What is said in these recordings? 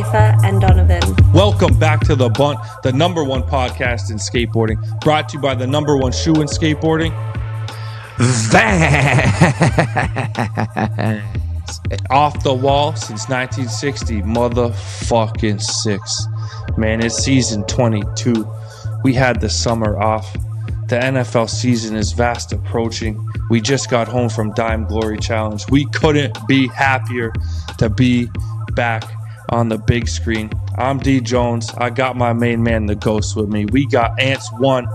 Latha and Donovan. Welcome back to The Bunt, the number one podcast in skateboarding, brought to you by the number one shoe in skateboarding, Vans. Off the wall since 1960, motherfucking 6. Man, it's season 22. We had the summer off. The NFL season is fast approaching. We just got home from Dime Glory Challenge. We couldn't be happier to be back on the big screen. I'm D Jones. I got my main man, the Ghost, with me. We got Ants One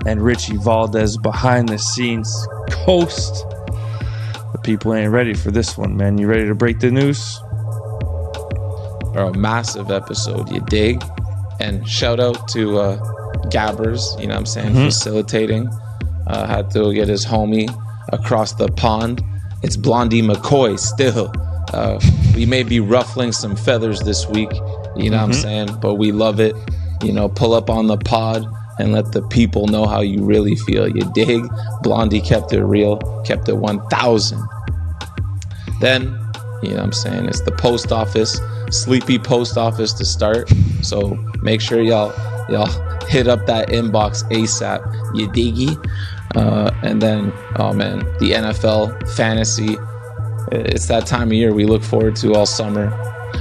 and Richie Valdez behind the scenes. Ghost. The people ain't ready for this one, man. You ready to break the news? A massive episode, you dig? And shout out to Gabbers, you know what I'm saying, facilitating. Had to get his homie across the pond. It's Blondey McCoy still. We may be ruffling some feathers this week, you know what I'm saying, but we love it. You know, pull up on the pod and let the people know how you really feel. You dig? Blondey kept it real, kept it 1,000. Then, you know what I'm saying, it's the post office, sleepy post office to start. So make sure y'all hit up that inbox ASAP. You diggy? And then, oh man, the NFL fantasy. It's that time of year we look forward to all summer,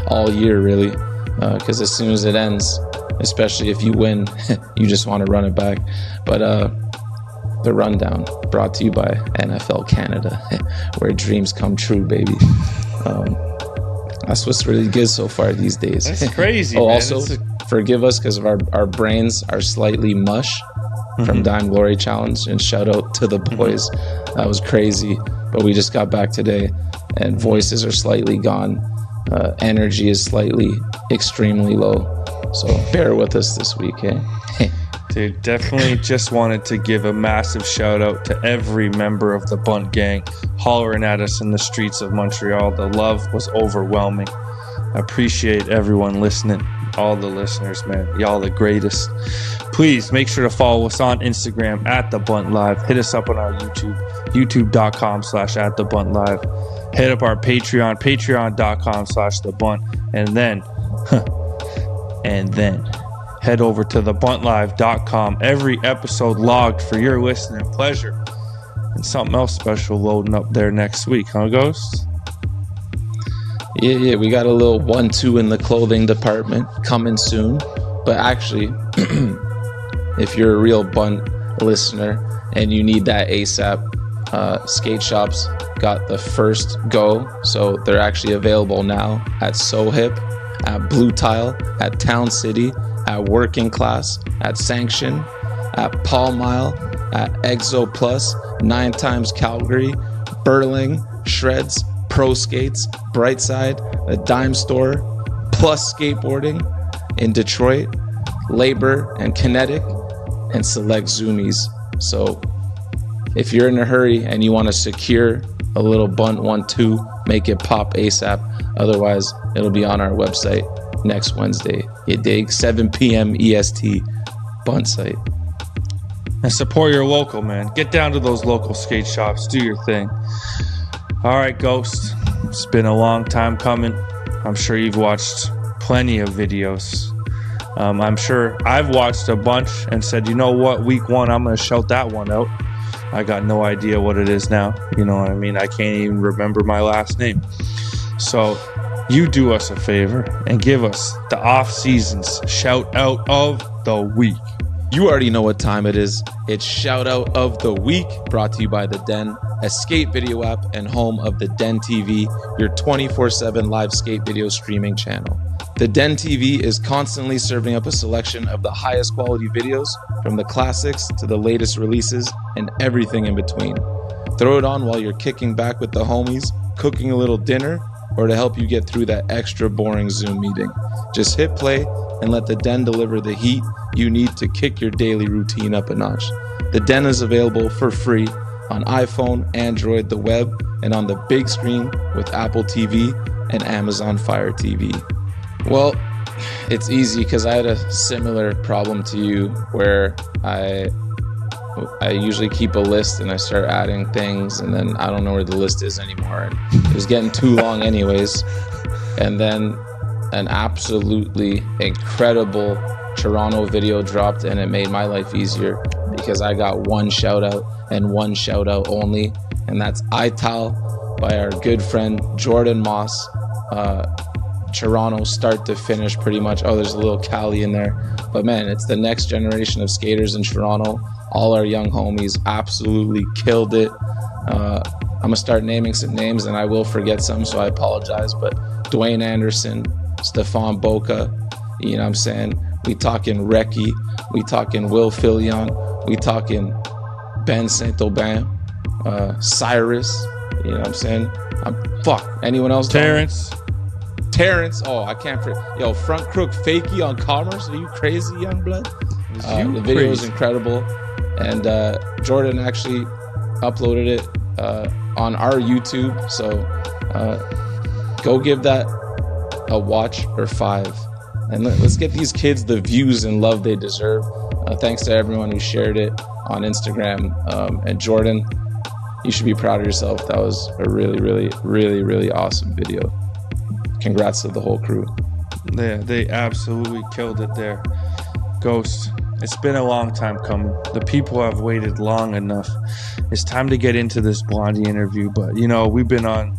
all year really, because as soon as it ends, especially if you win, you just want to run it back. But the rundown brought to you by NFL Canada, where dreams come true, baby. That's what's really good so far these days. That's crazy. Oh, man. also forgive us because of our brains are slightly mush from Dime Glory Challenge, and shout out to the boys. That was crazy, but we just got back today and voices are slightly gone. Energy is slightly extremely low, so bear with us this week, eh? Dude, definitely just wanted to give a massive shout out to every member of the Bunt gang hollering at us in the streets of Montreal. The love was overwhelming. I appreciate everyone listening, all the listeners, man. Y'all the greatest. Please make sure to follow us on Instagram at The Bunt Live. Hit us up on our YouTube, youtube.com/@TheBuntLive. Hit up our Patreon, patreon.com/The Bunt. And then head over to thebuntlive.com. Every episode logged for your listening pleasure. And something else special loading up there next week, huh, Ghost? Yeah, we got a little 1-2 in the clothing department coming soon. But actually, if you're a real Bunt listener and you need that ASAP, skate shops got the first go. So they're actually available now at So Hip, at Blue Tile, at Town City, at Working Class, at Sanction, at Paul Mile, at Exo Plus, 9 Times Calgary, Burling, Shreds, Pro Skates, Brightside, a Dime Store, Plus Skateboarding in Detroit, Labor and Kinetic, and select Zoomies. So if you're in a hurry and you want to secure a little Bunt 1-2, make it pop ASAP. Otherwise, it'll be on our website next Wednesday. You dig? 7 p.m. EST, Bunt site. And support your local, man. Get down to those local skate shops. Do your thing. All right, Ghost. It's been a long time coming. I'm sure you've watched plenty of videos. I'm sure I've watched a bunch and said, you know what, week 1, I'm going to shout that one out. I got no idea what it is now. You know what I mean? I can't even remember my last name. So you do us a favor and give us the off-season's shout out of the week. You already know what time it is. It's Shout Out of the Week, brought to you by The Den, a skate video app and home of The Den TV, your 24/7 live skate video streaming channel. The Den TV is constantly serving up a selection of the highest quality videos, from the classics to the latest releases and everything in between. Throw it on while you're kicking back with the homies, cooking a little dinner, or to help you get through that extra boring Zoom meeting. Just hit play and let The Den deliver the heat you need to kick your daily routine up a notch. The Den is available for free on iPhone, Android, the web, and on the big screen with Apple TV and Amazon Fire TV. Well, it's easy because I had a similar problem to you where I usually keep a list and I start adding things and then I don't know where the list is anymore. And it was getting too long anyways. And then an absolutely incredible Toronto video dropped, and it made my life easier because I got one shout out and one shout out only, and that's Ital by our good friend Jordan Moss. Toronto start to finish pretty much. Oh, there's a little Cali in there, but man, it's the next generation of skaters in Toronto. All our young homies absolutely killed it. I'm gonna start naming some names and I will forget some, so I apologize, but Dwayne Anderson, Stefan Boca, you know what I'm saying? We talking Reki, we talking Will Filion, we talking Ben Saint-Aubin, Cyrus, you know what I'm saying? Anyone else? Terrence, oh, I can't forget. Yo, front crook fakie on Commerce, are you crazy, young blood? The video is incredible, and Jordan actually uploaded it on our YouTube, so go give that a watch or 5, and let's get these kids the views and love they deserve. Thanks to everyone who shared it on Instagram, and Jordan, you should be proud of yourself. That was a really, really, really, really awesome video. Congrats to the whole crew. Yeah, they absolutely killed it there. Ghost, it's been a long time coming. The people have waited long enough. It's time to get into this Blondey interview, but you know, we've been on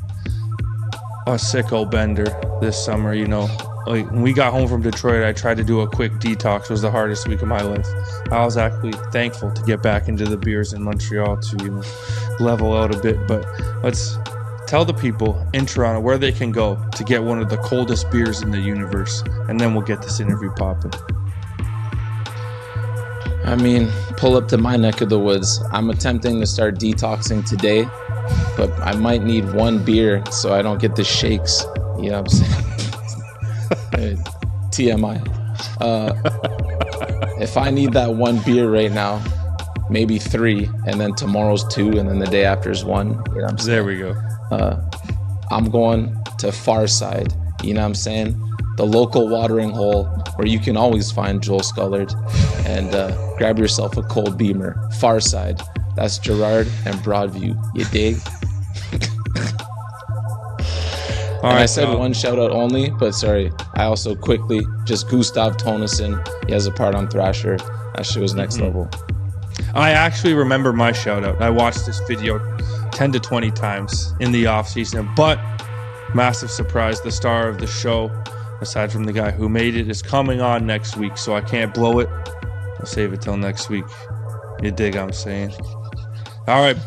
a sicko bender this summer, you know. Like when we got home from Detroit, I tried to do a quick detox. It was the hardest week of my life. I was actually thankful to get back into the beers in Montreal to, you know, level out a bit. But let's tell the people in Toronto where they can go to get one of the coldest beers in the universe, and then we'll get this interview popping. I mean, pull up to my neck of the woods. I'm attempting to start detoxing today, but I might need one beer so I don't get the shakes. You know what I'm saying? TMI. If I need that one beer right now, maybe 3, and then tomorrow's 2, and then the day after is 1. You know what I'm saying? There we go. I'm going to Farside, you know what I'm saying? The local watering hole where you can always find Joel Scullard, and grab yourself a cold beamer. Farside. That's Gerard and Broadview. You dig? All right, I said one shout out only, but sorry. I also quickly, just Gustav Tonesen. He has a part on Thrasher. That shit was next level. I actually remember my shout out. I watched this video 10 to 20 times in the off season, but massive surprise, the star of the show, aside from the guy who made it, is coming on next week, so I can't blow it. I'll save it till next week. You dig what I'm saying? All right,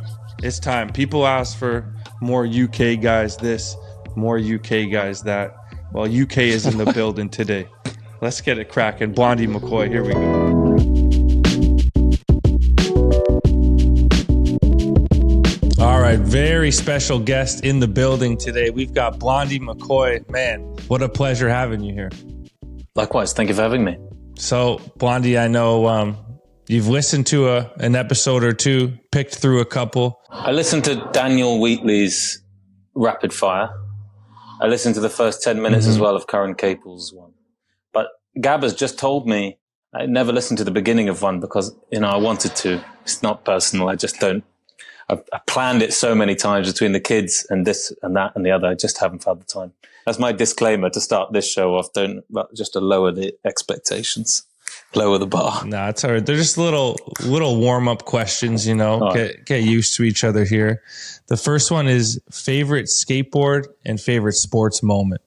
it's time. People ask for more UK guys this, more UK guys that. Well, UK is in the building today. Let's get it cracking. Blondey McCoy, here we go. All right, very special guest in the building today. We've got Blondey McCoy. Man, what a pleasure having you here. Likewise, thank you for having me. So, Blondey, I know you've listened to an episode or two, picked through a couple. I listened to Daniel Wheatley's Rapid Fire. I listened to the first 10 minutes as well of Curran Capel's one. But Gab has just told me I never listened to the beginning of one because, you know, I wanted to. It's not personal. I just don't. I planned it so many times between the kids and this and that and the other. I just haven't found the time. That's my disclaimer to start this show off. Just to lower the expectations, lower the bar. No, it's all right. They're just little warm-up questions, you know. Right. Get used to each other here. The first one is favorite skateboard and favorite sports moment.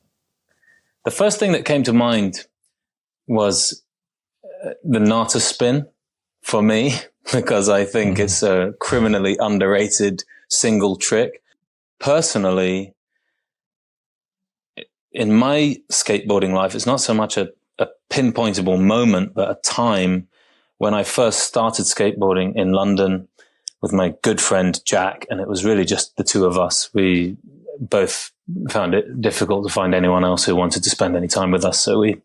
The first thing that came to mind was the Nata spin for me, because I think it's a criminally underrated single trick. Personally, in my skateboarding life, it's not so much a pinpointable moment, but a time when I first started skateboarding in London with my good friend Jack, and it was really just the two of us. We both found it difficult to find anyone else who wanted to spend any time with us, so we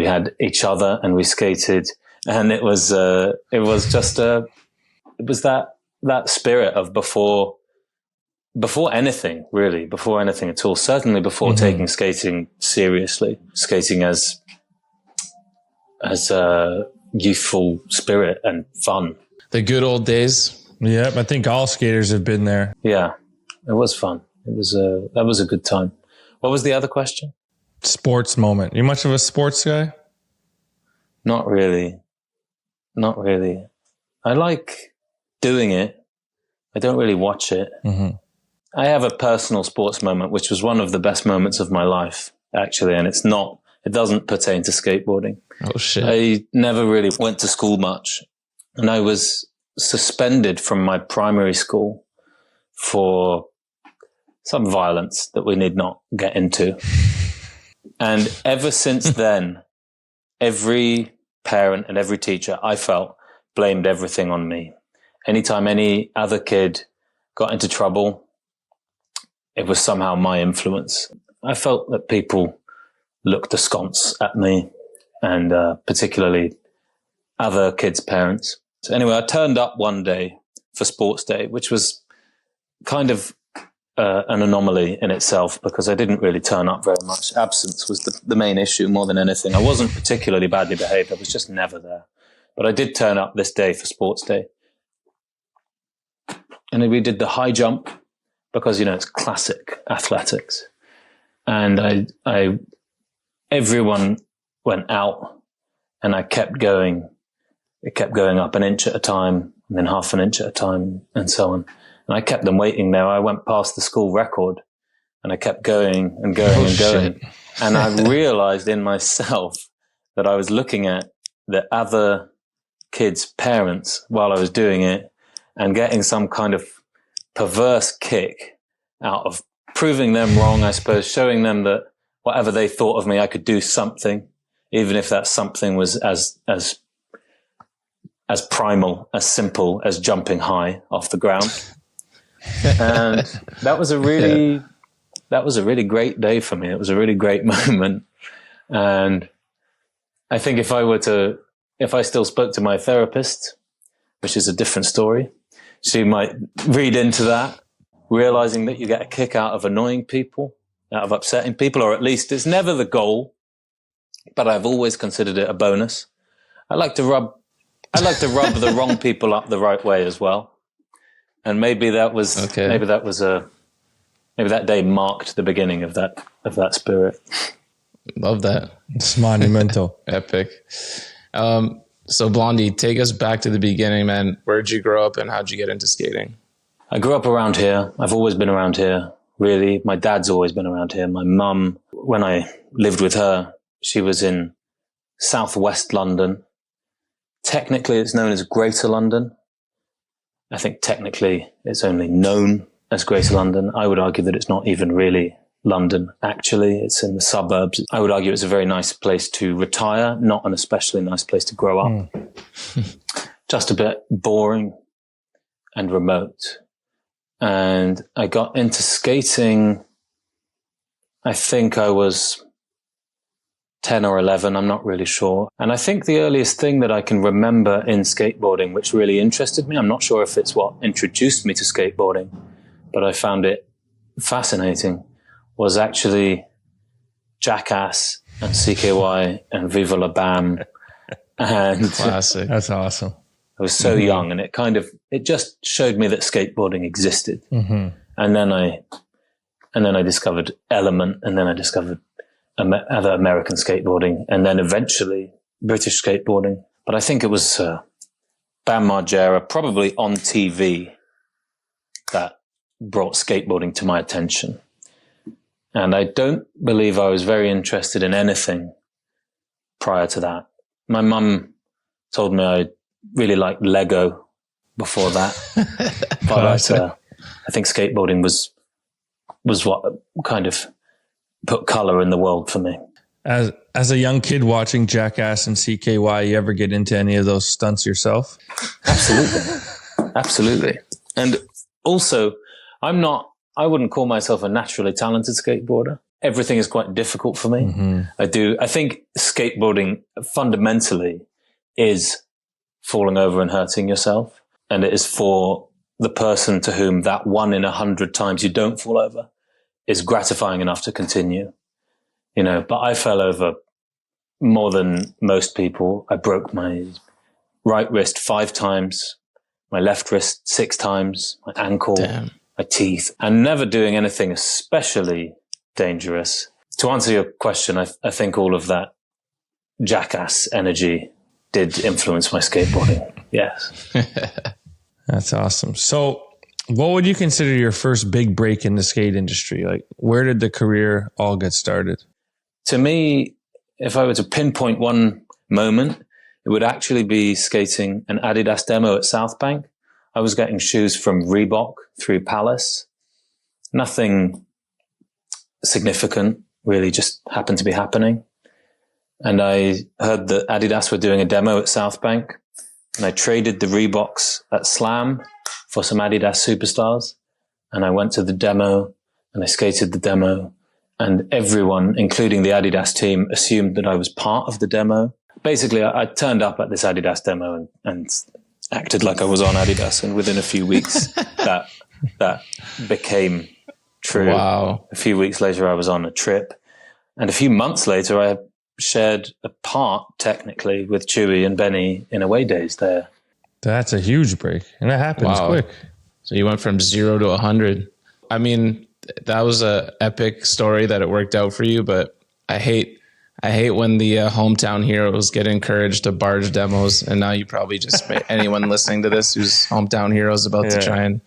had each other and we skated, and it was that spirit of before anything really, before anything at all, certainly before taking skating seriously, skating as a youthful spirit and fun. The good old days. Yep, I think all skaters have been there. Yeah, it was fun. That was a good time. What was the other question? Sports moment. You much of a sports guy? Not really. Not really. I like doing it. I don't really watch it. Mm-hmm. I have a personal sports moment, which was one of the best moments of my life, actually. And it doesn't pertain to skateboarding. Oh, shit. I never really went to school much. And I was suspended from my primary school for some violence that we need not get into. And ever since then, every parent and every teacher, I felt, blamed everything on me. Anytime any other kid got into trouble, it was somehow my influence. I felt that people looked askance at me, and particularly other kids' parents. So anyway, I turned up one day for sports day, which was kind of an anomaly in itself because I didn't really turn up very much. Absence was the main issue more than anything. I wasn't particularly badly behaved. I was just never there. But I did turn up this day for sports day. And then we did the high jump because, it's classic athletics. And everyone went out and I kept going. It kept going up an inch at a time and then half an inch at a time and so on. And I kept them waiting there. I went past the school record and I kept going and going and going. Shit. And I realized in myself that I was looking at the other kids' parents while I was doing it and getting some kind of perverse kick out of proving them wrong, I suppose, showing them that whatever they thought of me, I could do something, even if that something was as primal, as simple as jumping high off the ground. And that was a really great day for me. It was a really great moment. And I think if I still spoke to my therapist, which is a different story, she might read into that, realizing that you get a kick out of annoying people, out of upsetting people, or at least it's never the goal, but I've always considered it a bonus. I like to rub the wrong people up the right way as well. And maybe that day marked the beginning of that spirit. Love that. It's monumental. Epic. So Blondey, take us back to the beginning, man. Where'd you grow up and how'd you get into skating? I grew up around here. I've always been around here, really. My dad's always been around here. My mum, when I lived with her, she was in southwest London. Technically, it's known as Greater London. I think technically it's only known as Greater London. I would argue that it's not even really London, actually. It's in the suburbs. I would argue it's a very nice place to retire, not an especially nice place to grow up. Just a bit boring and remote. And I got into skating, I think I was 10 or 11, I'm not really sure. And I think the earliest thing that I can remember in skateboarding, which really interested me, I'm not sure if it's what introduced me to skateboarding, but I found it fascinating, was actually Jackass and CKY and Viva La Bam. And Classic. That's awesome. I was so young, and it just showed me that skateboarding existed. Mm-hmm. And then I discovered Element, and then I discovered other American skateboarding, and then eventually British skateboarding. But I think it was Bam Margera, probably on TV, that brought skateboarding to my attention. And I don't believe I was very interested in anything prior to that. My mum told me I really liked Lego before that. But I think skateboarding was what kind of put color in the world for me. As a young kid watching Jackass and CKY, you ever get into any of those stunts yourself? Absolutely. And also, I wouldn't call myself a naturally talented skateboarder. Everything is quite difficult for me. Mm-hmm. I think skateboarding fundamentally is falling over and hurting yourself. And it is for the person to whom that 1 in 100 times you don't fall over is gratifying enough to continue. But I fell over more than most people. I broke my right wrist 5 times, my left wrist 6 times, my ankle, my teeth, and never doing anything especially dangerous to answer your question, I think all of that jackass energy did influence my skateboarding. Yes. That's awesome. So what would you consider your first big break in the skate industry? Like, where did the career all get started? To me, if I were to pinpoint one moment, it would actually be skating an Adidas demo at South Bank. I was getting shoes from Reebok through Palace. Nothing significant, really, just happened to be happening. And I heard that Adidas were doing a demo at South Bank, and I traded the Reeboks at Slam for some Adidas Superstars. And I went to the demo and I skated the demo, and everyone, including the Adidas team, assumed that I was part of the demo. Basically, I turned up at this Adidas demo and acted like I was on Adidas. And within a few weeks, that became true. Wow. A few weeks later, I was on a trip. And a few months later, I shared a part, technically, with Chewy and Benny in away days there. That's a huge break. And that happens quick. So you went from 0 to 100. I mean, that was a epic story that it worked out for you, but I hate when the hometown heroes get encouraged to barge demos, and now you probably just anyone listening to this who's hometown heroes about to try and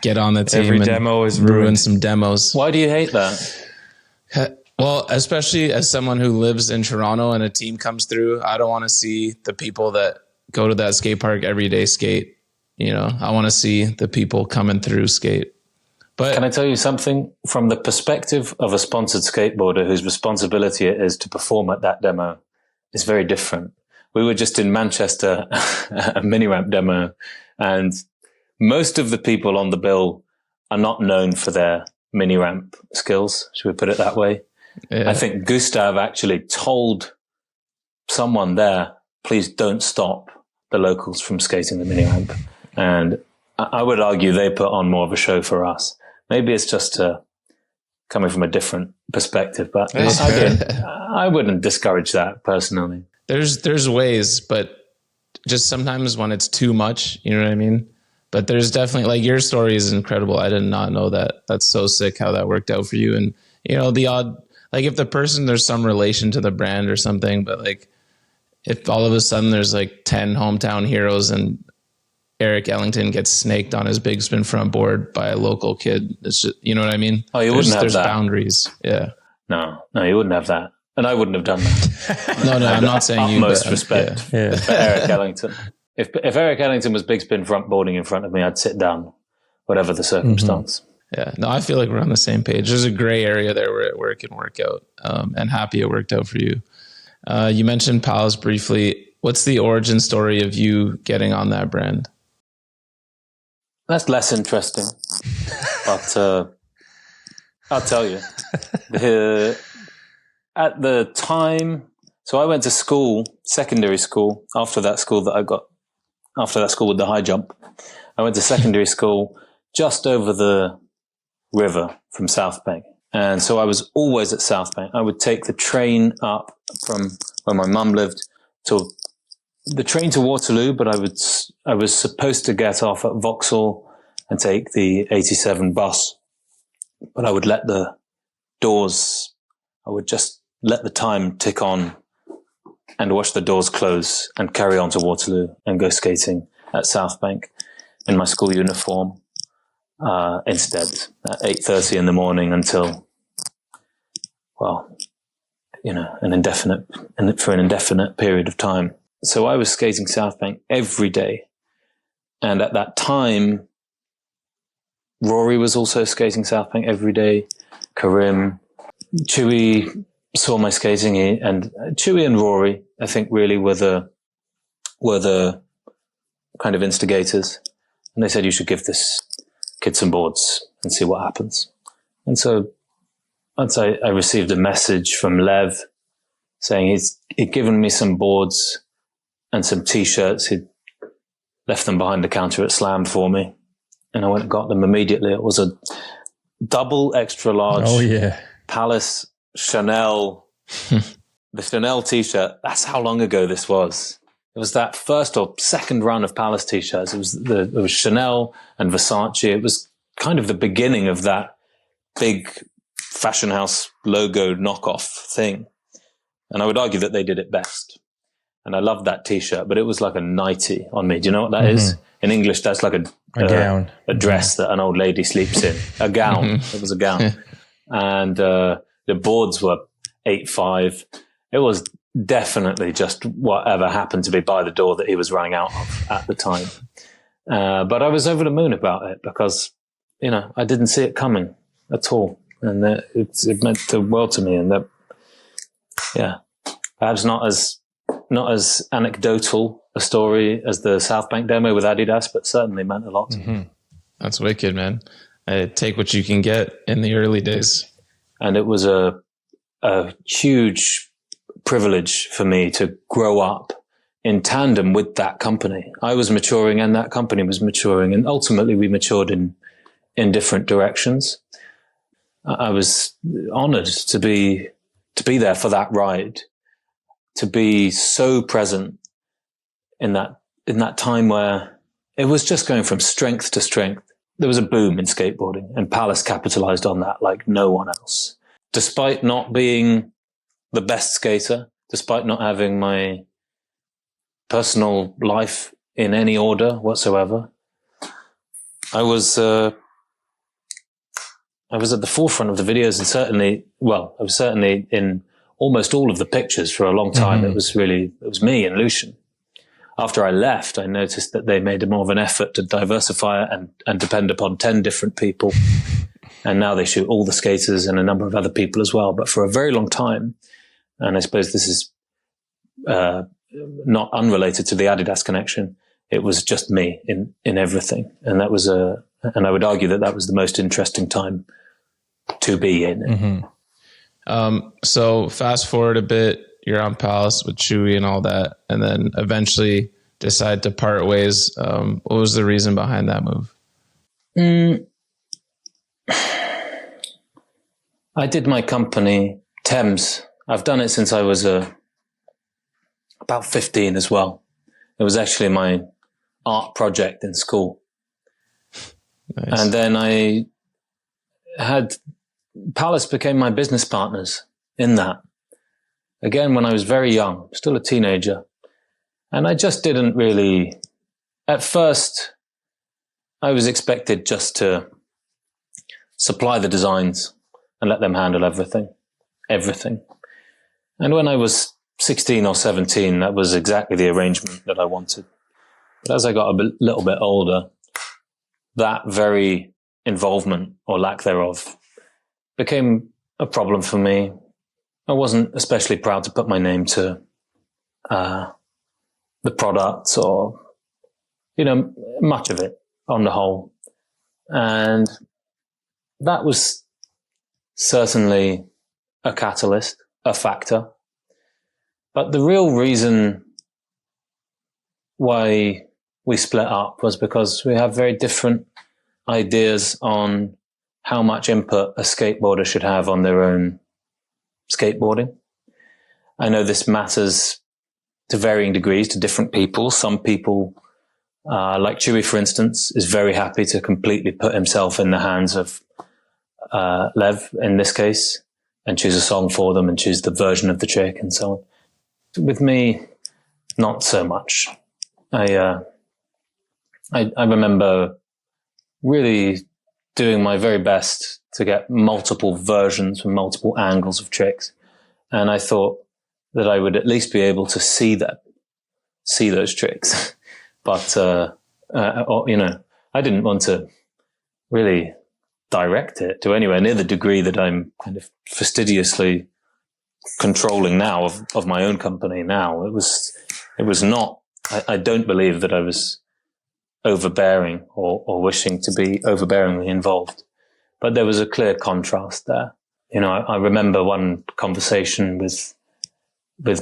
get on the team. Every and demo is ruin some demos. Why do you hate that? Well, especially as someone who lives in Toronto and a team comes through, I don't want to see the people that go to that skate park every day skate. You know, I want to see the people coming through skate. But can I tell you something? From the perspective of a sponsored skateboarder whose responsibility it is to perform at that demo, it's very different. We were just in Manchester, a mini ramp demo, and most of the people on the bill are not known for their mini ramp skills. Should we put it that way? Yeah. I think Gustav actually told someone there, please don't stop the locals from skating the mini ramp. And I would argue they put on more of a show for us. Maybe it's just coming from a different perspective, but I wouldn't discourage that personally. There's ways, but just sometimes when it's too much, you know what I mean? But there's definitely, like, your story is incredible. I did not know that. That's so sick how that worked out for you. And, you know, the odd, like, if the person, there's some relation to the brand or something, but like if all of a sudden there's like 10 hometown heroes and Eric Ellington gets snaked on his big spin front board by a local kid, it's just, you know what I mean? Oh, you wouldn't have that. There's boundaries. Yeah. No, you wouldn't have that. And I wouldn't have done that. No, I'm not saying you. Utmost respect for Eric Ellington. If Eric Ellington was big spin front boarding in front of me, I'd sit down, whatever the circumstance. Yeah, no, I feel like we're on the same page. There's a gray area there where it can work out, and happy it worked out for you. You mentioned Palace briefly. What's the origin story of you getting on that brand? That's less interesting, but I'll tell you. At the time, so I went to school, secondary school, after that school with the high jump. I went to secondary school just over the river from South Bank. And so I was always at South Bank. I would take the train up from where my mum lived to the train to Waterloo, but I was supposed to get off at Vauxhall and take the 87 bus. But I would just let the time tick on and watch the doors close and carry on to Waterloo and go skating at South Bank in my school uniform instead at 8:30 in the morning until, well, you know, for an indefinite period of time. So I was skating South Bank every day. And at that time, Rory was also skating South Bank every day. Karim, Chewy saw my skating, and Chewy and Rory, I think, really were the kind of instigators. And they said, you should give this kid some boards and see what happens. And so once I received a message from Lev saying he'd given me some boards and some T-shirts. He'd left them behind the counter at Slam for me. And I went and got them immediately. It was a double extra large Palace Chanel, the Chanel T-shirt. That's how long ago this was. It was that first or second run of Palace T-shirts. It was Chanel and Versace. It was kind of the beginning of that big fashion house logo knockoff thing. And I would argue that they did it best. And I loved that T-shirt, but it was like a nightie on me. Do you know what that is? In English, that's like a gown, a dress that an old lady sleeps in. A gown. It was a gown. And the boards were 8.5. It was definitely just whatever happened to be by the door that he was running out of at the time. But I was over the moon about it because, you know, I didn't see it coming at all. And it meant the world to me. And that, yeah, perhaps not as anecdotal a story as the South Bank demo with Adidas, but certainly meant a lot to me. That's wicked, man. Take what you can get in the early days. And it was a huge privilege for me to grow up in tandem with that company. I was maturing and that company was maturing, and ultimately we matured in different directions. I was honored to be there for that ride, to be so present in that time where it was just going from strength to strength. There was a boom in skateboarding, and Palace capitalized on that like no one else. Despite not being the best skater, despite not having my personal life in any order whatsoever, I was at the forefront of the videos, and I was certainly in almost all of the pictures for a long time. It was me and Lucian. After I left, I noticed that they made more of an effort to diversify it and depend upon 10 different people. And now they shoot all the skaters and a number of other people as well. But for a very long time, and I suppose this is not unrelated to the Adidas connection, it was just me in everything. And that was and I would argue that was the most interesting time to be in. So fast forward a bit, you're on Palace with Chewy and all that, and then eventually decide to part ways. What was the reason behind that move? I did my company, Thames. I've done it since I was about 15 as well. It was actually my art project in school. Nice. And then Palace became my business partners in that. Again, when I was very young, still a teenager. And I just didn't really, at first, I was expected just to supply the designs and let them handle everything. And when I was 16 or 17, that was exactly the arrangement that I wanted. But as I got a little bit older, that very involvement or lack thereof became a problem for me. I wasn't especially proud to put my name to the product or, much of it on the whole. And that was certainly a catalyst, a factor. But the real reason why we split up was because we have very different ideas on how much input a skateboarder should have on their own skateboarding. I know this matters to varying degrees to different people. Some people, like Chewy, for instance, is very happy to completely put himself in the hands of Lev in this case and choose a song for them and choose the version of the trick and so on. With me, not so much. I remember really doing my very best to get multiple versions from multiple angles of tricks. And I thought that I would at least be able to see those tricks. But, I didn't want to really direct it to anywhere near the degree that I'm kind of fastidiously controlling now of my own company now. It was not, I don't believe that I was overbearing or wishing to be overbearingly involved. But there was a clear contrast there. I remember one conversation with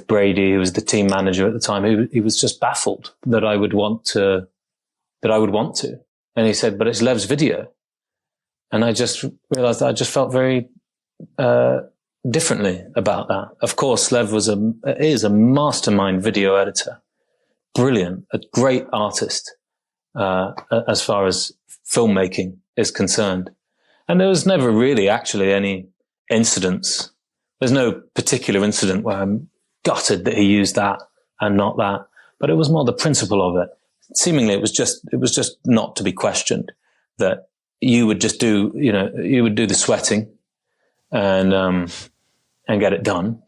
Brady, who was the team manager at the time. He was just baffled that I would want to. And he said, but it's Lev's video. And I just realized that I just felt very differently about that. Of course, Lev is a mastermind video editor. Brilliant, a great artist as far as filmmaking is concerned. And there was never really actually any incidents. There's no particular incident where I'm gutted that he used that and not that, but it was more the principle of it. Seemingly, it was just not to be questioned, that you would just do, you would do the sweating and get it done.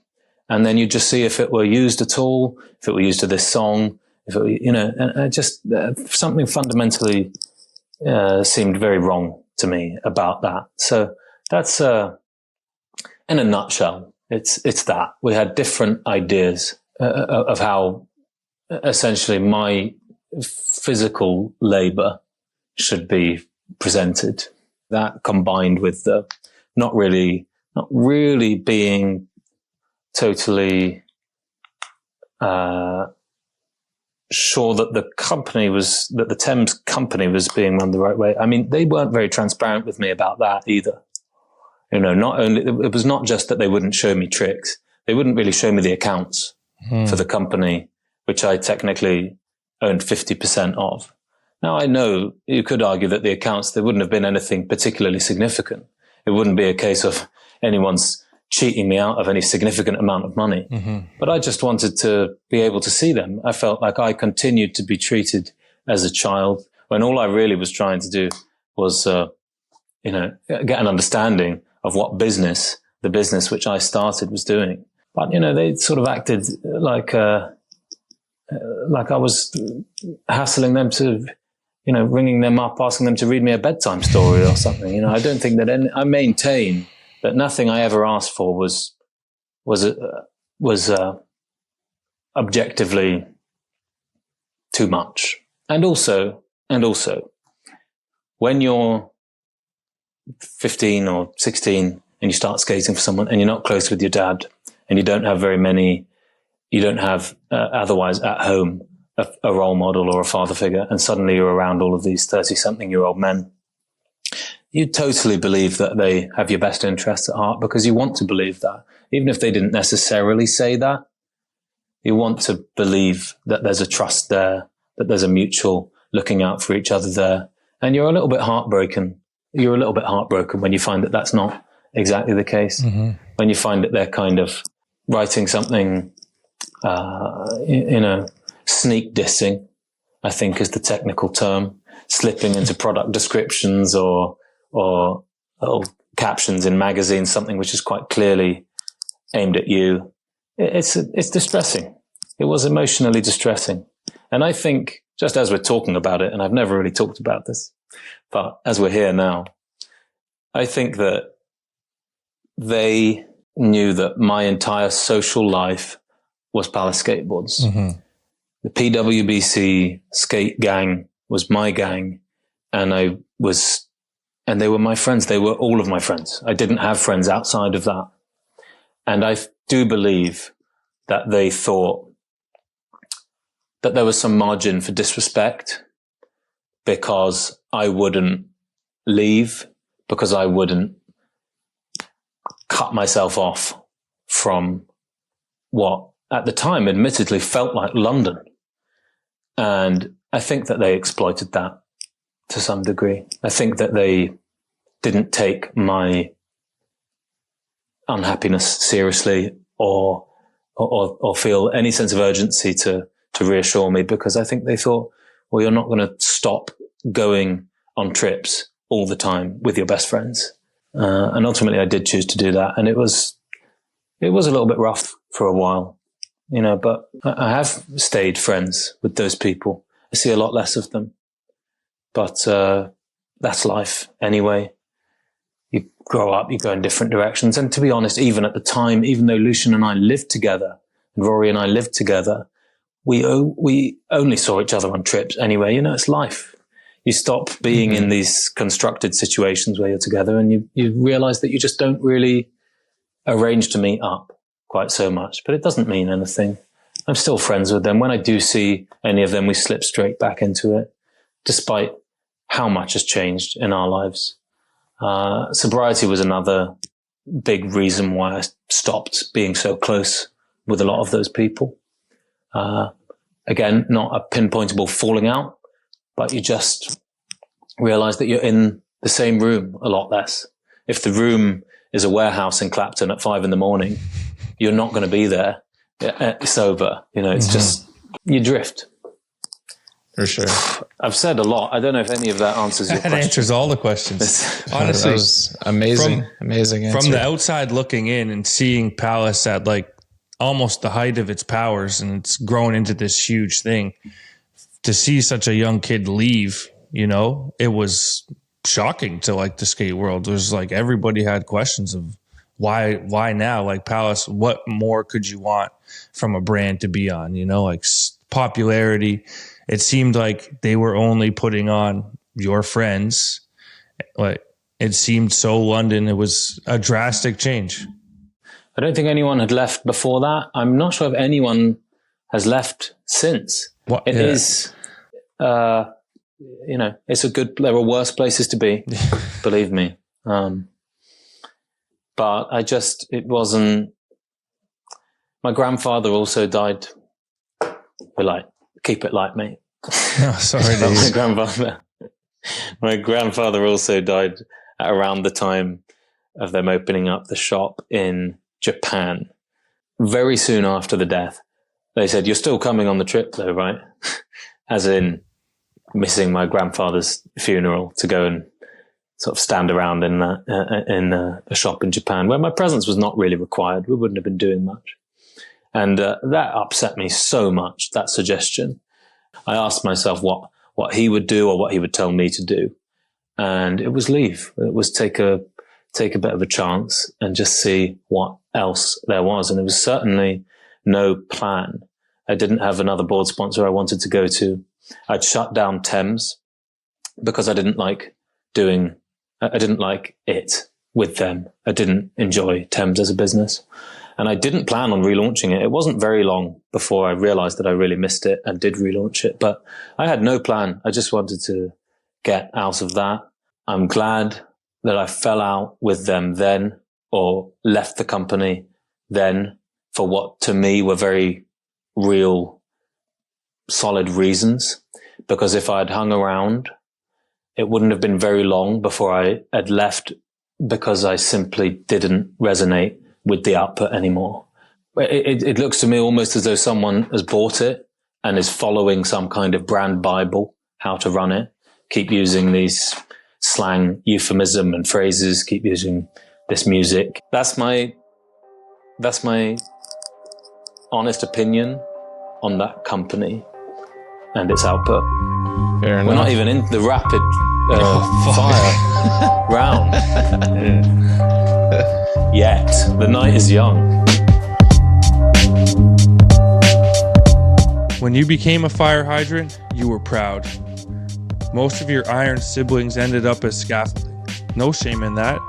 And then you just see if it were used at all, if it were used to this song, if it, and just something fundamentally seemed very wrong to me about that. So that's in a nutshell, it's that we had different ideas of how essentially my physical labor should be presented. That combined with the not really being totally sure that the Thames company was being run the right way. I mean, they weren't very transparent with me about that either. Not only, it was not just that they wouldn't show me tricks, they wouldn't really show me the accounts for the company, which I technically owned 50% of. Now, I know you could argue that the accounts, there wouldn't have been anything particularly significant. It wouldn't be a case of anyone's cheating me out of any significant amount of money. But I just wanted to be able to see them. I felt like I continued to be treated as a child when all I really was trying to do was, get an understanding of what the business which I started was doing. But, they sort of acted like I was hassling them to, ringing them up, asking them to read me a bedtime story or something. I don't think that I maintain that nothing I ever asked for was objectively too much. And also, when you're 15 or 16 and you start skating for someone and you're not close with your dad and you don't have otherwise at home a role model or a father figure, and suddenly you're around all of these 30-something-year-old men, you totally believe that they have your best interests at heart because you want to believe that. Even if they didn't necessarily say that, you want to believe that there's a trust there, that there's a mutual looking out for each other there. And you're a little bit heartbroken. You're a little bit heartbroken when you find that that's not exactly the case. When you find that they're kind of writing something, sneak dissing, I think is the technical term, slipping into product descriptions or captions in magazines, something which is quite clearly aimed at you. It's distressing. It was emotionally distressing. And I think, just as we're talking about it, and I've never really talked about this, but as we're here now, I think that they knew that my entire social life was Palace Skateboards. The PWBC skate gang was my gang, and they were my friends. They were all of my friends. I didn't have friends outside of that. And I do believe that they thought that there was some margin for disrespect because I wouldn't leave, because I wouldn't cut myself off from what at the time admittedly felt like London. And I think that they exploited that to some degree. I think that they didn't take my unhappiness seriously or feel any sense of urgency to reassure me, because I think they thought, well, you're not going to stop going on trips all the time with your best friends. And ultimately I did choose to do that. And it was a little bit rough for a while, but I have stayed friends with those people. I see a lot less of them, but that's life anyway. You grow up, you go in different directions. And to be honest, even at the time, even though Lucian and I lived together and Rory and I lived together, we only saw each other on trips anyway. It's life. You stop being in these constructed situations where you're together and you realize that you just don't really arrange to meet up quite so much. But it doesn't mean anything. I'm still friends with them. When I do see any of them, we slip straight back into it, despite how much has changed in our lives. Sobriety was another big reason why I stopped being so close with a lot of those people. Again, not a pinpointable falling out, but you just realize that you're in the same room a lot less. If the room is a warehouse in Clapton at 5 a.m, you're not going to be there sober. You know, it's just, you drift. For sure. I've said a lot. I don't know if any of that answers your That question. answers all the questions. Honestly, That was amazing. Amazing answer. from the outside looking in and seeing Palace at like almost the height of its powers, and it's grown into this huge thing. To see such a young kid leave, you know, it was shocking to like the skate world. It was like everybody had questions of why now? Like Palace, what more could you want from a brand to be on? You know, like popularity. It seemed like they were only putting on your friends. Like it seemed so London. It was a drastic change. I don't think anyone had left before that. I'm not sure if anyone has left since. It is, you know, it's a good, there are worse places to be, believe me. But it wasn't, my grandfather also died. We're like, keep it light, mate. Oh, sorry, my grandfather also died at around the time of them opening up the shop in Japan. Very soon after the death, they said, "You're still coming on the trip though, right?" As in missing my grandfather's funeral to go and sort of stand around in a shop in Japan where my presence was not really required. We wouldn't have been doing much. And that upset me so much, that suggestion. I asked myself what he would do or what he would tell me to do. And it was leave. It was take a bit of a chance and just see what else there was. And it was certainly no plan. I didn't have another board sponsor I wanted to go to. I'd shut down Thames because I didn't like it with them. I didn't enjoy Thames as a business. And I didn't plan on relaunching it. It wasn't very long before I realized that I really missed it and did relaunch it. But I had no plan. I just wanted to get out of that. I'm glad that I fell out with them then, or left the company then, for what to me were very real, solid reasons. Because if I'd hung around, it wouldn't have been very long before I had left, because I simply didn't resonate with the output anymore. It looks to me almost as though someone has bought it and is following some kind of brand Bible, how to run it, keep using these slang euphemism and phrases, keep using this music. That's my honest opinion on that company and its output. Fair enough. We're not even in the rapid fire round. Yet. The night is young. When you became a fire hydrant, you were proud. Most of your iron siblings ended up as scaffolding. No shame in that.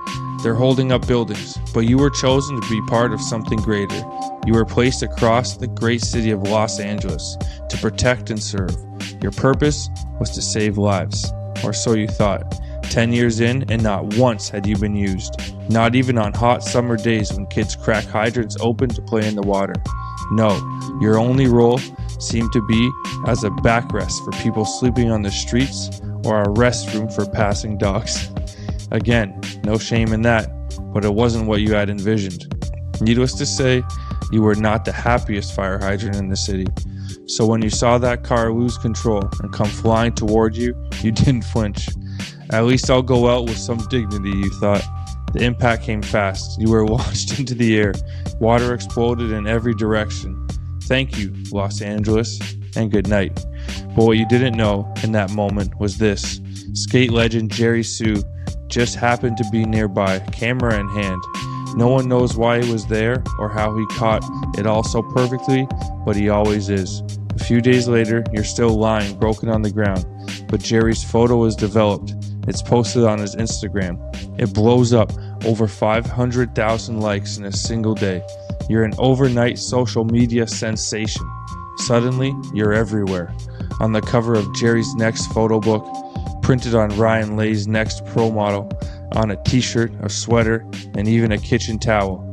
They're holding up buildings, but you were chosen to be part of something greater. You were placed across the great city of Los Angeles to protect and serve. Your purpose was to save lives, or so you thought. 10 years in, and not once had you been used. Not even on hot summer days when kids crack hydrants open to play in the water. No, your only role seemed to be as a backrest for people sleeping on the streets, or a restroom for passing dogs. Again, no shame in that, but it wasn't what you had envisioned. Needless to say, you were not the happiest fire hydrant in the city. So when you saw that car lose control and come flying toward you, you didn't flinch. At least I'll go out with some dignity, you thought. The impact came fast. You were launched into the air. Water exploded in every direction. Thank you, Los Angeles, and good night. But what you didn't know in that moment was this. Skate legend Jerry Sue just happened to be nearby, camera in hand. No one knows why he was there or how he caught it all so perfectly, but he always is. A few days later, you're still lying broken on the ground, but Jerry's photo is developed. It's posted on his Instagram. It blows up, over 500,000 likes in a single day. You're an overnight social media sensation. Suddenly, you're everywhere. On the cover of Jerry's next photo book, printed on Ryan Lay's next pro model, on a t-shirt, a sweater, and even a kitchen towel.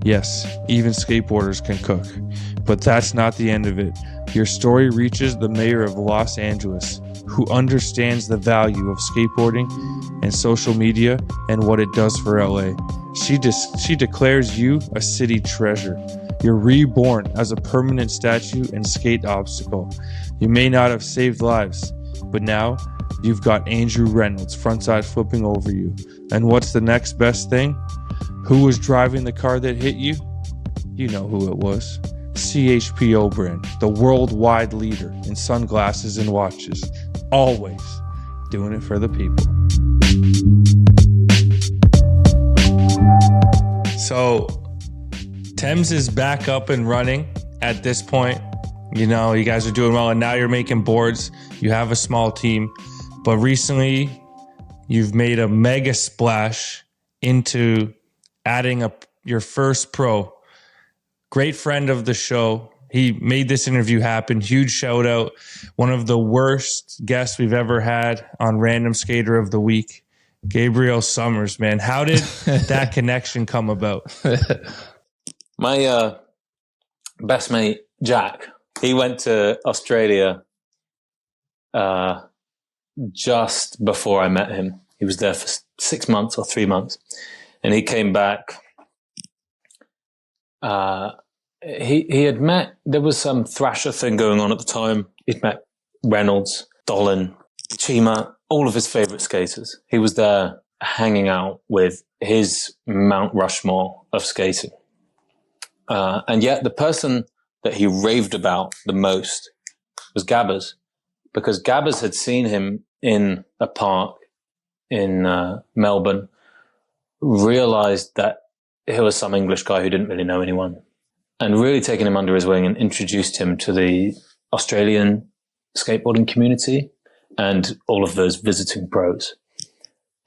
Yes, even skateboarders can cook. But that's not the end of it. Your story reaches the mayor of Los Angeles, who understands the value of skateboarding and social media and what it does for LA. She declares you a city treasure. You're reborn as a permanent statue and skate obstacle. You may not have saved lives, but now you've got Andrew Reynolds frontside flipping over you. And what's the next best thing? Who was driving the car that hit you? You know who it was. CHPO brand, the worldwide leader in sunglasses and watches. Always doing it for the people. So Thames is back up and running at this point. You know, you guys are doing well, and now you're making boards. You have a small team, but recently you've made a mega splash into adding your first pro. Great friend of the show. He made this interview happen. Huge shout out. One of the worst guests we've ever had on Random Skater of the Week, Gabriel Summers, man. How did that connection come about? My best mate, Jack, he went to Australia just before I met him. He was there for 6 months or 3 months. And he came back. He had met, there was some Thrasher thing going on at the time. He'd met Reynolds, Dolan, Chima, all of his favorite skaters. He was there hanging out with his Mount Rushmore of skating. And yet the person that he raved about the most was Gabbers, because Gabbers had seen him in a park in Melbourne, realized that he was some English guy who didn't really know anyone, and really taken him under his wing and introduced him to the Australian skateboarding community and all of those visiting pros.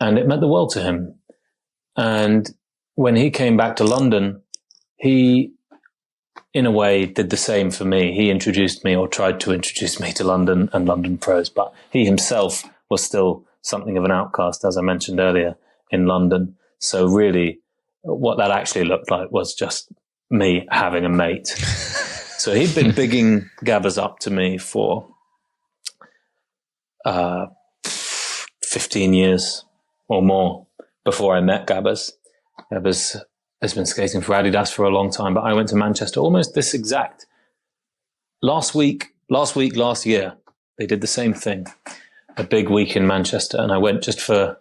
And it meant the world to him. And when he came back to London, he, in a way, did the same for me. He introduced me, or tried to introduce me, to London and London pros, but he himself was still something of an outcast, as I mentioned earlier, in London. So really, what that actually looked like was just me having a mate. So he'd been bigging Gabbers up to me for 15 years or more before I met Gabbers. Gabbers has been skating for Adidas for a long time, but I went to Manchester almost this exact last year. They did the same thing, a big week in Manchester, and I went just for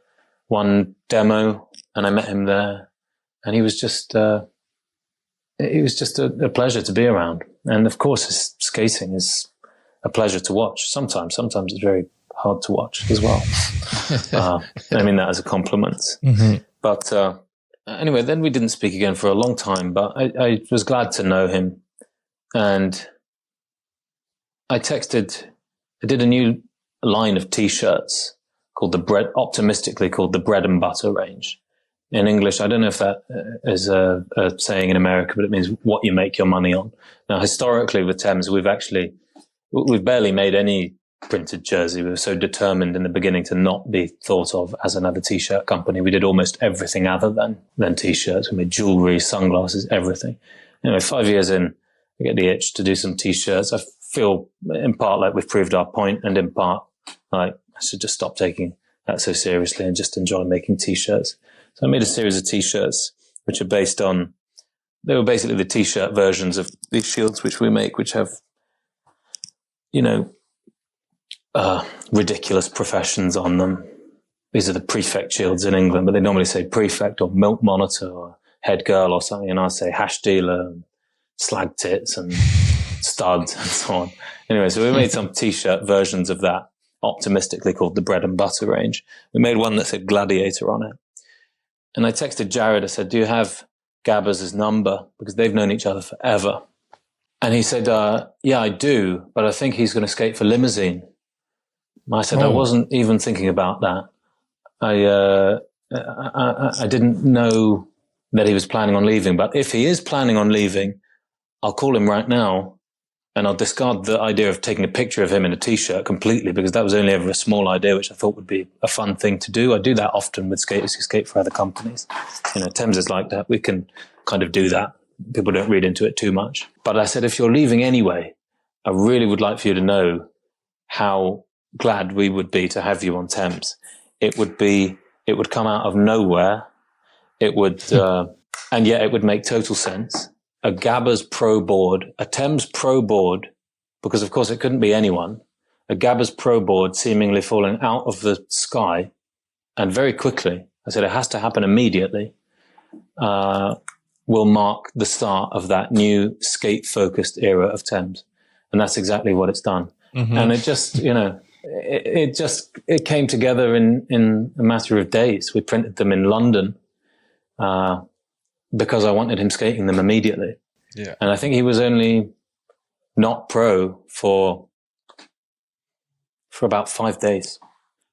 one demo, and I met him there, and he was just a pleasure to be around. And of course, his skating is a pleasure to watch. Sometimes it's very hard to watch as well. I mean that as a compliment. Mm-hmm. But anyway, then we didn't speak again for a long time, but I was glad to know him. And I did a new line of T-shirts optimistically called the Bread and Butter range. In English, I don't know if that is a saying in America, but it means what you make your money on. Now, historically with Thames, we've barely made any printed jersey. We were so determined in the beginning to not be thought of as another T-shirt company. We did almost everything other than T-shirts. We made jewelry, sunglasses, everything. Anyway, 5 years in, I get the itch to do some T-shirts. I feel in part like we've proved our point, and in part like I should just stop taking that so seriously and just enjoy making T-shirts. So I made a series of T-shirts which are they were basically the T-shirt versions of these shields which we make, which have, ridiculous professions on them. These are the prefect shields in England, but they normally say prefect or milk monitor or head girl or something, and I say hash dealer and slag tits and studs and so on. Anyway, so we made some T-shirt versions of that, optimistically called the Bread and Butter range. We made one that said Gladiator on it. And I texted Jared, I said, do you have Gabbers' number? Because they've known each other forever. And he said, yeah, I do, but I think he's going to skate for Limousine. I said, I wasn't even thinking about that. I didn't know that he was planning on leaving, but if he is planning on leaving, I'll call him right now, and I'll discard the idea of taking a picture of him in a T-shirt completely, because that was only ever a small idea, which I thought would be a fun thing to do. I do that often with skaters who skate for other companies. Thames is like that. We can kind of do that. People don't read into it too much. But I said, if you're leaving anyway, I really would like for you to know how glad we would be to have you on Thames. It would come out of nowhere. it would, and yet it would make total sense. A Gabba's Pro board, a Thames Pro board, because of course it couldn't be anyone. A Gabba's Pro board seemingly falling out of the sky, and very quickly. I said it has to happen immediately. Will mark the start of that new skate-focused era of Thames, and that's exactly what it's done. Mm-hmm. And it just, it came together in a matter of days. We printed them in London because I wanted him skating them immediately. Yeah, and I think he was only not pro for about 5 days.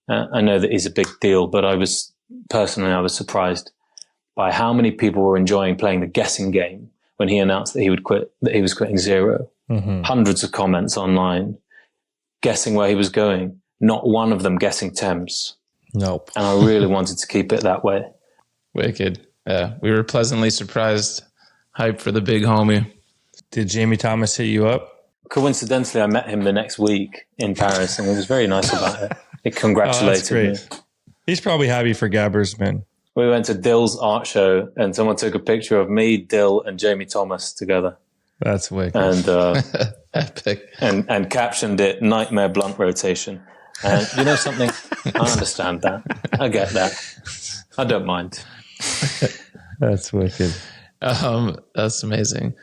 I know that he's a big deal, but I was surprised by how many people were enjoying playing the guessing game when he announced that he would quit, that he was quitting Zero. Mm-hmm. Hundreds of comments online guessing where he was going. Not one of them guessing Thames. Nope. And I really wanted to keep it that way. Wicked. Yeah, we were pleasantly surprised. Hype for the big homie. Did Jamie Thomas hit you up? Coincidentally, I met him the next week in Paris, and he was very nice about it. He congratulated me. He's probably happy for Gabbers, man. We went to Dill's art show, and someone took a picture of me, Dill, and Jamie Thomas together. That's wicked. And epic. And captioned it "Nightmare Blunt Rotation." And you know something? I understand that. I get that. I don't mind. That's wicked. That's amazing.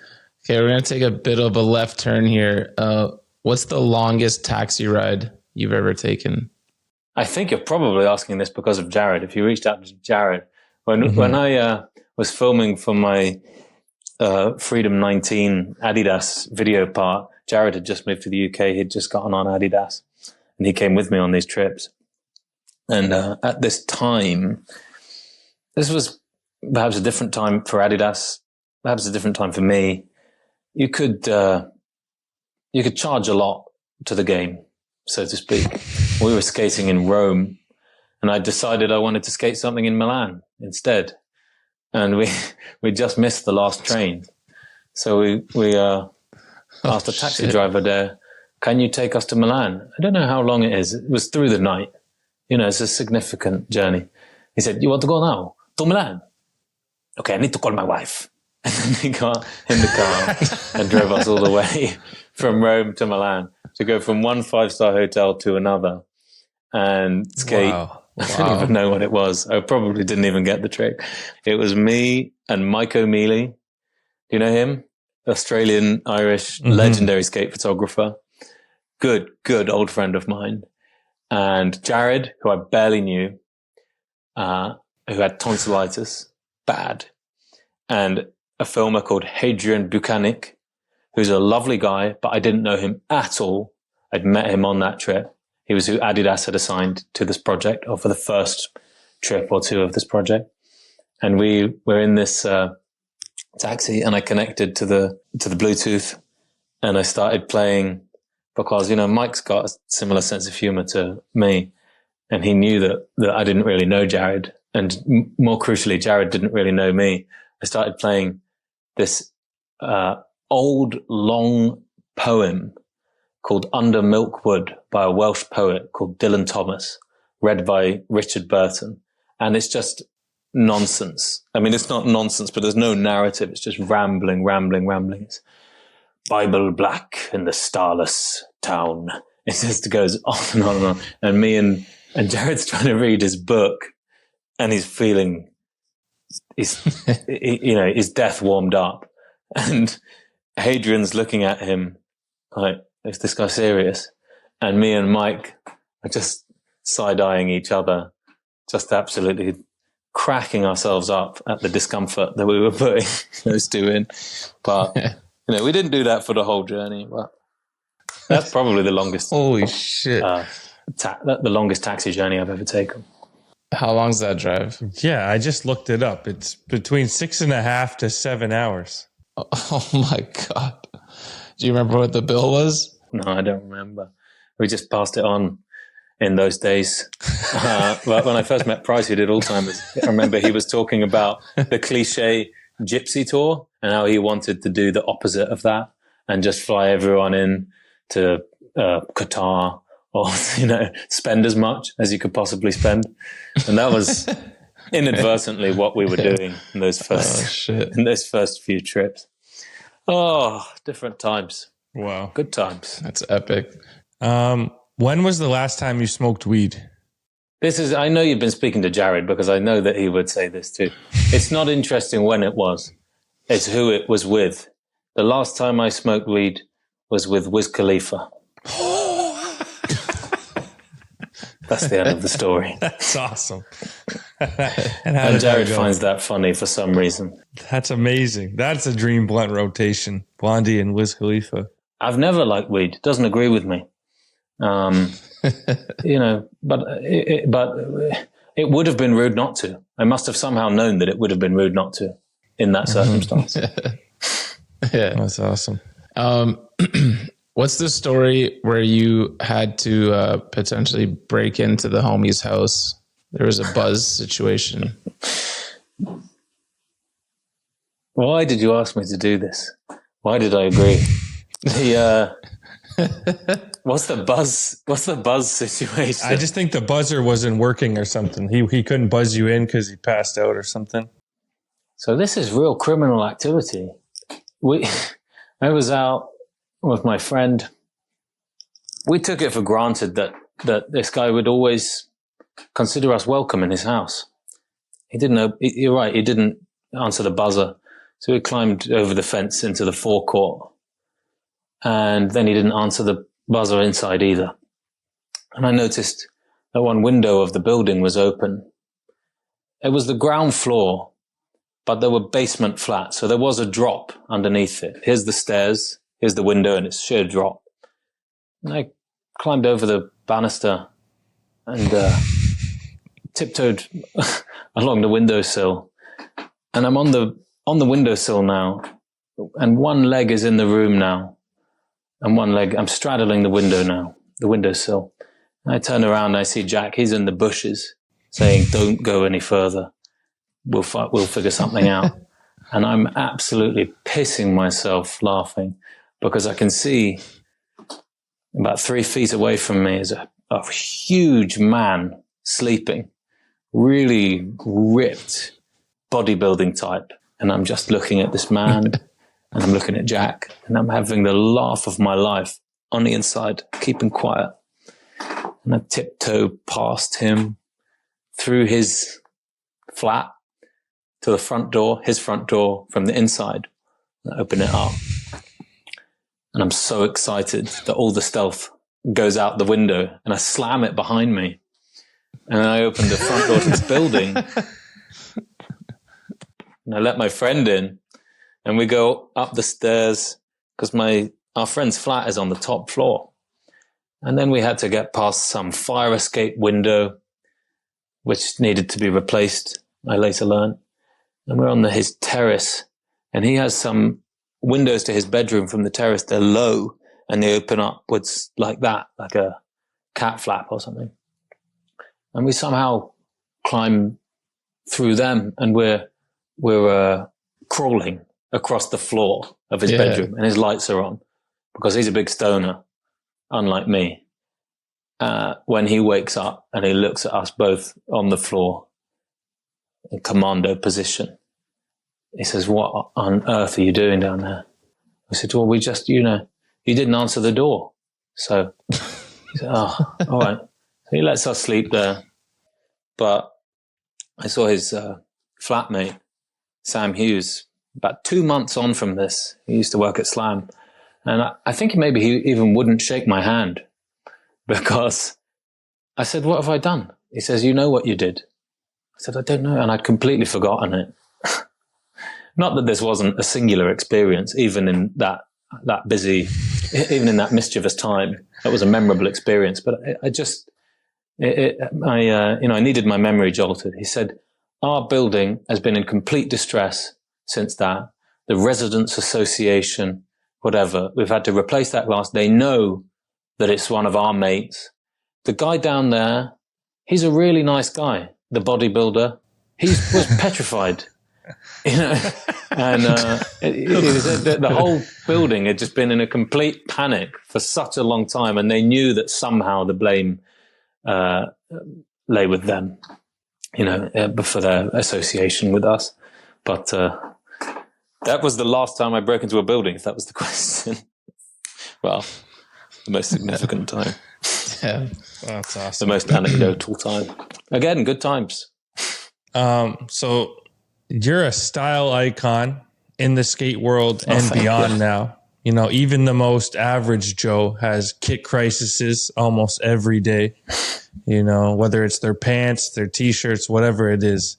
Okay, we're gonna take a bit of a left turn here. What's the longest taxi ride you've ever taken? I think you're probably asking this because of Jared. If you reached out to Jared, when I was filming for my Freedom 19 Adidas video part, Jared had just moved to the UK. He'd just gotten on Adidas, and he came with me on these trips. And at this time, this was perhaps a different time for Adidas, perhaps a different time for me. You could charge a lot to the game, so to speak. We were skating in Rome, and I decided I wanted to skate something in Milan instead. And we just missed the last train. So we asked a taxi driver there, "Can you take us to Milan?" I don't know how long it is. It was through the night. It's a significant journey. He said, "You want to go now? To Milan?" "Okay, I need to call my wife." And then he got in the car and drove us all the way from Rome to Milan to go from one 5-star hotel to another and skate. Wow. I don't even know what it was. I probably didn't even get the trick. It was me and Mike O'Mealy. Do you know him? Australian, Irish, legendary skate photographer. Good old friend of mine. And Jared, who I barely knew, who had tonsillitis, bad. And a filmer called Hadrian Buchanan, who's a lovely guy, but I didn't know him at all. I'd met him on that trip. He was who Adidas had assigned to this project, or for the first trip or two of this project. And we were in this taxi, and I connected to the Bluetooth, and I started playing because, Mike's got a similar sense of humor to me, and he knew that I didn't really know Jared. And more crucially, Jared didn't really know me. I started playing this old, long poem called Under Milkwood by a Welsh poet called Dylan Thomas, read by Richard Burton. And it's just nonsense. I mean, it's not nonsense, but there's no narrative. It's just rambling. It's Bible black in the starless town. It just goes on and on and on. And me and Jared's trying to read his book, and he's feeling his death warmed up. And Hadrian's looking at him like, is this guy serious? And me and Mike are just side-eyeing each other, just absolutely cracking ourselves up at the discomfort that we were putting those two in. But, we didn't do that for the whole journey. But that's probably the longest. Holy shit. The longest taxi journey I've ever taken. How long's that drive? Yeah, I just looked it up. It's between 6.5 to 7 hours. Oh my God. Do you remember what the bill was? No, I don't remember. We just passed it on in those days. But when I first met Price, who did Alzheimer's, I remember he was talking about the cliche gypsy tour and how he wanted to do the opposite of that and just fly everyone in to Qatar or, spend as much as you could possibly spend. And that was inadvertently what we were doing in those first few trips. Oh, different times. Wow. Good times. That's epic. When was the last time you smoked weed? I know you've been speaking to Jared because I know that he would say this too. It's not interesting when it was. It's who it was with. The last time I smoked weed was with Wiz Khalifa. That's the end of the story. That's awesome. And Jared finds that funny for some reason. That's amazing. That's a dream blunt rotation. Blondey and Wiz Khalifa. I've never liked weed. It doesn't agree with me. You know, but it would have been rude not to. I must have somehow known that it would have been rude not to in that circumstance. Yeah. That's awesome. What's the story where you had to potentially break into the homie's house? There was a buzz situation. Why did you ask me to do this? Why did I agree? What's the buzz situation? I just think the buzzer wasn't working or something. He couldn't buzz you in because he passed out or something. So this is real criminal activity. I was out with my friend. We took it for granted that this guy would always consider us welcome in his house. He didn't know. You're right. He didn't answer the buzzer. So we climbed over the fence into the forecourt. And then he didn't answer the buzzer inside either. And I noticed that one window of the building was open. It was the ground floor, but there were basement flats. So there was a drop underneath it. Here's the stairs, here's the window, and it's sheer drop. And I climbed over the banister and tiptoed along the windowsill. And I'm on the windowsill now, and one leg is in the room now. And one leg, I'm straddling the window now, the windowsill. And I turn around and I see Jack. He's in the bushes saying, "Don't go any further. We'll figure something out." And I'm absolutely pissing myself laughing because I can see about 3 feet away from me is a huge man sleeping, really ripped bodybuilding type. And I'm just looking at this man. And I'm looking at Jack, and I'm having the laugh of my life on the inside, keeping quiet. And I tiptoe past him through his flat to the front door, his front door from the inside. And I open it up. And I'm so excited that all the stealth goes out the window, and I slam it behind me. And I open the front door to this building. And I let my friend in. And we go up the stairs because our friend's flat is on the top floor. And then we had to get past some fire escape window, which needed to be replaced, I later learned. And we're on his terrace, and he has some windows to his bedroom from the terrace. They're low, and they open upwards like that, like a cat flap or something. And we somehow climb through them, and we're crawling across the floor of his bedroom, and his lights are on because he's a big stoner, unlike me. When he wakes up and he looks at us both on the floor in commando position, he says, "What on earth are you doing down there?" I said, "Well, we just, you didn't answer the door." So he said, "Oh, all right." So he lets us sleep there. But I saw his flatmate, Sam Hughes, about 2 months on from this. He used to work at Slam. And I think maybe he even wouldn't shake my hand because I said, "What have I done?" He says, "You know what you did." I said, "I don't know." And I'd completely forgotten it. Not that this wasn't a singular experience, even in that busy, even in that mischievous time. It was a memorable experience. But I needed my memory jolted. He said, "Our building has been in complete distress since that. The Residents Association, whatever, we've had to replace that glass. They know that it's one of our mates. The guy down there, he's a really nice guy, the bodybuilder. He was petrified." And the whole building had just been in a complete panic for such a long time, and they knew that somehow the blame lay with them. for their association with us. But that was the last time I broke into a building, if that was the question. Well, the most significant time. Yeah, that's awesome. The most anecdotal time. Again, good times. So you're a style icon in the skate world and beyond now. Even the most average Joe has kit crises almost every day, whether it's their pants, their t-shirts, whatever it is.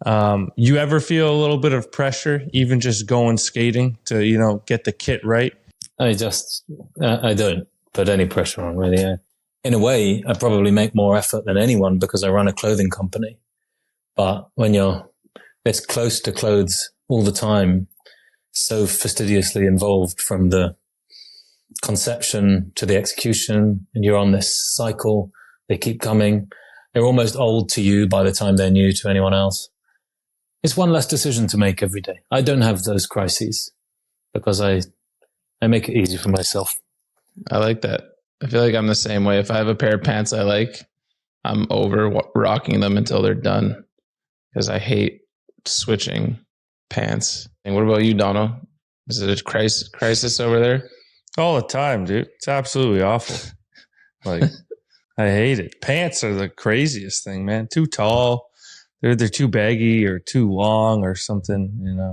You ever feel a little bit of pressure, even just going skating to, get the kit right? I don't put any pressure on, really. In a way, I probably make more effort than anyone because I run a clothing company. But when you're this close to clothes all the time, so fastidiously involved from the conception to the execution, and you're on this cycle, they keep coming. They're almost old to you by the time they're new to anyone else. It's one less decision to make every day. I don't have those crises because I make it easy for myself. I like that. I feel like I'm the same way. If I have a pair of pants I like, I'm over rocking them until they're done because I hate switching pants. And what about you, Dono? Is it a crisis over there? All the time, dude. It's absolutely awful. Like, I hate it. Pants are the craziest thing, man. Too tall. They're too baggy or too long or something,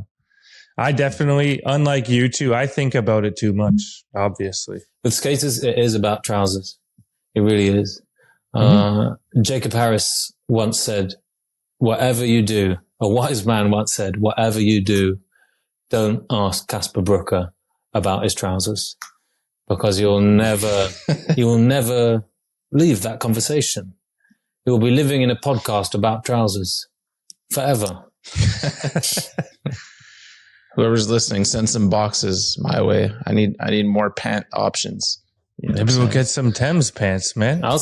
I definitely, unlike you two, I think about it too much, obviously. With skaters, it is about trousers. It really is. Jacob Harris once said, whatever you do, a wise man once said, whatever you do, don't ask Casper Brooker about his trousers because you'll never leave that conversation. You'll be living in a podcast about trousers forever. Whoever's listening, send some boxes my way. I need more pant options. Maybe we'll get some Thames pants, man. I'll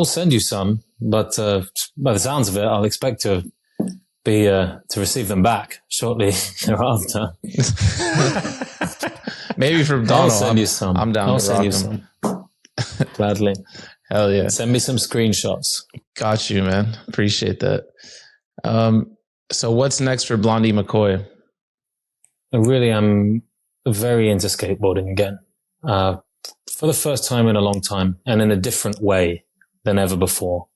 send you some, but by the sounds of it, I'll expect to receive them back shortly thereafter. Maybe from Donald. I'll send you some. I'm down. I'll to send rock you them. some. Gladly. Hell yeah. Send me some screenshots. Got you, man. Appreciate that. So what's next for Blondey McCoy? I really am very into skateboarding again. For the first time in a long time and in a different way than ever before.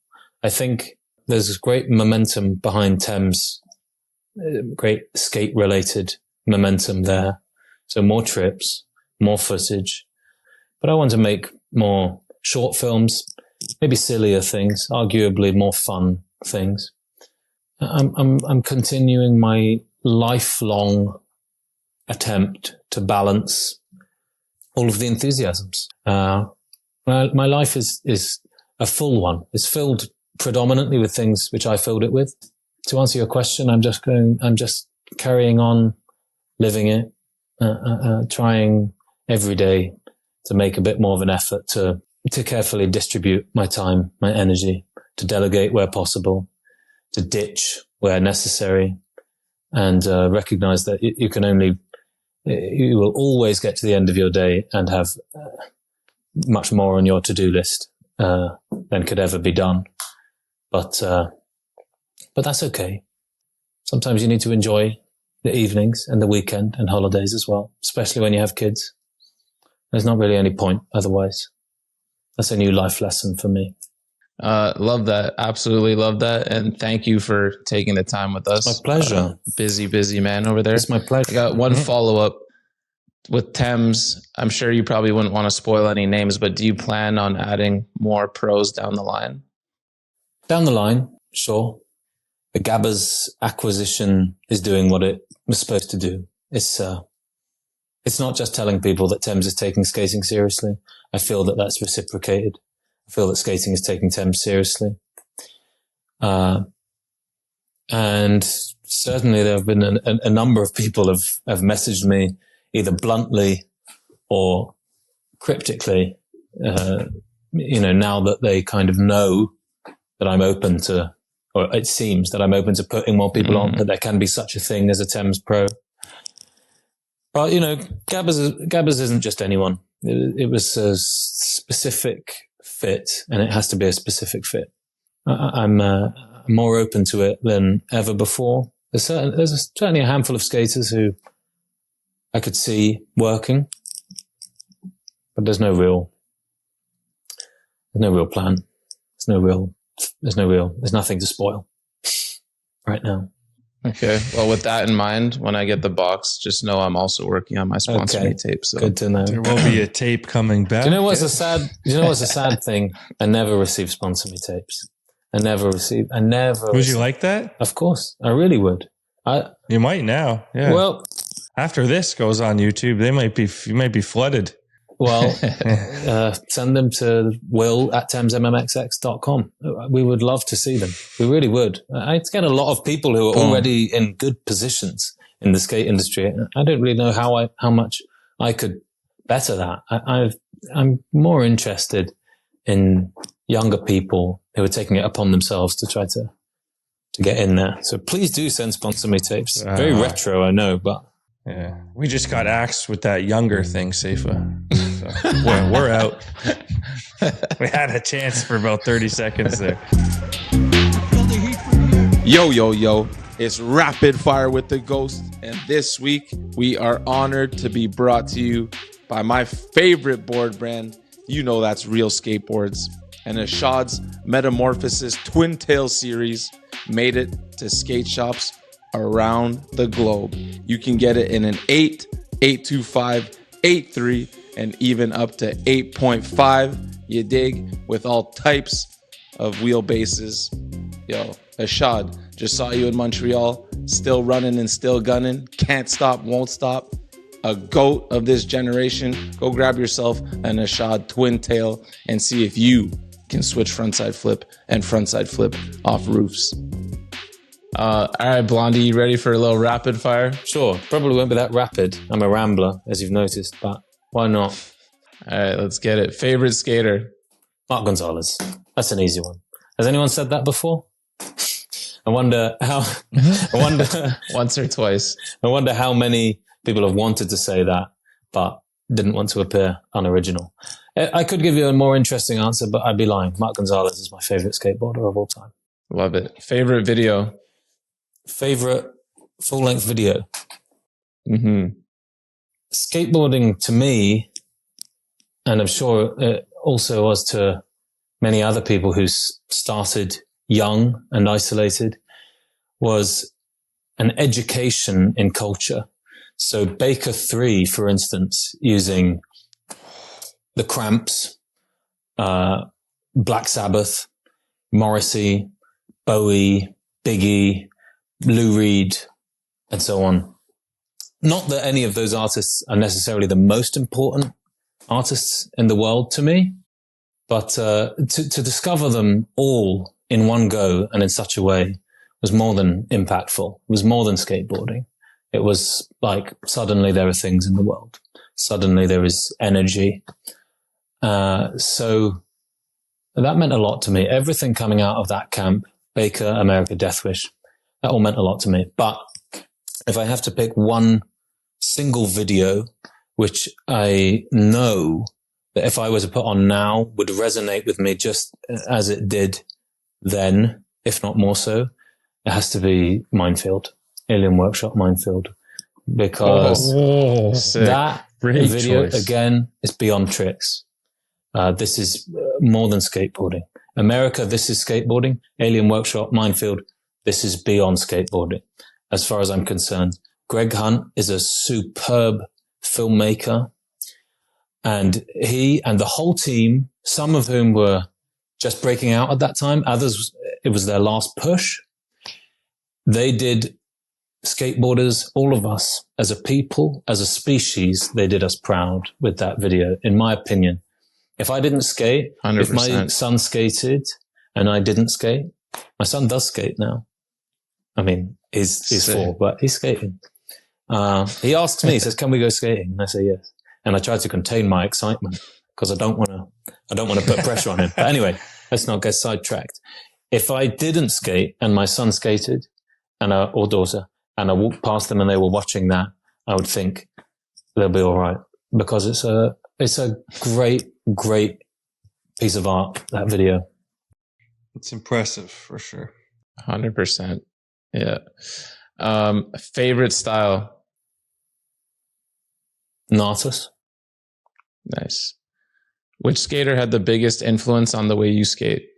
I think there's this great momentum behind Thames, great skate-related momentum there. So more trips, more footage. But I want to make more short films, maybe sillier things, arguably more fun things. I'm continuing my lifelong attempt to balance all of the enthusiasms. My life is a full one. It's filled predominantly with things which I filled it with. To answer your question, I'm just carrying on living it, trying every day to make a bit more of an effort to carefully distribute my time, my energy, to delegate where possible, to ditch where necessary, and recognize that you will always get to the end of your day and have much more on your to-do list than could ever be done. But that's okay. Sometimes you need to enjoy the evenings and the weekend and holidays as well, especially when you have kids. There's not really any point otherwise. That's a new life lesson for me. Love that. Absolutely love that. And thank you for taking the time with us. My pleasure. Busy man over there. It's my pleasure. I got one follow-up with Thames. I'm sure you probably wouldn't want to spoil any names, but do you plan on adding more pros down the line? Down the line, sure. The Gabbers acquisition is doing what it was supposed to do. It's not just telling people that Thames is taking skating seriously. I feel that that's reciprocated. I feel that skating is taking Thames seriously. And certainly there have been a number of people have messaged me either bluntly or cryptically, now that they kind of know that I'm open to, or it seems that I'm open to putting more people on, that there can be such a thing as a Thames Pro. But, Gabbers isn't just anyone. It was a specific fit, and it has to be a specific fit. I'm more open to it than ever before. There's certainly a handful of skaters who I could see working, but there's no real plan. There's nothing to spoil right now. Okay. Well, with that in mind, when I get the box, just know I'm also working on my sponsor me tape. So good to know. There will be a tape coming back. Do you know what's a sad thing? I never received sponsor me tapes. I never. Would you like that? Of course, I really would. You might now. Yeah. Well, after this goes on YouTube, you might be flooded. Well, send them to will@thamesmmxx.com. We would love to see them. We really would. I get a lot of people who are already in good positions in the skate industry. I don't really know how much I could better that. I'm more interested in younger people who are taking it upon themselves to try to get in there. So please do send sponsor me tapes. Very retro, I know, but yeah, we just got axed with that younger thing, Safa. So, we're out. We had a chance for about 30 seconds there. Yo. It's Rapid Fire with the Ghost. And this week, we are honored to be brought to you by my favorite board brand. You know that's Real Skateboards. And Ashad's Metamorphosis Twin Tail series made it to skate shops around the globe. You can get it in an 8, 825, 8.3, and even up to 8.5. You dig? With all types of wheelbases. Yo, Ashad, just saw you in Montreal. Still running and still gunning. Can't stop, won't stop. A GOAT of this generation. Go grab yourself an Ashad Twin Tail and see if you can switch frontside flip and frontside flip off roofs. All right, Blondie, you ready for a little rapid fire? Sure. Probably won't be that rapid. I'm a rambler, as you've noticed, but why not? All right, let's get it. Favorite skater? Mark Gonzalez. That's an easy one. Has anyone said that before? I wonder Once or twice. I wonder how many people have wanted to say that, but didn't want to appear unoriginal. I could give you a more interesting answer, but I'd be lying. Mark Gonzalez is my favorite skateboarder of all time. Love it. Favorite video? Favorite full-length video? Mm-hmm. Skateboarding to me, and I'm sure it also was to many other people who started young and isolated, was an education in culture. So Baker 3, for instance, using the Cramps, Black Sabbath, Morrissey, Bowie, Biggie, Lou Reed, and so on. Not that any of those artists are necessarily the most important artists in the world to me, but to discover them all in one go and in such a way was more than impactful. It was more than skateboarding. It was like suddenly there are things in the world. Suddenly there is energy. So that meant a lot to me. Everything coming out of that camp, Baker, America, Deathwish, that all meant a lot to me. But if I have to pick one single video, which I know that if I were to put on now would resonate with me just as it did then, if not more so, it has to be Minefield, Alien Workshop Minefield, because that Great video, choice. again, is beyond tricks. This is more than skateboarding. America, this is skateboarding. Alien Workshop Minefield, this is beyond skateboarding, as far as I'm concerned. Greg Hunt is a superb filmmaker, and he and the whole team, some of whom were just breaking out at that time, others, it was their last push. They did skateboarders, all of us, as a people, as a species, they did us proud with that video, in my opinion. If I didn't skate, 100%. If my son skated and I didn't skate, my son does skate now. I mean, he's 4, but he's skating. He asks me, he says, "Can we go skating?" And I say yes. And I try to contain my excitement because I don't want to put pressure on him. But anyway, let's not get sidetracked. If I didn't skate and my son skated or daughter, and I walked past them and they were watching that, I would think they'll be all right, because it's a great, great piece of art, that video. It's impressive for sure. 100%. Yeah. Favorite style? Natas. Nice. Which skater had the biggest influence on the way you skate?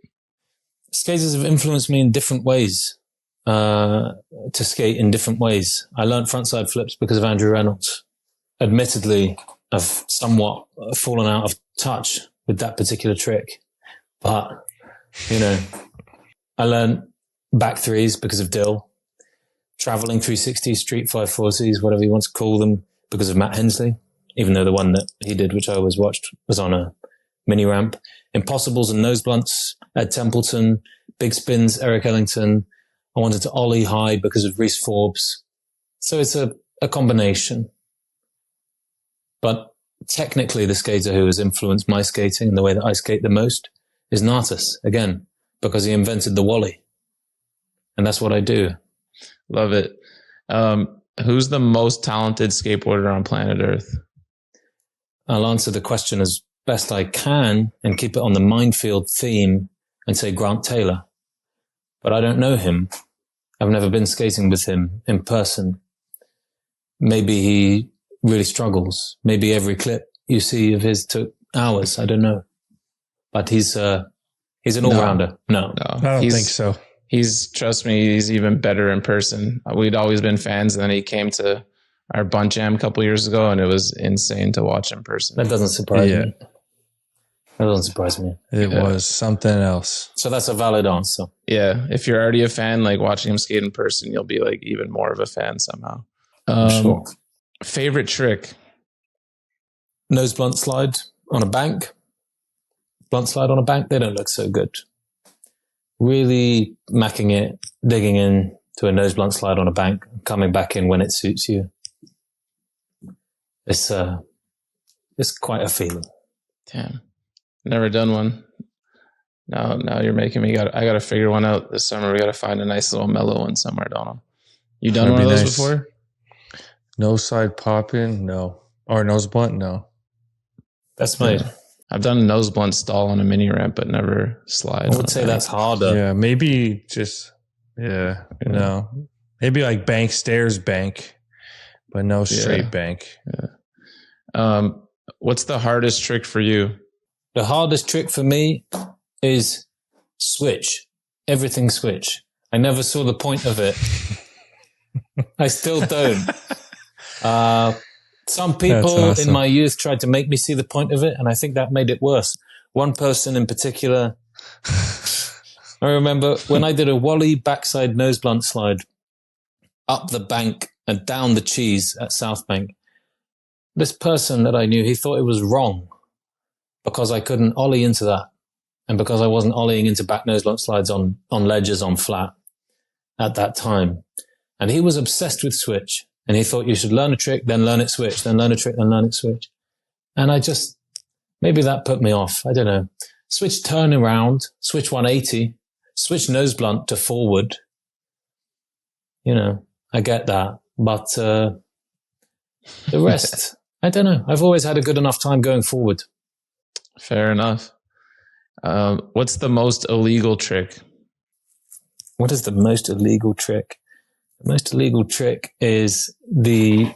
Skaters have influenced me in different ways, to skate in different ways. I learned frontside flips because of Andrew Reynolds. Admittedly, I've somewhat fallen out of touch with that particular trick. But, I learned back threes because of Dill. Traveling 360s, street 540s, whatever you want to call them, because of Matt Hensley. Even though the one that he did, which I always watched, was on a mini ramp. Impossibles and nose blunts, Ed Templeton, big spins, Eric Ellington. I wanted to ollie high because of Reese Forbes. So it's a combination. But technically the skater who has influenced my skating and the way that I skate the most is Natas, again, because he invented the Wally. And that's what I do. Love it. Who's the most talented skateboarder on planet Earth? I'll answer the question as best I can and keep it on the minefield theme and say Grant Taylor. But I don't know him. I've never been skating with him in person. Maybe he really struggles. Maybe every clip you see of his took hours. I don't know. But he's an all-rounder. No. I don't think so. Trust me, he's even better in person. We'd always been fans, and then he came to our Bunt Jam a couple years ago, and it was insane to watch in person. That doesn't surprise me. That doesn't surprise me. It was something else. So that's a valid answer. Yeah. If you're already a fan, like watching him skate in person, you'll be like even more of a fan somehow. Sure. Favorite trick? Nose blunt slide on a bank. Blunt slide on a bank, they don't look so good. Really macking it, digging in to a nose blunt slide on a bank, coming back in when it suits you. It's quite a feeling. Damn. Never done one. Now you're making me I gotta figure one out this summer. We gotta find a nice little mellow one somewhere, Donald. You done one of those before? Nose side pop in? No. Or nose blunt? No. That's my... I've done a nose blunt stall on a mini ramp, but never slide. I would say that's harder. Yeah, maybe just, no. Maybe like bank stairs bank, but no straight bank. Yeah. What's the hardest trick for you? The hardest trick for me is switch. Everything switch. I never saw the point of it. I still don't. Some people in my youth tried to make me see the point of it, and I think that made it worse. One person in particular, I remember when I did a Wally backside nose blunt slide up the bank and down the cheese at South Bank. This person that I knew, he thought it was wrong because I couldn't ollie into that and because I wasn't ollieing into back nose blunt slides on ledges on flat at that time. And he was obsessed with switch. And he thought you should learn a trick, then learn it switch, then learn a trick, then learn it switch. And maybe that put me off. I don't know. Switch turn around, switch 180, switch nose blunt to forward. I get that. But the rest, I don't know. I've always had a good enough time going forward. Fair enough. What's the most illegal trick? What is the most illegal trick? The most illegal trick is the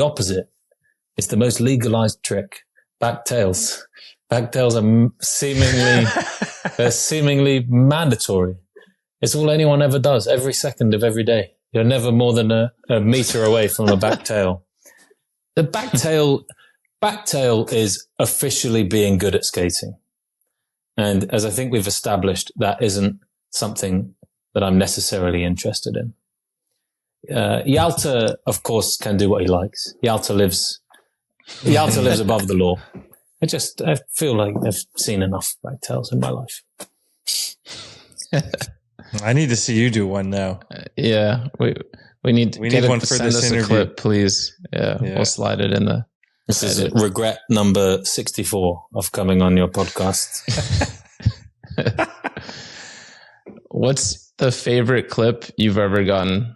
opposite. It's the most legalized trick. Back tails. Back tails are seemingly mandatory. It's all anyone ever does every second of every day. You're never more than a meter away from a back tail. The back tail is officially being good at skating. And as I think we've established, that isn't something that I'm necessarily interested in. Yalta, of course, can do what he likes. Yalta lives above the law. I feel like I've seen enough back tails in my life. I need to see you do one now. Yeah, we need one for send this us interview. a clip, please. Yeah, we'll slide it in the. This is regret number 64 of coming on your podcast. What's the favorite clip you've ever gotten?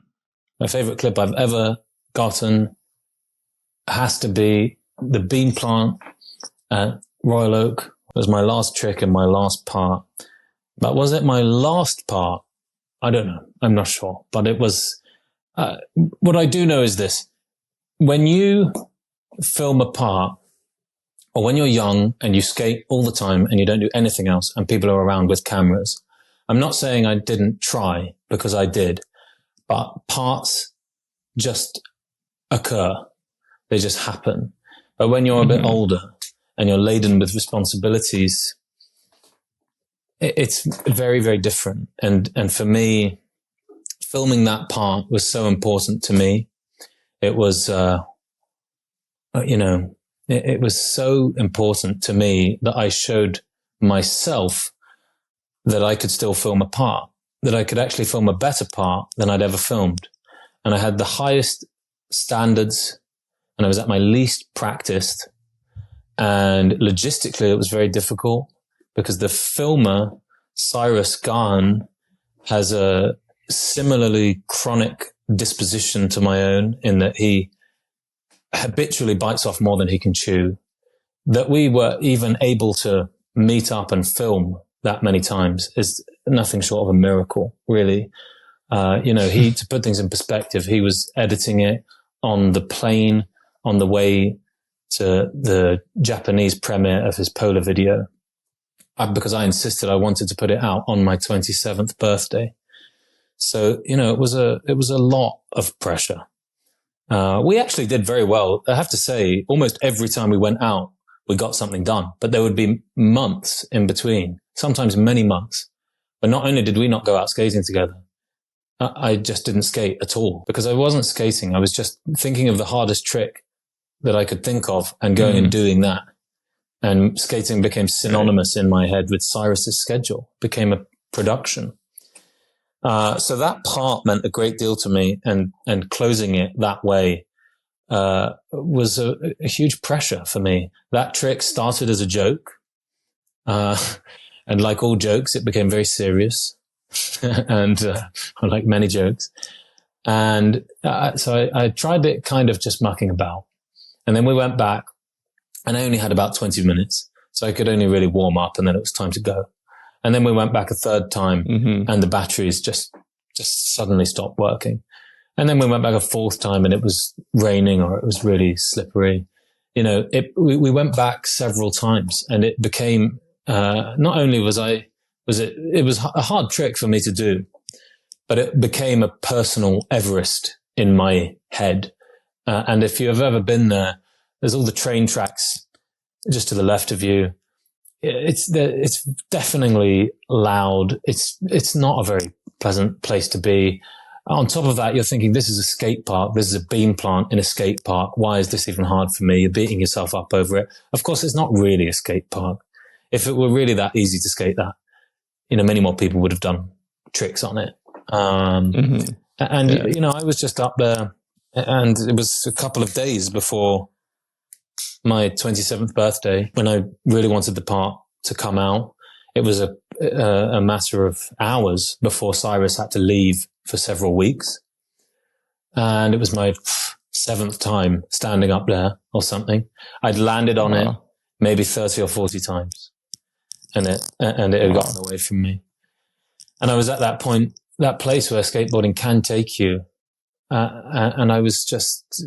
My favorite clip I've ever gotten has to be the bean plant at Royal Oak. It was my last trick and my last part. But was it my last part? I don't know. I'm not sure. But it was, what I do know is this. When you film a part, or when you're young and you skate all the time and you don't do anything else and people are around with cameras, I'm not saying I didn't try, because I did, but parts just occur. They just happen. But when you're a bit older and you're laden with responsibilities, it's very, very different. And for me, filming that part was so important to me. It was, it was so important to me that I showed myself that I could still film a part, that I could actually film a better part than I'd ever filmed. And I had the highest standards, and I was at my least practiced. And logistically, it was very difficult because the filmer, Cyrus Gahan, has a similarly chronic disposition to my own, in that he habitually bites off more than he can chew. That we were even able to meet up and film that many times is nothing short of a miracle, really. To put things in perspective, he was editing it on the plane on the way to the Japanese premiere of his Polar video, because I insisted I wanted to put it out on my 27th birthday. So, it was a lot of pressure. We actually did very well. I have to say, almost every time we went out, we got something done, but there would be months in between, sometimes many months. But not only did we not go out skating together, I just didn't skate at all, because I wasn't skating. I was just thinking of the hardest trick that I could think of and going and doing that. And skating became synonymous in my head with Cyrus's schedule, became a production. So that part meant a great deal to me, and closing it that way was a huge pressure for me. That trick started as a joke. And like all jokes, it became very serious. And like many jokes. And so I tried it kind of just mucking about. And then we went back, and I only had about 20 minutes. So I could only really warm up, and then it was time to go. And then we went back a third time, and the batteries just suddenly stopped working. And then we went back a fourth time, and it was raining, or it was really slippery. We went back several times, and it became, not only it was a hard trick for me to do, but it became a personal Everest in my head. And if you've ever been there, there's all the train tracks just to the left of you. It's deafeningly loud. It's not a very pleasant place to be. On top of that, you're thinking, this is a skate park. This is a beam plant in a skate park. Why is this even hard for me? You're beating yourself up over it. Of course, it's not really a skate park. If it were really that easy to skate that, many more people would have done tricks on it. I was just up there, and it was a couple of days before my 27th birthday when I really wanted the part to come out. It was a matter of hours before Cyrus had to leave for several weeks. And it was my 7th time standing up there or something. I'd landed on it maybe 30 or 40 times, and it had gotten away from me. And I was at that point, that place where skateboarding can take you. And I was just,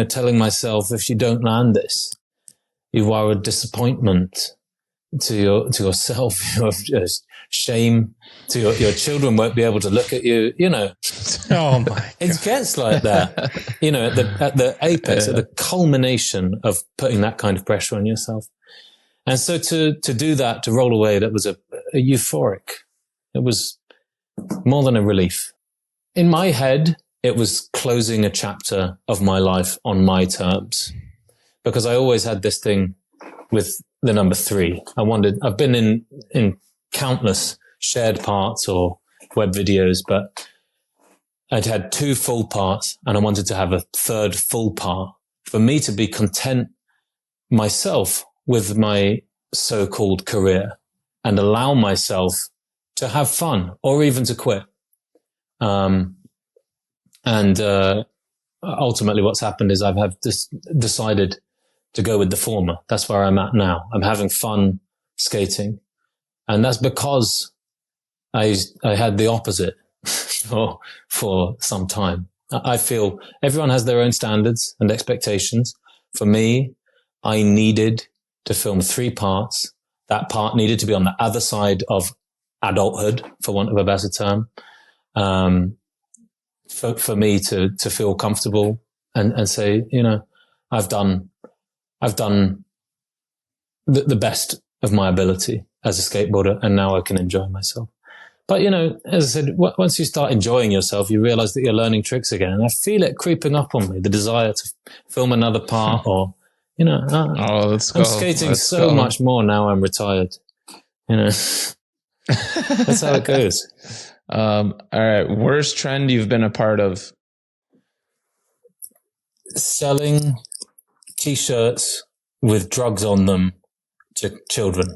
telling myself, if you don't land this, you are a disappointment to yourself. You're just shame to your children won't be able to look at you, Oh my God. It gets like that, at the apex, at the culmination of putting that kind of pressure on yourself. And so to do that, to roll away, that was a euphoric. It was more than a relief. In my head, it was closing a chapter of my life on my terms, because I always had this thing with the number 3. I've been in countless shared parts or web videos, but I'd had 2 full parts, and I wanted to have a 3rd full part for me to be content myself with my so-called career and allow myself to have fun or even to quit. Ultimately what's happened is I've decided to go with the former. That's where I'm at now. I'm having fun skating. And that's because I had the opposite. for some time. I feel everyone has their own standards and expectations. For me, I needed to film 3 parts. That part needed to be on the other side of adulthood, for want of a better term. For me to feel comfortable and say, you know, I've done the best of my ability as a skateboarder, and now I can enjoy myself. But, you know, as I said, once you start enjoying yourself, you realize that you're learning tricks again. And I feel it creeping up on me, the desire to film another part or, you know, I'm skating so much more now I'm retired. You know, that's how it goes. All right. Worst trend you've been a part of? Selling T-shirts with drugs on them to children.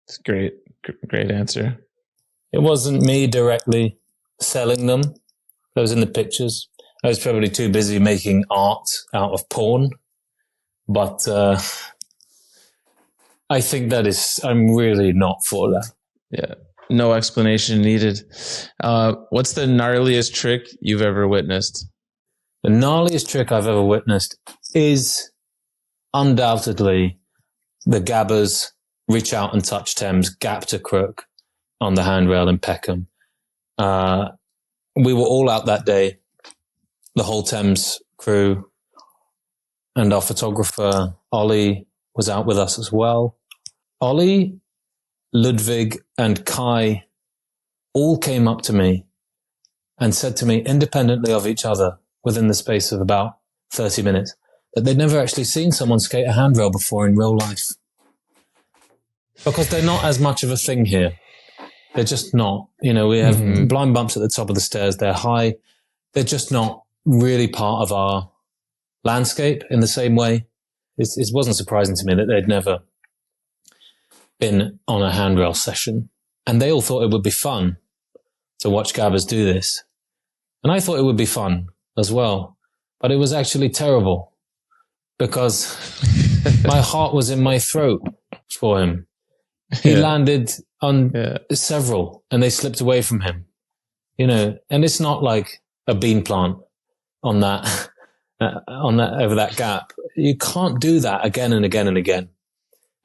It's great answer. It wasn't me directly selling them. I was in the pictures. I was probably too busy making art out of porn. But I think I'm really not for that. Yeah. No explanation needed. What's the gnarliest trick you've ever witnessed? The gnarliest trick I've ever witnessed is undoubtedly the Gabbers reach out and touch Thames, gap to crook on the handrail in Peckham. We were all out that day, the whole Thames crew, and our photographer, Ollie, was out with us as well. Ollie, Ludwig, and Kai all came up to me and said to me, independently of each other, within the space of about 30 minutes, that they'd never actually seen someone skate a handrail before in real life. Because they're not as much of a thing here. They're just not. You know, we have blind bumps at the top of the stairs. They're high. They're just not really part of our landscape in the same way. It wasn't surprising to me that they'd never been on a handrail session. And they all thought it would be fun to watch Gabbers do this. And I thought it would be fun as well. But it was actually terrible because my heart was in my throat for him. He landed on several and they slipped away from him, you know, and it's not like a bean plant on that, over that gap. You can't do that again and again and again.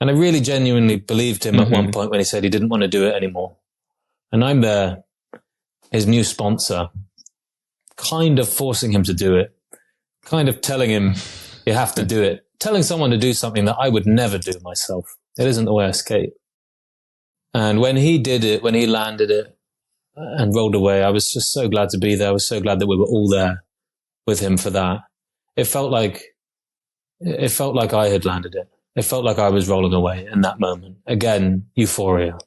And I really genuinely believed him at one point when he said he didn't want to do it anymore. And I'm there, his new sponsor, kind of forcing him to do it, kind of telling him you have to do it, telling someone to do something that I would never do myself. It isn't the way I skate. And when he did it, when he landed it and rolled away, I was just so glad to be there. I was so glad that we were all there with him for that. It felt like I had landed it. It felt like I was rolling away in that moment. Again, euphoria.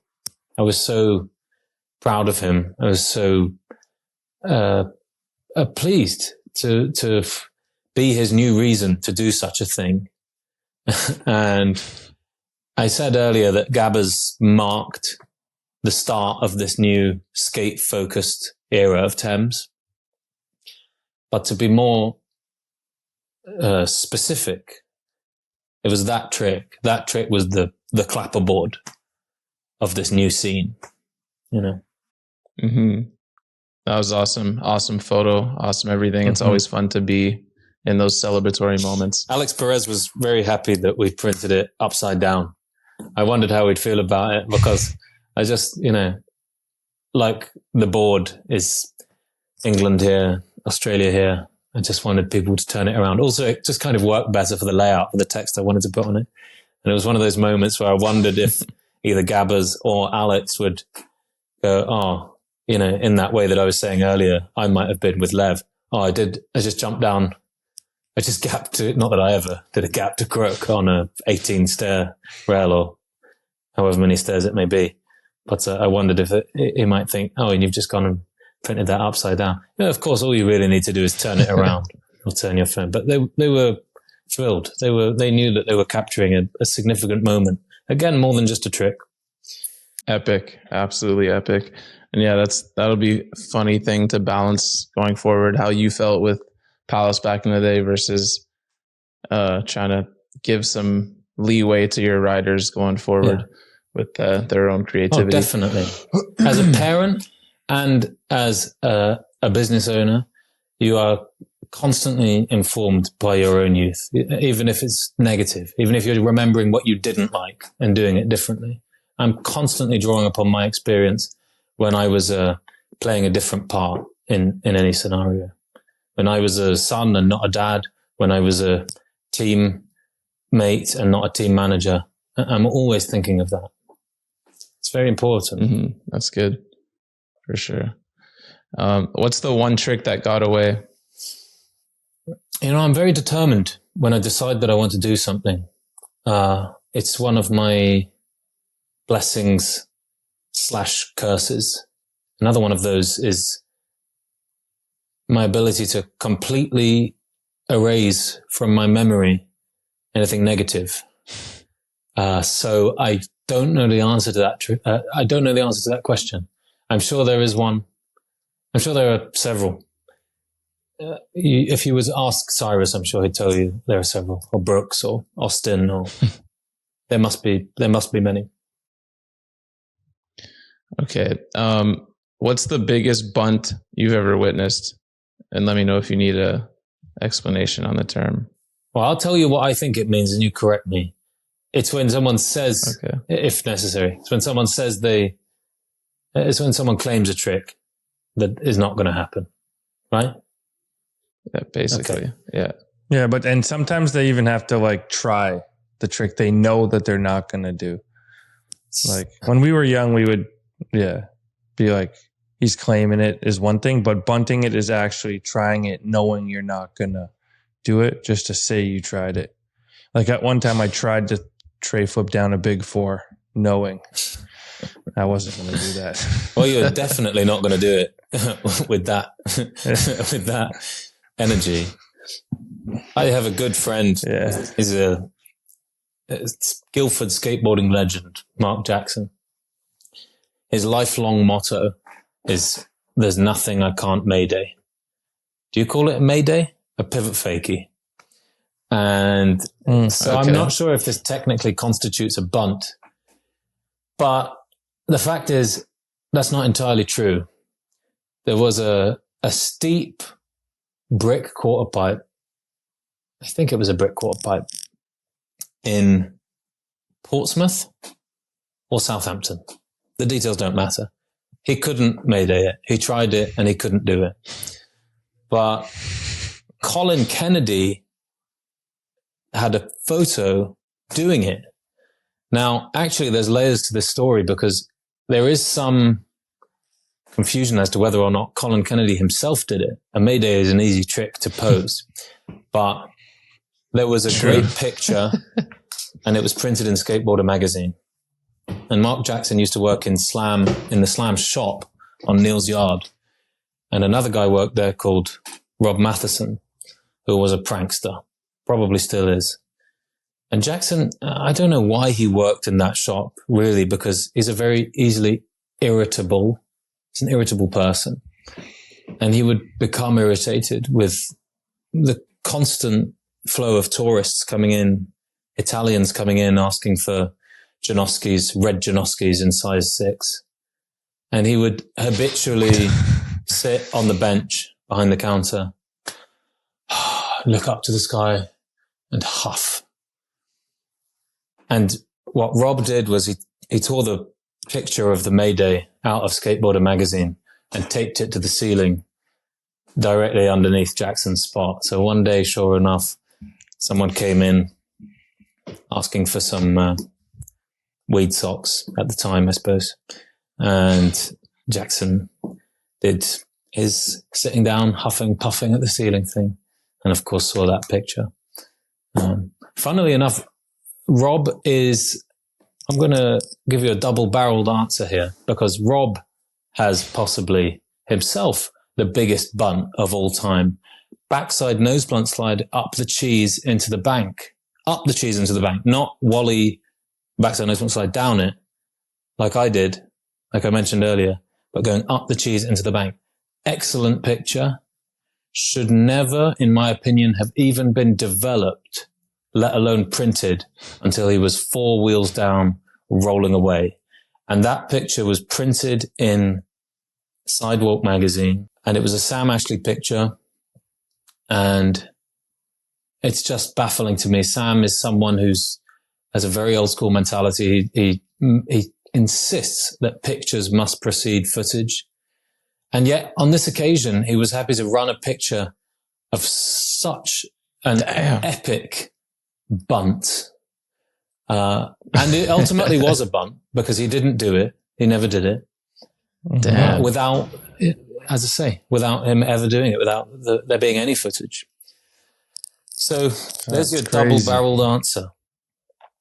I was so proud of him. I was so pleased to be his new reason to do such a thing. And I said earlier that Gabbers marked the start of this new skate-focused era of Thames. But to be more specific, it was that trick. That trick was the clapperboard of this new scene, you know. Mm-hmm. That was awesome. Awesome photo. Awesome everything. It's always fun to be in those celebratory moments. Alex Perez was very happy that we printed it upside down. I wondered how he'd feel about it because I just, you know, like the board is England here, Australia here. I just wanted people to turn it around. Also, it just kind of worked better for the layout, for the text I wanted to put on it. And it was one of those moments where I wondered if either Gabbers or Alex would go, oh, you know, in that way that I was saying earlier, I might have been with Lev. Oh, I just jumped down. I just gapped to, not that I ever did a gap to crook on a 18 stair rail or however many stairs it may be. But I wondered if he might think, oh, and you've just gone and printed that upside down. You know, of course, all you really need to do is turn it around or turn your phone. But they were thrilled. They knew that they were capturing a significant moment. Again, more than just a trick. Epic. Absolutely epic. And yeah, that'll be a funny thing to balance going forward, how you felt with Palace back in the day versus trying to give some leeway to your riders going forward. with their own Oh, creativity. definitely. As a parent and as a business owner, you are constantly informed by your own youth, even if it's negative, even if you're remembering what you didn't like and doing it differently. I'm constantly drawing upon my experience when I was playing a different part in any scenario. When I was a son and not a dad, when I was a team mate and not a team manager, I'm always thinking of that. It's very important. Mm-hmm. That's good, for sure. What's the one trick that got away? You know, I'm very determined when I decide that I want to do something. It's one of my blessings / curses. Another one of those is my ability to completely erase from my memory anything negative. So I don't know the answer to that. I don't know the answer to that question. I'm sure there is one. I'm sure there are several. If you was ask Cyrus, I'm sure he'd tell you there are several, or Brooks, or Austin, or there must be many. Okay. What's the biggest bunt you've ever witnessed? And let me know if you need a explanation on the term. Well, I'll tell you what I think it means, and you correct me. It's when someone says, Okay. if necessary, it's when someone says it's when someone claims a trick that is not going to happen, right? Yeah, basically. Okay. Yeah, and sometimes they even have to like try the trick they know that they're not going to do. Like when we were young, we would, be like, he's claiming it is one thing, but bunting it is actually trying it, knowing you're not going to do it, just to say you tried it. Like at one time I tried to tray flip down a big 4, knowing I wasn't going to do that. Well, you're definitely not going to do it with that, with that energy. I have a good friend. Yeah. He's a Guildford skateboarding legend, Mark Jackson. His lifelong motto is, there's nothing I can't mayday. Do you call it a mayday? A pivot fakie. And so I'm not sure if this technically constitutes a bunt, but the fact is that's not entirely true. There was a steep brick quarter pipe. I think it was a brick quarter pipe in Portsmouth or Southampton. The details don't matter. He couldn't mayday it. He tried it and he couldn't do it. But Colin Kennedy had a photo doing it. Now, actually, there's layers to this story because there is some confusion as to whether or not Colin Kennedy himself did it. A mayday is an easy trick to pose. But there was a great picture and it was printed in Skateboarder magazine. And Mark Jackson used to work in the Slam shop on Neal's Yard. And another guy worked there called Rob Matheson, who was a prankster, probably still is. And Jackson, I don't know why he worked in that shop, really, because he's a very easily irritable. He's an irritable person. And he would become irritated with the constant flow of tourists coming in, Italians coming in asking for Janoskis, red Janoskis in size 6. And he would habitually sit on the bench behind the counter, look up to the sky and huff. And what Rob did was he tore the picture of the Mayday out of Skateboarder magazine and taped it to the ceiling directly underneath Jackson's spot. So one day, sure enough, someone came in asking for some weed socks at the time, I suppose. And Jackson did his sitting down, huffing, puffing at the ceiling thing. And of course saw that picture. Funnily enough, Rob is, I'm going to give you a double-barreled answer here because Rob has possibly himself the biggest bunt of all time. Backside nose blunt slide up the cheese into the bank. Up the cheese into the bank, not Wally backside nose blunt slide down it, like I did, like I mentioned earlier, but going up the cheese into the bank. Excellent picture. Should never, in my opinion, have even been developed, let alone printed, until he was 4 wheels down rolling away. And that picture was printed in Sidewalk magazine, and it was a Sam Ashley picture. And it's just baffling to me. Sam is someone has a very old school mentality. He insists that pictures must precede footage. And yet on this occasion, he was happy to run a picture of such an epic bunt. And it ultimately was a bunt because he didn't do it. He never did it. Without, as I say, without him ever doing it, without there being any footage. So there's your double-barreled answer.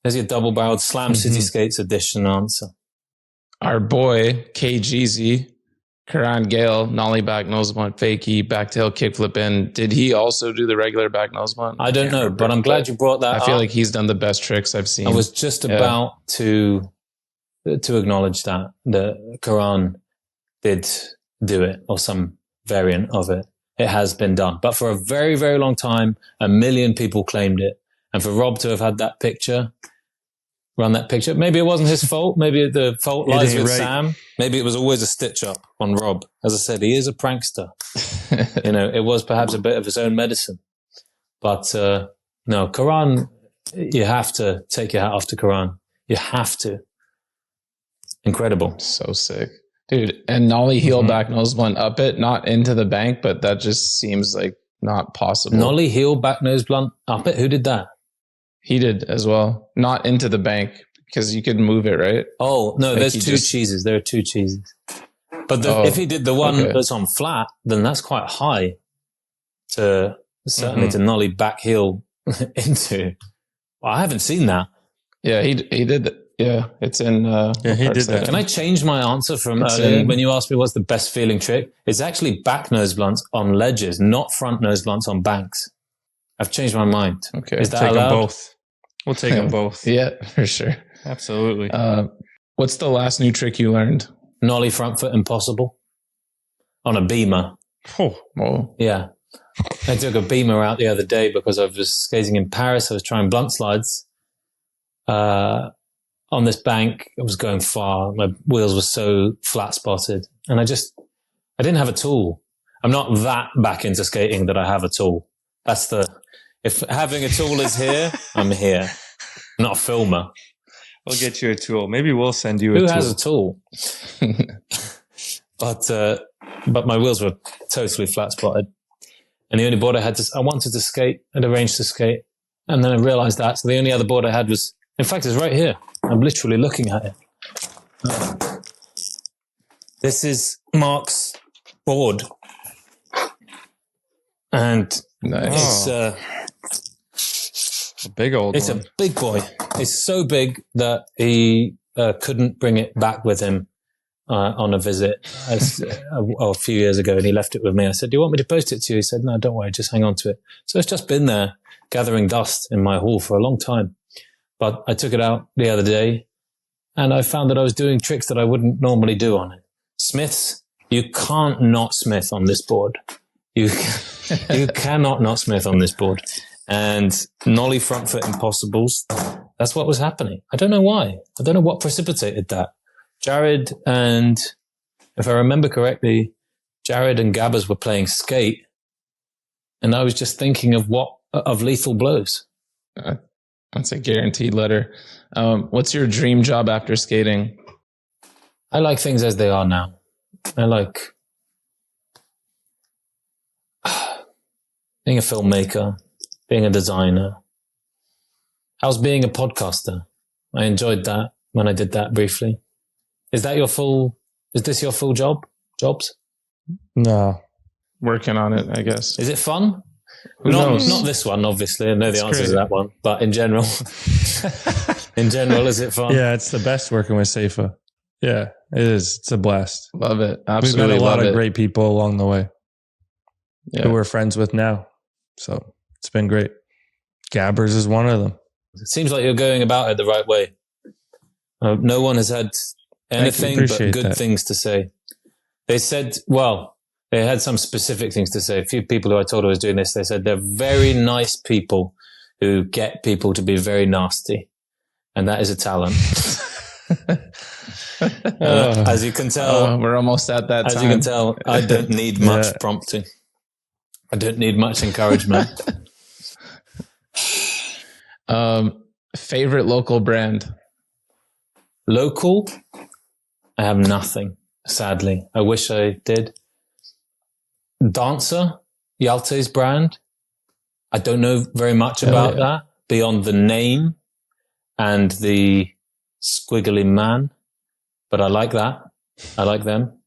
There's your double-barreled Slam City Skates edition answer. Our boy, KGZ, Karan Gale, nollie back nose blunt, fakie, back tail kickflip in. Did he also do the regular back nose blunt? I don't know, but I'm glad you brought that up. I feel like he's done the best tricks I've seen. I was just about to acknowledge that Karan did do it, or some variant of it. It has been done. But for a very, very long time, 1 million people claimed it. And for Rob to have had that picture, run that picture, maybe it wasn't his fault. Maybe the fault lies with Sam. Maybe it was always a stitch up on Rob. As I said, he is a prankster. It was perhaps a bit of his own medicine. But no, Karan, you have to take your hat off to Karan. You have to. Incredible. So sick. Dude, and nollie heel back nose blunt up it, not into the bank, but that just seems like not possible. Nollie heel back nose blunt up it? Who did that? He did as well. Not into the bank, because you could move it, right? Oh, no, there's two cheeses. There are two cheeses. But if he did the one that's on flat, then that's quite high to nollie back heel into. Well, I haven't seen that. Yeah, he did that. Yeah, it's in. He did that. Can I change my answer from when you asked me what's the best feeling trick? It's actually back nose blunts on ledges, not front nose blunts on banks. I've changed my mind. Okay, is that take allowed? them both. We'll take them both. Yeah, for sure. Absolutely. What's the last new trick you learned? Nollie front foot impossible on a beamer. Oh. Yeah. I took a beamer out the other day because I was skating in Paris. I was trying blunt slides. On this bank, I was going far. My wheels were so flat spotted, and I didn't have a tool. I'm not that back into skating that I have a tool. If having a tool is here, I'm here. I'm not a filmer. We'll get you a tool. Maybe we'll send you a tool. Who has a tool? But my wheels were totally flat spotted, and the only board I wanted to skate. I'd arranged to skate, and then I realized that. So the only other board I had was, in fact, it's right here. I'm literally looking at it. This is Mark's board. And nice. It's a big old It's one. a big boy. It's so big that he couldn't bring it back with him on a visit a few years ago, and he left it with me. I said, do you want me to post it to you? He said, no, don't worry, just hang on to it. So it's just been there gathering dust in my hall for a long time. But I took it out the other day, and I found that I was doing tricks that I wouldn't normally do on it. Smiths, you can't not Smith on this board. You cannot not Smith on this board. And nollie front foot impossibles, that's what was happening. I don't know why. I don't know what precipitated that. Jared and, if I remember correctly, Jared and Gabbers were playing skate, and I was just thinking of lethal blows. That's a guaranteed letter. What's your dream job after skating? I like things as they are now. I like being a filmmaker, being a designer. How's being a podcaster? I enjoyed that when I did that briefly. Is this your full jobs? No. Working on it, I guess. Is it fun? Who knows? Not this one, obviously. I know the answer to that one. But in general, is it fun? Yeah, it's the best working with Seifa. Yeah, it is. It's a blast. Love it. Absolutely. We've met a lot of great people along the way who we're friends with now. So it's been great. Gabbers is one of them. It seems like you're going about it the right way. No one has had anything but good things to say. They said, they had some specific things to say. A few people who I told I was doing this, they said they're very nice people who get people to be very nasty. And that is a talent. As you can tell, we're almost at that as time. you can tell, I don't need much prompting. I don't need much encouragement. Favorite local brand? Local? I have nothing, sadly. I wish I did. Dancer, Yalte's brand. I don't know very much about that beyond the name and the squiggly man, but I like that. I like them.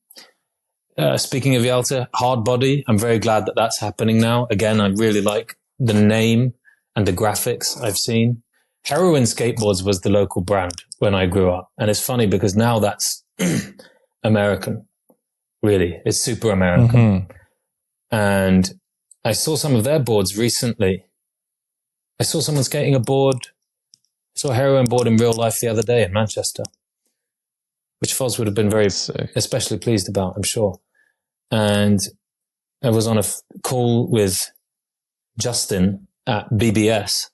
Speaking of Yalta, Hard Body, I'm very glad that that's happening now. Again, I really like the name and the graphics I've seen. Heroin Skateboards was the local brand when I grew up. And it's funny because now that's American. Really. It's super American. And I saw some of their boards recently. I saw someone skating a board. I saw a heroin board in real life the other day in Manchester, which Foz would have been very especially pleased about, I'm sure. And I was on a call with Justin at BBS,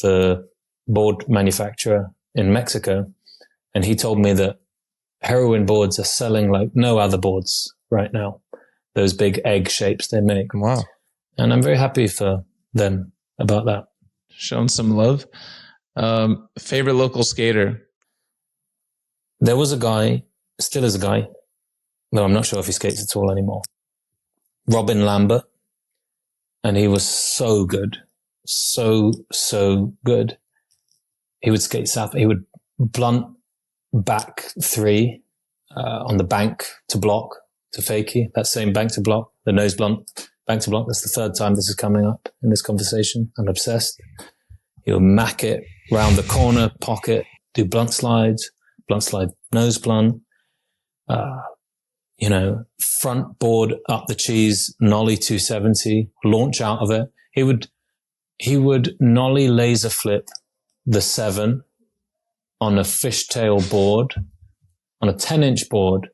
the board manufacturer in Mexico. And he told me that heroin boards are selling like no other boards right now. Those big egg shapes they make. Wow. And I'm very happy for them about that. Showing some love. Favorite local skater? There was a guy, still is a guy, though I'm not sure if he skates at all anymore. Robin Lambert. And he was so good. So good. He would skate south. He would blunt back three on the bank to block to fakie. That same bank to block, the nose blunt, bank to block. That's the third time this is coming up in this conversation. I'm obsessed. He'll mack it round the corner, pocket, do blunt slide, nose blunt, front board up the cheese, nollie 270, launch out of it. He would nollie laser flip the 7 on a fishtail board, on a 10-inch board.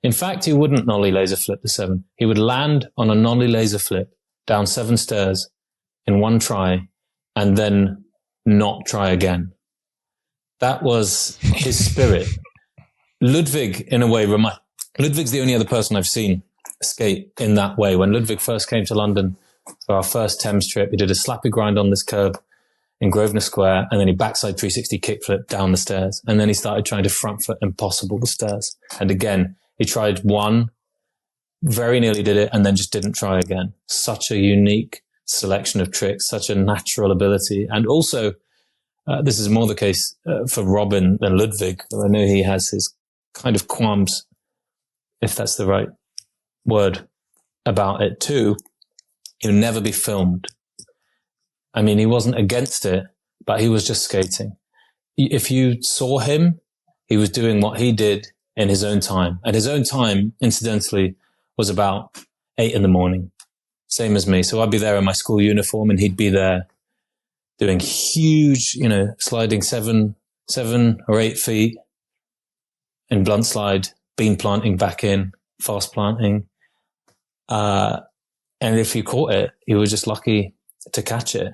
In fact, he wouldn't nollie laser flip the 7. He would land on a nollie laser flip down 7 stairs in one try and then not try again. That was his spirit. Ludwig, in a way, Ludwig's the only other person I've seen skate in that way. When Ludwig first came to London for our first Thames trip, he did a slappy grind on this curb in Grosvenor Square, and then he backside 360 kickflip down the stairs. And then he started trying to front foot impossible the stairs. And again, he tried one, very nearly did it, and then just didn't try again. Such a unique selection of tricks, such a natural ability. And also, this is more the case for Robin than Ludwig. I know he has his kind of qualms, if that's the right word, about it too. He'll never be filmed. I mean, he wasn't against it, but he was just skating. If you saw him, he was doing what he did in his own time. And his own time, incidentally, was about 8 a.m, same as me. So I'd be there in my school uniform and he'd be there doing huge, sliding 7 or 8 feet in blunt slide, bean planting back in, fast planting. And if you caught it, you were just lucky to catch it.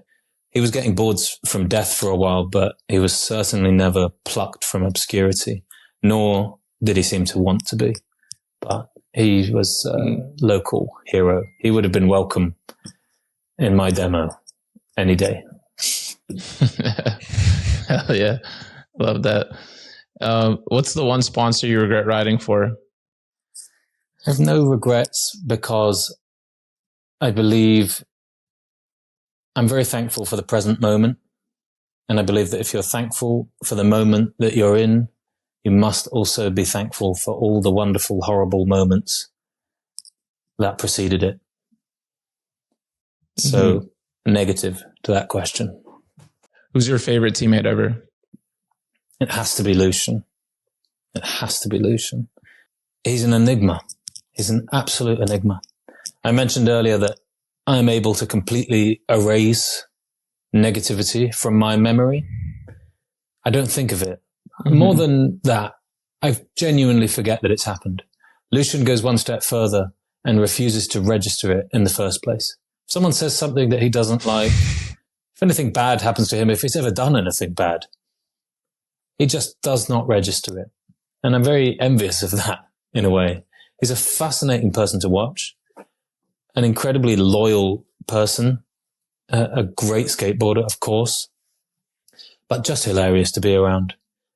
He was getting boards from death for a while, but he was certainly never plucked from obscurity, nor did he seem to want to be. But he was a local hero. He would have been welcome in my demo any day. Hell yeah. Love that. What's the one sponsor you regret riding for? I have no regrets because I believe I'm very thankful for the present moment. And I believe that if you're thankful for the moment that you're in, you must also be thankful for all the wonderful, horrible moments that preceded it. So negative to that question. Who's your favorite teammate ever? It has to be Lucian. It has to be Lucian. He's an enigma. He's an absolute enigma. I mentioned earlier that I'm able to completely erase negativity from my memory. I don't think of it. More than that, I genuinely forget that it's happened. Lucian goes one step further and refuses to register it in the first place. If someone says something that he doesn't like, if anything bad happens to him, if he's ever done anything bad, He just does not register it. And I'm very envious of that in a way. He's a fascinating person to watch, an incredibly loyal person, a great skateboarder, of course, but just hilarious to be around.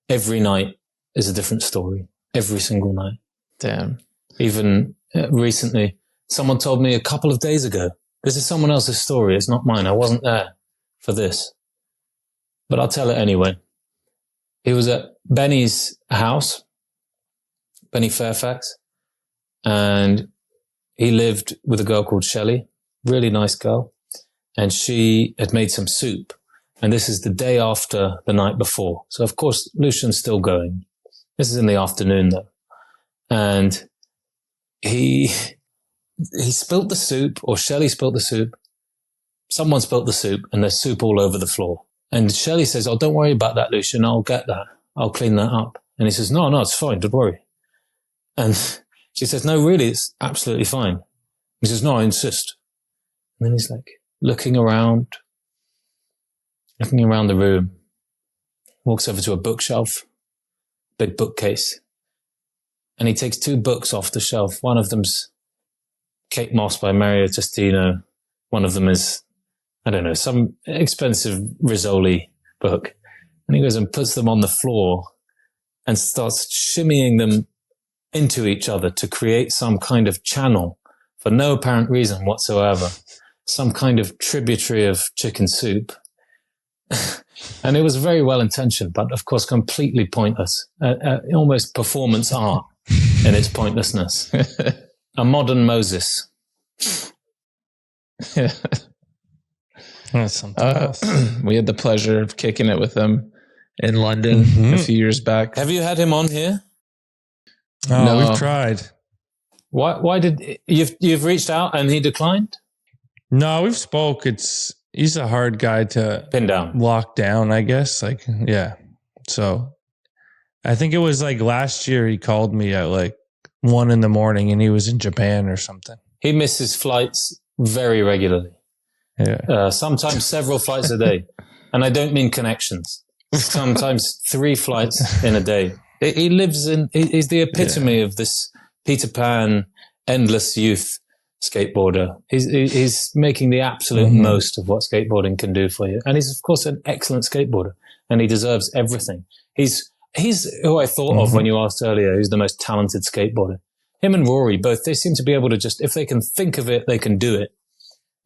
Every night is a different story. Every single night. Damn. Even recently, someone told me a couple of days ago, this is someone else's story. It's not mine. I wasn't there for this, but I'll tell it anyway. He was at Benny's house, Benny Fairfax, and he lived with a girl called Shelley, really nice girl, and she had made some soup. And this is the day after the night before. So, of course, Lucian's still going. This is in the afternoon, though. And he spilt the soup, or Shelley spilt the soup. Someone spilt the soup, and there's soup all over the floor. And Shelley says, oh, don't worry about that, Lucian. I'll get that. I'll clean that up. And he says, no, it's fine. Don't worry. And she says, no, really, it's absolutely fine. He says, no, I insist. And then he's like looking around the room, walks over to a bookshelf, big bookcase, and he takes 2 books off the shelf. One of them's Kate Moss by Mario Testino. One of them is, I don't know, some expensive Rizzoli book. And he goes and puts them on the floor and starts shimmying them into each other to create some kind of channel for no apparent reason whatsoever. Some kind of tributary of chicken soup. And it was very well intentioned, but of course completely pointless. Almost performance art in its pointlessness. A modern Moses. That's something else. We had the pleasure of kicking it with him in London a few years back. Have you had him on here? Oh, No. we've tried. Why did you've reached out and he declined? No, we've spoke. He's a hard guy to Pin down. lock down, I guess. Like, yeah. So I think it was like last year he called me at like 1 a.m. and he was in Japan or something. He misses flights very regularly. Yeah. Sometimes several flights a day. And I don't mean connections. Sometimes 3 flights in a day. He's the epitome of this Peter Pan, endless youth skateboarder. He's making the absolute most of what skateboarding can do for you. And he's, of course, an excellent skateboarder. And he deserves everything. He's who I thought of when you asked earlier, who's the most talented skateboarder. Him and Rory, both, they seem to be able to just, if they can think of it, they can do it.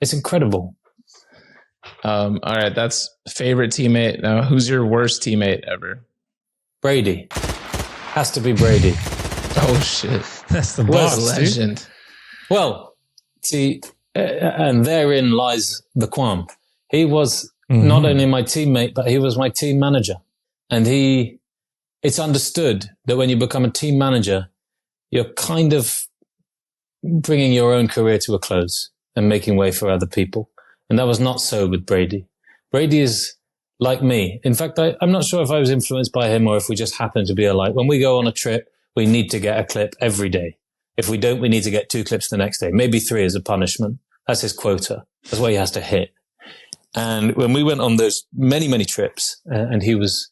It's incredible. All right, that's favorite teammate. Now, who's your worst teammate ever? Brady. Has to be Brady. Oh, shit. That's the What a boss, dude. legend. Well, see, and therein lies the qualm. He was not only my teammate, but he was my team manager. And it's understood that when you become a team manager, you're kind of bringing your own career to a close and making way for other people. And that was not so with Brady. Brady is like me. In fact, I'm not sure if I was influenced by him or if we just happened to be alike. When we go on a trip, we need to get a clip every day. If we don't, we need to get 2 clips the next day, maybe 3 as a punishment. That's his quota. That's what he has to hit. And when we went on those many, many trips and he was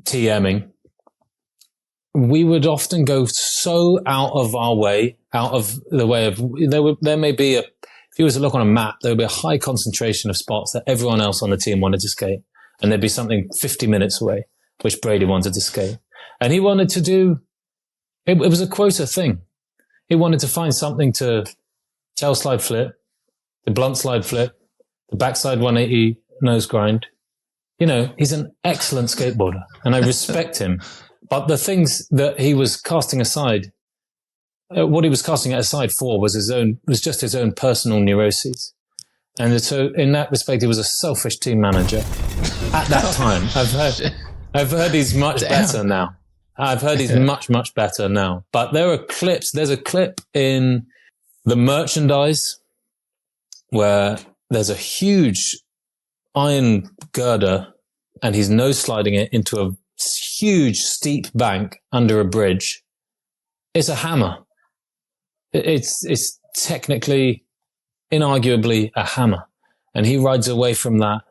TMing, we would often go so out of our way, out of the way of, there may be if you were to look on a map, there would be a high concentration of spots that everyone else on the team wanted to skate. And there'd be something 50 minutes away, which Brady wanted to skate. And he wanted to do, it was a quota thing. He wanted to find something to tail slide flip, the blunt slide flip, the backside 180 nose grind. You know, he's an excellent skateboarder and I respect him. But the things that he was casting aside, what he was casting it aside for was just his own personal neuroses. And so in that respect, he was a selfish team manager at that time. I've heard he's much better now. I've heard he's much, much better now. But there are clips. There's a clip in the merchandise where there's a huge iron girder and he's nose sliding it into a huge steep bank under a bridge. It's a hammer. It's technically, inarguably a hammer. And he rides away from that.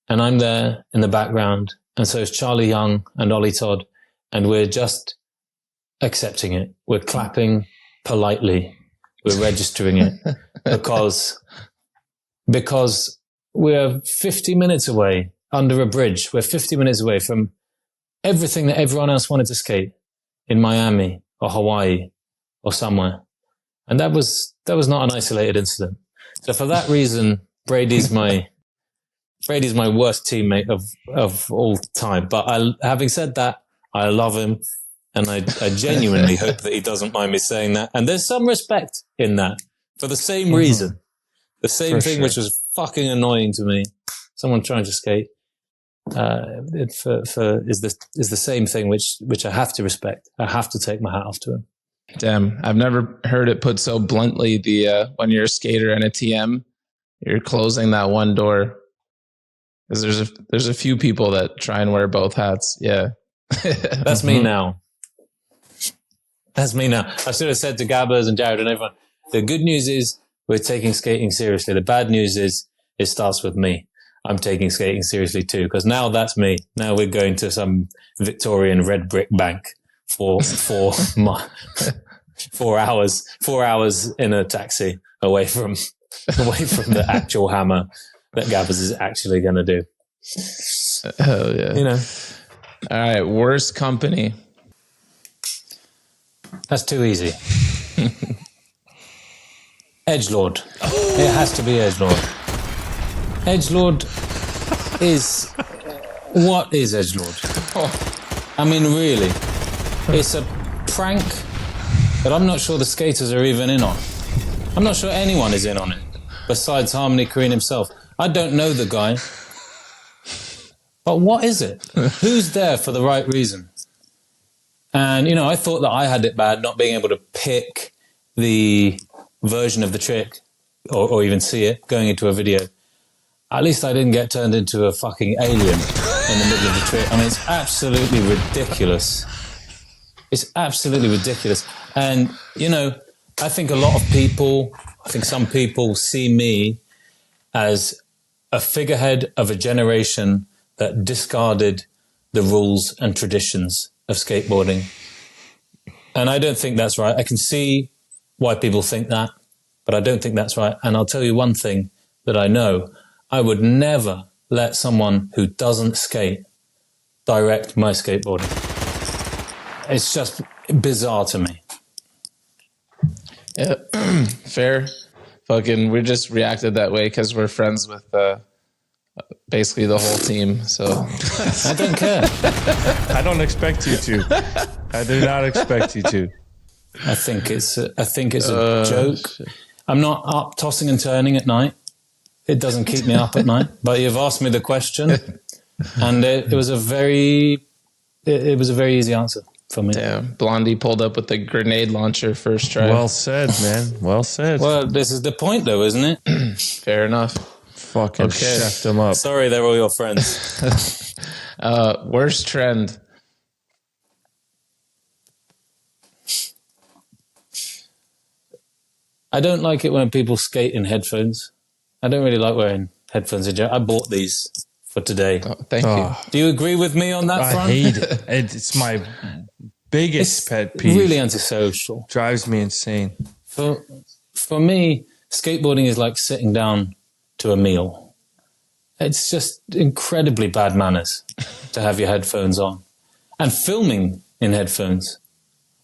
And I'm there in the background And so is Charlie Young and Ollie Todd. And we're just accepting it. We're clapping politely. We're registering it because we're 50 minutes away under a bridge. We're 50 minutes away from everything that everyone else wanted to skate in Miami or Hawaii or somewhere. And that was not an isolated incident. So for that reason, Brady's my worst teammate of all time. But having said that, I love him. And I genuinely hope that he doesn't mind me saying that. And there's some respect in that for the same reason. The same thing, which was fucking annoying to me. Someone trying to skate, is the same thing, which I have to respect. I have to take my hat off to him. Damn, I've never heard it put so bluntly. When you're a skater and a TM, you're closing that one door. Because there's a few people that try and wear both hats. Yeah. That's me now. That's me now. I should have said to Gabbers and Jared and everyone, the good news is we're taking skating seriously. The bad news is it starts with me. I'm taking skating seriously too, because now that's me. Now we're going to some Victorian red brick bank for 4 hours in a taxi away from the actual hammer that Gabbers is actually going to do. Hell yeah. You know. All right. Worst company. That's too easy. Edgelord. It has to be Edgelord. Edgelord is... What is Edgelord? I mean, really. It's a prank that I'm not sure the skaters are even in on. I'm not sure anyone is in on it, besides Harmony Korine himself. I don't know the guy. But what is it? Who's there for the right reason? And, I thought that I had it bad not being able to pick the version of the trick or even see it going into a video. At least I didn't get turned into a fucking alien in the middle of the trick. I mean, it's absolutely ridiculous. It's absolutely ridiculous. And, I think some people see me as a figurehead of a generation that discarded the rules and traditions of skateboarding. And I don't think that's right. I can see why people think that, but I don't think that's right. And I'll tell you one thing that I know. I would never let someone who doesn't skate direct my skateboarding. It's just bizarre to me. Yeah, fair. We just reacted that way because we're friends with basically the whole team. So I don't care. I don't expect you to. I do not expect you to. I think it's a joke. Shit. I'm not up tossing and turning at night. It doesn't keep me up at night. But you've asked me the question, and it was a very easy answer for me. Yeah, Blondie pulled up with the grenade launcher first try. Well said, man. Well said. Well, this is the point, though, isn't it? Fair enough. Fucking chef them up. Sorry, they're all your friends. Worst trend. I don't like it when people skate in headphones. I don't really like wearing headphones. I bought these for today. Oh, thank you. Do you agree with me on that front? I hate it. It's my biggest pet peeve. Really antisocial. Drives me insane. For me, skateboarding is like sitting down to a meal. It's just incredibly bad manners to have your headphones on. And filming in headphones.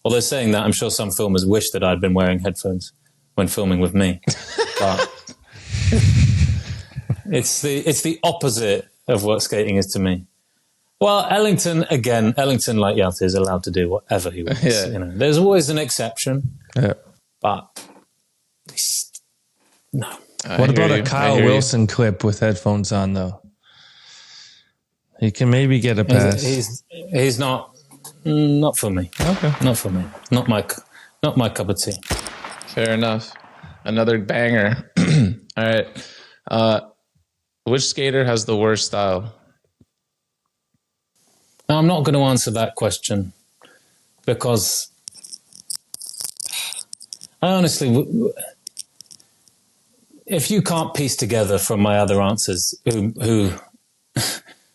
Although saying that, I'm sure some filmers wish that I'd been wearing headphones when filming with me. But it's the opposite of what skating is to me. Well, Ellington, like Yalte, is allowed to do whatever he wants. Yeah. There's always an exception. Yeah. But no. What about a Kyle Wilson clip with headphones on, though? He can maybe get a pass. He's not for me. Okay. Not for me. Not my cup of tea. Fair enough. Another banger. All right. Which skater has the worst style? I'm not going to answer that question because I honestly, if you can't piece together from my other answers who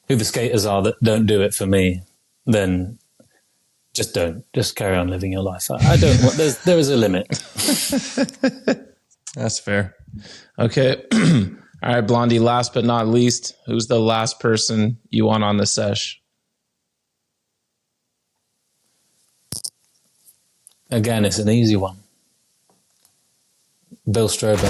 who the skaters are that don't do it for me, then just don't. Just carry on living your life. I don't want, there is a limit. That's fair. Okay. All right, Blondie, last but not least, who's the last person you want on the sesh? Again, it's an easy one. Bill Strober.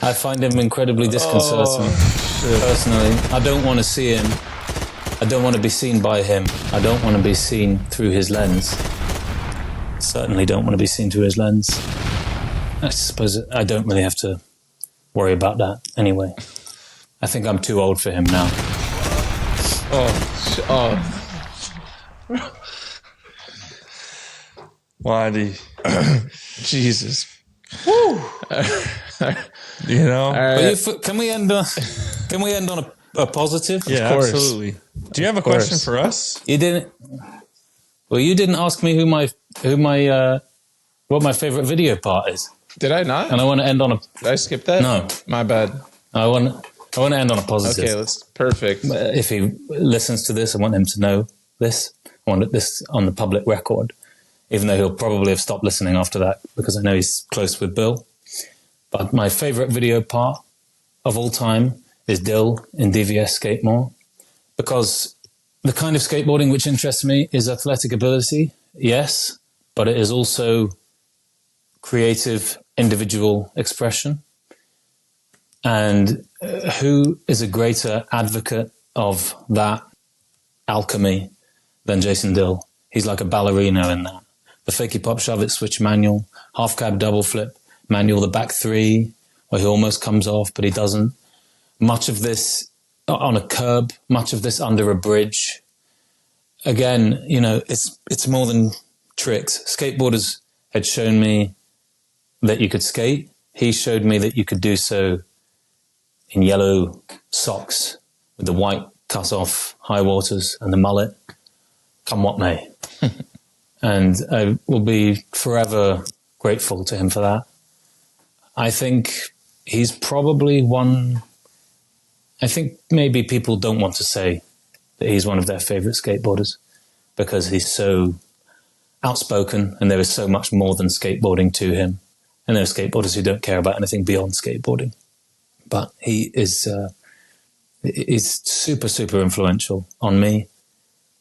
I find him incredibly disconcerting. Personally, I don't want to see him. I don't want to be seen by him. I don't want to be seen through his lens. Certainly don't want to be seen through his lens. I suppose I don't really have to worry about that anyway. I think I'm too old for him now. Blondie. Jesus. Woo. You know? Can we end on a positive? Yeah, of course. Absolutely. Do you have a question for us? You didn't. Well, you didn't ask me what my favorite video part is. Did I not? And I want to end on a. Did I skip that? No, my bad. I want to end on a positive. Okay, let's perfect. If he listens to this, I want him to know this. I want this on the public record, even though he'll probably have stopped listening after that because I know he's close with Bill. But my favorite video part of all time is Dill in DVS Skatemore, because the kind of skateboarding which interests me is athletic ability, yes, but it is also creative individual expression. And who is a greater advocate of that alchemy than Jason Dill? He's like a ballerina in that. The fakie pop shove it switch manual, half cab double flip manual, the back three, where he almost comes off, but he doesn't. Much of this on a curb, much of this under a bridge. Again, you know, it's more than tricks. Skateboarders had shown me that you could skate. He showed me that you could do so in yellow socks with the white cut-off high waters and the mullet, come what may. And I will be forever grateful to him for that. I think he's probably one. I think maybe people don't want to say that he's one of their favorite skateboarders because he's so outspoken and there is so much more than skateboarding to him. And there are skateboarders who don't care about anything beyond skateboarding. But he is super, super influential on me.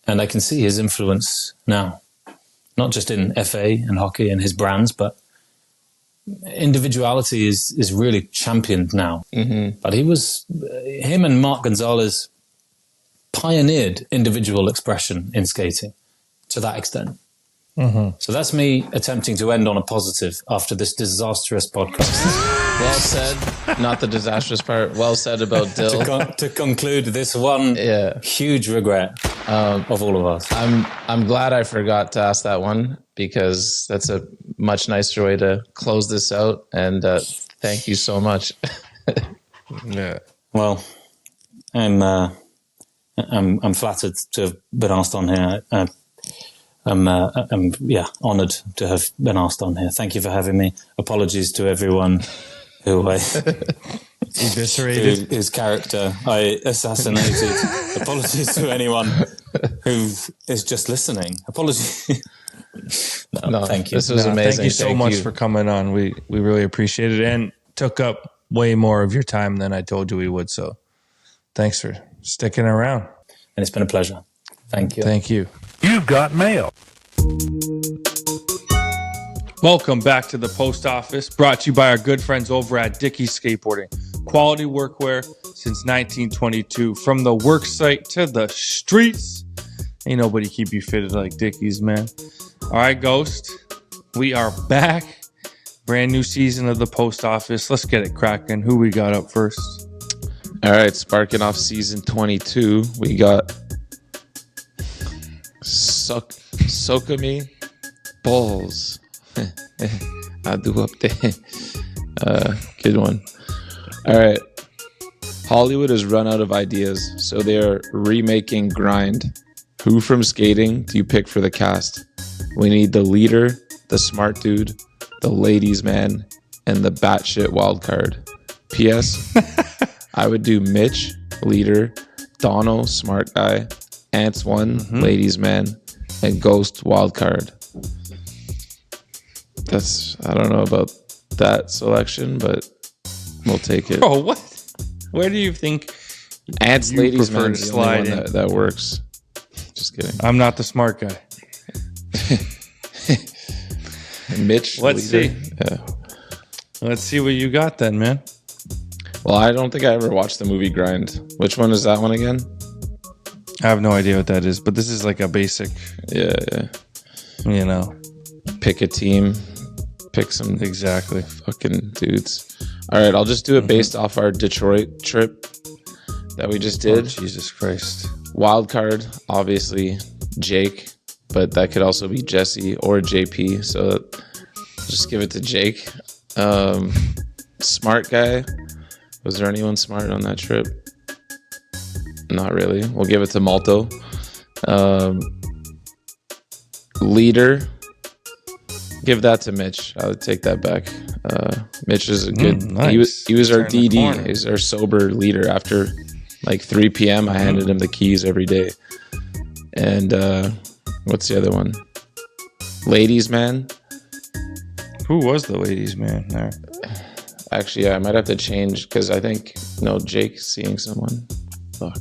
And I can see his influence now, not just in FA and hockey and his brands, but individuality is really championed now. Mm-hmm. But him and Mark Gonzalez pioneered individual expression in skating to that extent. Mm-hmm. So that's me attempting to end on a positive after this disastrous podcast. Well said. Not the disastrous part. Well said about Dill. to conclude this one huge regret of all of us. I'm glad I forgot to ask that one because that's a much nicer way to close this out. And thank you so much. Yeah. Well, I'm flattered to have been asked on here. I'm honoured to have been asked on here. Thank you for having me. Apologies to everyone who I eviscerated, his character I assassinated. Apologies to anyone who is just listening. Apologies. No, thank you. This was amazing. Thank you so much for coming on. We really appreciate it and took up way more of your time than I told you we would. So thanks for sticking around. And it's been a pleasure. Thank you. Thank you. You've got mail. Welcome back to the post office, brought to you by our good friends over at Dickey's Skateboarding. Quality workwear since 1922. From the work site to the streets. Ain't nobody keep you fitted like Dickey's, man. All right, Ghost. We are back. Brand new season of the post office. Let's get it cracking. Who we got up first? All right, sparking off season 22. We got Sokami Balls. I do up there. Good one. All right. Hollywood has run out of ideas, so they are remaking Grind. Who from skating do you pick for the cast? We need the leader, the smart dude, the ladies man, and the batshit wild card. P.S. I would do Mitch, leader, Dono, smart guy, Ants 1, ladies man, and Ghost, wild card. I don't know about that selection, but we'll take it. Bro, what? Where do you think Ants, you ladies prefer man to is the only slide one in? that works. Just kidding. I'm not the smart guy. Mitch, Let's leader. see. Yeah. Let's see what you got then, man. Well, I don't think I ever watched the movie Grind. Which one is that one again? I have no idea what that is, but this is like a basic, Yeah. you know. Pick a team. Pick some Exactly. fucking dudes. All right, I'll just do it based off our Detroit trip that we just did. Oh, Jesus Christ. Wild card, obviously Jake, but that could also be Jesse or JP. So just give it to Jake. Smart guy. Was there anyone smart on that trip? Not really. We'll give it to Malto. Leader. Give that to Mitch. I would take that back. Mitch is a good. Nice. He was our Turn the DD. corner. He's our sober leader. After like 3 p.m., I handed him the keys every day. And what's the other one? Ladies man. Who was the ladies' man there? Actually, yeah, I might have to change because I think Jake's seeing someone. Fuck.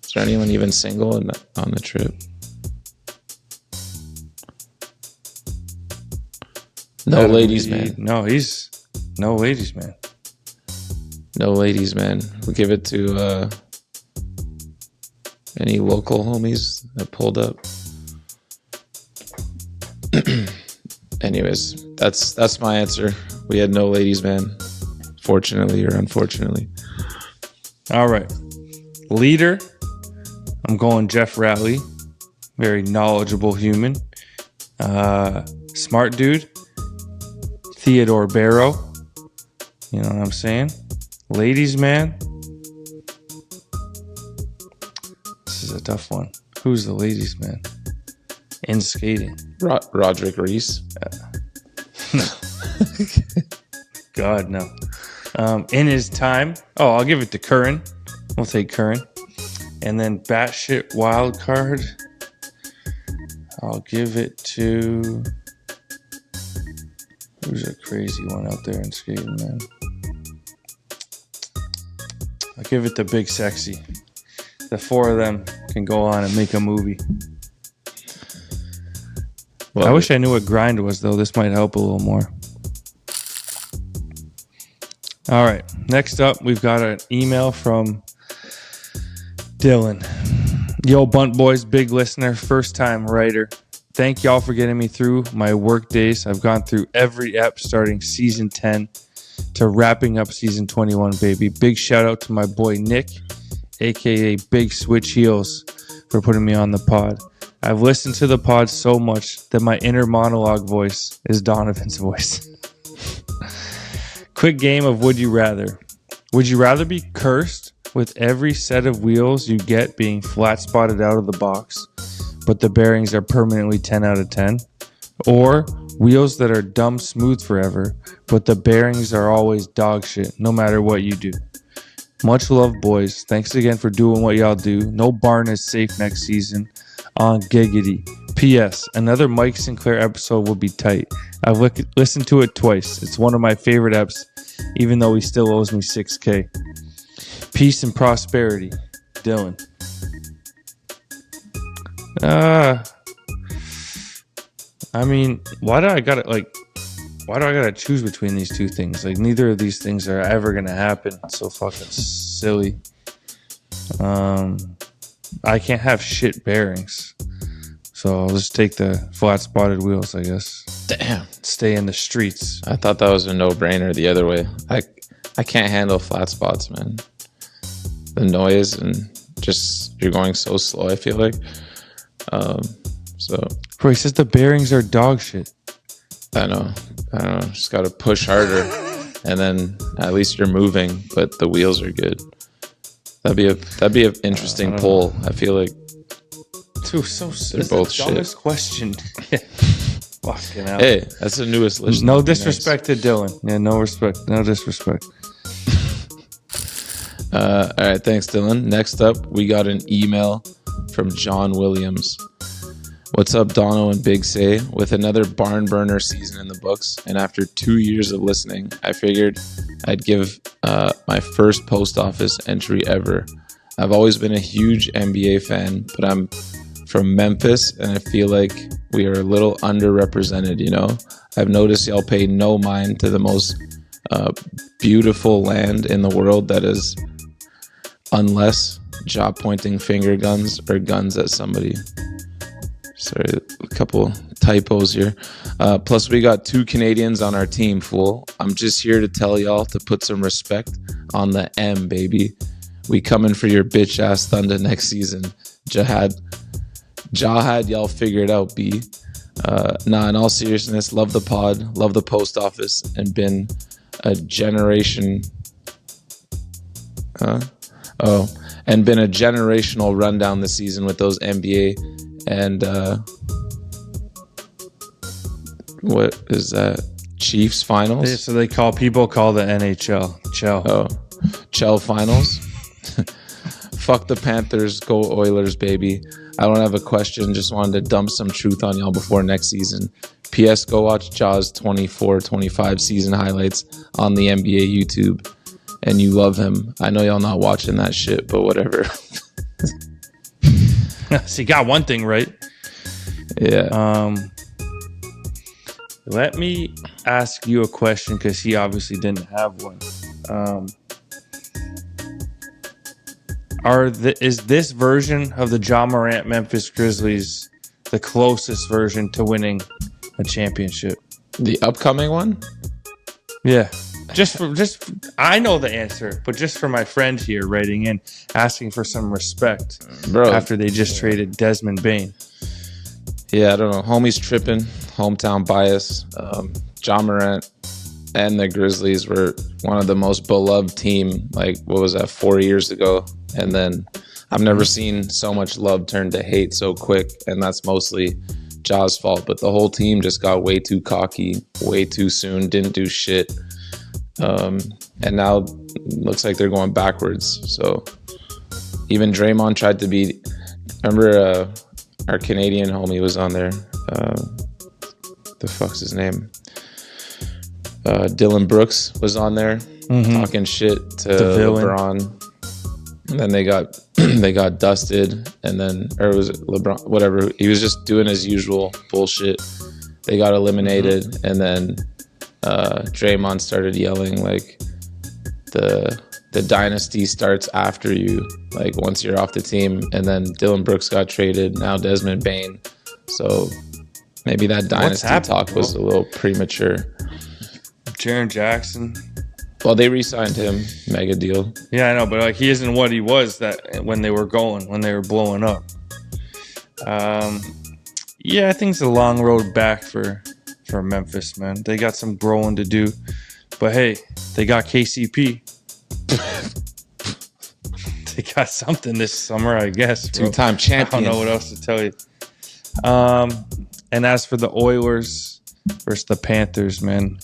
Is there anyone even single on the trip? No ladies, man. No, he's no ladies, man. No ladies, man. We'll give it to any local homies that pulled up. Anyways, that's my answer. We had no ladies, man. Fortunately or unfortunately. All right. Leader, I'm going Jeff Rowley. Very knowledgeable human. Smart dude, Theodore Barrow. You know what I'm saying? Ladies, man. This is a tough one. Who's the ladies, man? In skating. Roderick Reese. God, no. In his time. Oh, I'll give it to Curran. We'll take Curran. And then batshit wild card. I'll give it to... Who's a crazy one out there in skating, man? I'll give it to Big Sexy. The four of them can go on and make a movie. Well, I wish I knew what grind was, though. This might help a little more. All right. Next up, we've got an email from Dylan. Yo, Bunt Boys, big listener, first-time writer. Thank y'all for getting me through my work days. I've gone through every ep starting season 10 to wrapping up season 21, baby. Big shout-out to my boy Nick, a.k.a. Big Switch Heels, for putting me on the pod. I've listened to the pod so much that my inner monologue voice is Donovan's voice. Quick game of Would You Rather. Would you rather be cursed with every set of wheels you get being flat spotted out of the box, but the bearings are permanently 10 out of 10? Or wheels that are dumb smooth forever, but the bearings are always dog shit, no matter what you do? Much love, boys. Thanks again for doing what y'all do. No barn is safe next season. On Giggity. P.S. Another Mike Sinclair episode will be tight. I've listened to it twice. It's one of my favorite eps, even though he still owes me $6,000. Peace and prosperity. Dylan. I mean, why do I gotta choose between these two things? Like, neither of these things are ever gonna happen. It's so fucking silly. I can't have shit bearings, so I'll just take the flat spotted wheels, I guess. Damn. Stay in the streets. I thought that was a no-brainer the other way. I can't handle flat spots, man. The noise and just you're going so slow, I feel like. So Bro, he says the bearings are dog shit. I know. Just gotta push harder, and then at least you're moving, but the wheels are good. That'd be an interesting poll. I feel like Dude, they're both the dumbest question. Fucking hell. Hey, that's the newest list. No disrespect to Dylan. Yeah, no disrespect. All right, thanks, Dylan. Next up, we got an email from John Williams. What's up, Dono and Big Say? With another barn burner season in the books, and after 2 years of listening, I figured I'd give my first post office entry ever. I've always been a huge NBA fan, but I'm from Memphis, and I feel like we are a little underrepresented, you know? I've noticed y'all pay no mind to the most beautiful land in the world that is, unless jaw pointing finger guns or guns at somebody. Sorry, a couple typos here. Plus, we got 2 Canadians on our team, fool. I'm just here to tell y'all to put some respect on the M, baby. We coming for your bitch ass Thunder next season. Jahad, y'all figure it out, B. Nah, in all seriousness, love the pod, love the post office, and been a generation. And been a generational rundown this season with those NBA and what is that? Chiefs finals? Yeah, so people call the NHL Chell. Oh, Chell finals. Fuck the Panthers, go Oilers, baby. I don't have a question, just wanted to dump some truth on y'all before next season. PS, go watch Jaws 24-25 season highlights on the NBA YouTube. And you love him. I know y'all not watching that shit, but whatever. So you got one thing right. Yeah. Let me ask you a question because he obviously didn't have one. Is this version of the Ja Morant Memphis Grizzlies the closest version to winning a championship? The upcoming one? Yeah. I know the answer, but just for my friend here writing in, asking for some respect, bro, after they just traded Desmond Bane. Yeah, I don't know. Homie's tripping. Hometown bias. Ja Morant and the Grizzlies were one of the most beloved team, like, what was that, 4 years ago? And then I've never seen so much love turn to hate so quick, and that's mostly Ja's fault. But the whole team just got way too cocky, way too soon, didn't do shit. And now looks like they're going backwards. So even Draymond tried to be. Remember our Canadian homie was on there. The fuck's his name? Dylan Brooks was on there talking shit to LeBron. And then they got dusted, and then, or was it LeBron? Whatever. He was just doing his usual bullshit. They got eliminated, and then Draymond started yelling like the dynasty starts after you, like once you're off the team. And then Dylan Brooks got traded. Now Desmond Bane. So maybe that dynasty talk was a little premature. Jaren Jackson. Well, they re-signed him, mega deal. Yeah, I know, but like he isn't what he was that when they were blowing up. Yeah, I think it's a long road back for Memphis, man. They got some growing to do, but hey, they got KCP. They got something this summer, I guess. Bro. Two-time champion. I don't know what else to tell you. And as for the Oilers versus the Panthers, man,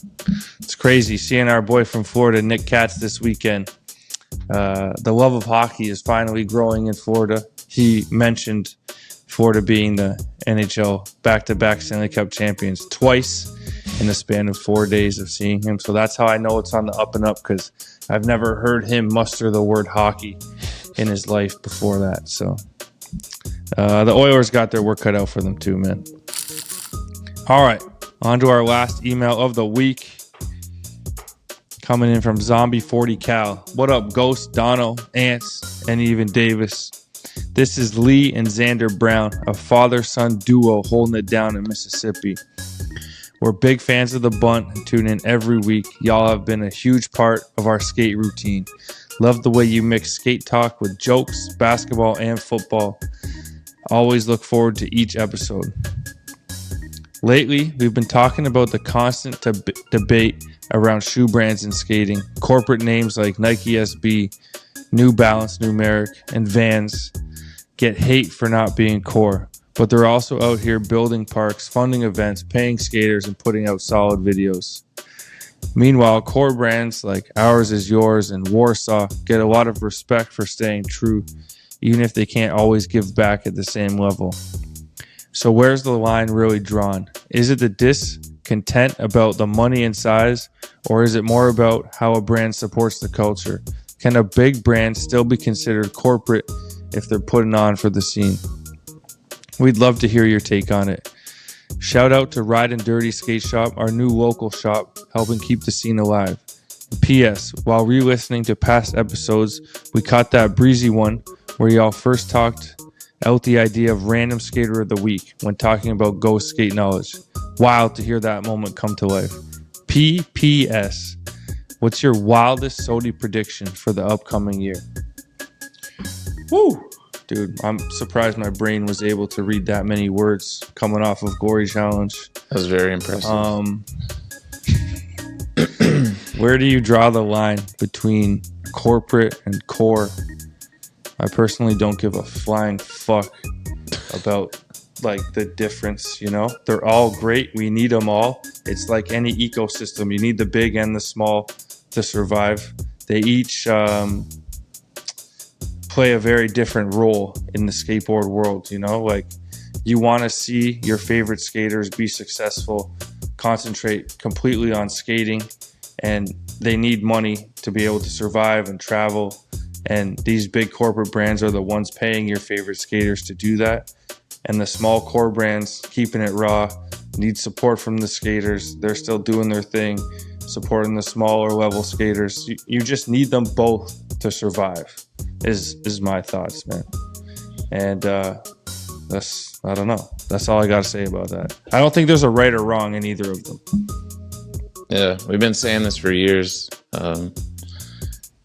it's crazy seeing our boy from Florida, Nick Katz, this weekend. The love of hockey is finally growing in Florida. He mentioned Florida being the NHL back-to-back Stanley Cup champions twice in the span of 4 days of seeing him. So that's how I know it's on the up and up, because I've never heard him muster the word hockey in his life before that. So the Oilers got their work cut out for them too, man. All right, on to our last email of the week. Coming in from Zombie 40 Cal. What up, Ghost, Dono, Ants, and even Davis? This is Lee and Xander Brown, a father-son duo holding it down in Mississippi. We're big fans of the Bunt and tune in every week. Y'all have been a huge part of our skate routine. Love the way you mix skate talk with jokes, basketball, and football. Always look forward to each episode. Lately, we've been talking about the constant debate around shoe brands and skating. Corporate names like Nike SB, New Balance Numeric, and Vans get hate for not being core, but they're also out here building parks, funding events, paying skaters, and putting out solid videos. Meanwhile, core brands like Ours Is Yours and Warsaw get a lot of respect for staying true, even if they can't always give back at the same level. So where's the line really drawn? Is it the discontent about the money and size, or is it more about how a brand supports the culture? Can a big brand still be considered corporate if they're putting on for the scene? We'd love to hear your take on it. Shout out to Ride and Dirty Skate Shop, our new local shop, helping keep the scene alive. P.S. While re-listening to past episodes, we caught that breezy one where y'all first talked out the idea of random skater of the week when talking about ghost skate knowledge. Wild to hear that moment come to life. P.P.S. What's your wildest SOTY prediction for the upcoming year? Woo! Dude, I'm surprised my brain was able to read that many words coming off of Glory Challenge. That was very impressive. Where do you draw the line between corporate and core? I personally don't give a flying fuck about like the difference, you know? They're all great. We need them all. It's like any ecosystem. You need the big and the small to survive. They each play a very different role in the skateboard world, you know? Like, you want to see your favorite skaters be successful, concentrate completely on skating, and they need money to be able to survive and travel. And these big corporate brands are the ones paying your favorite skaters to do that. And the small core brands, keeping it raw, need support from the skaters. They're still doing their thing, supporting the smaller level skaters. You just need them both to survive, is my thoughts, man. And that's, I don't know. That's all I got to say about that. I don't think there's a right or wrong in either of them. Yeah, we've been saying this for years.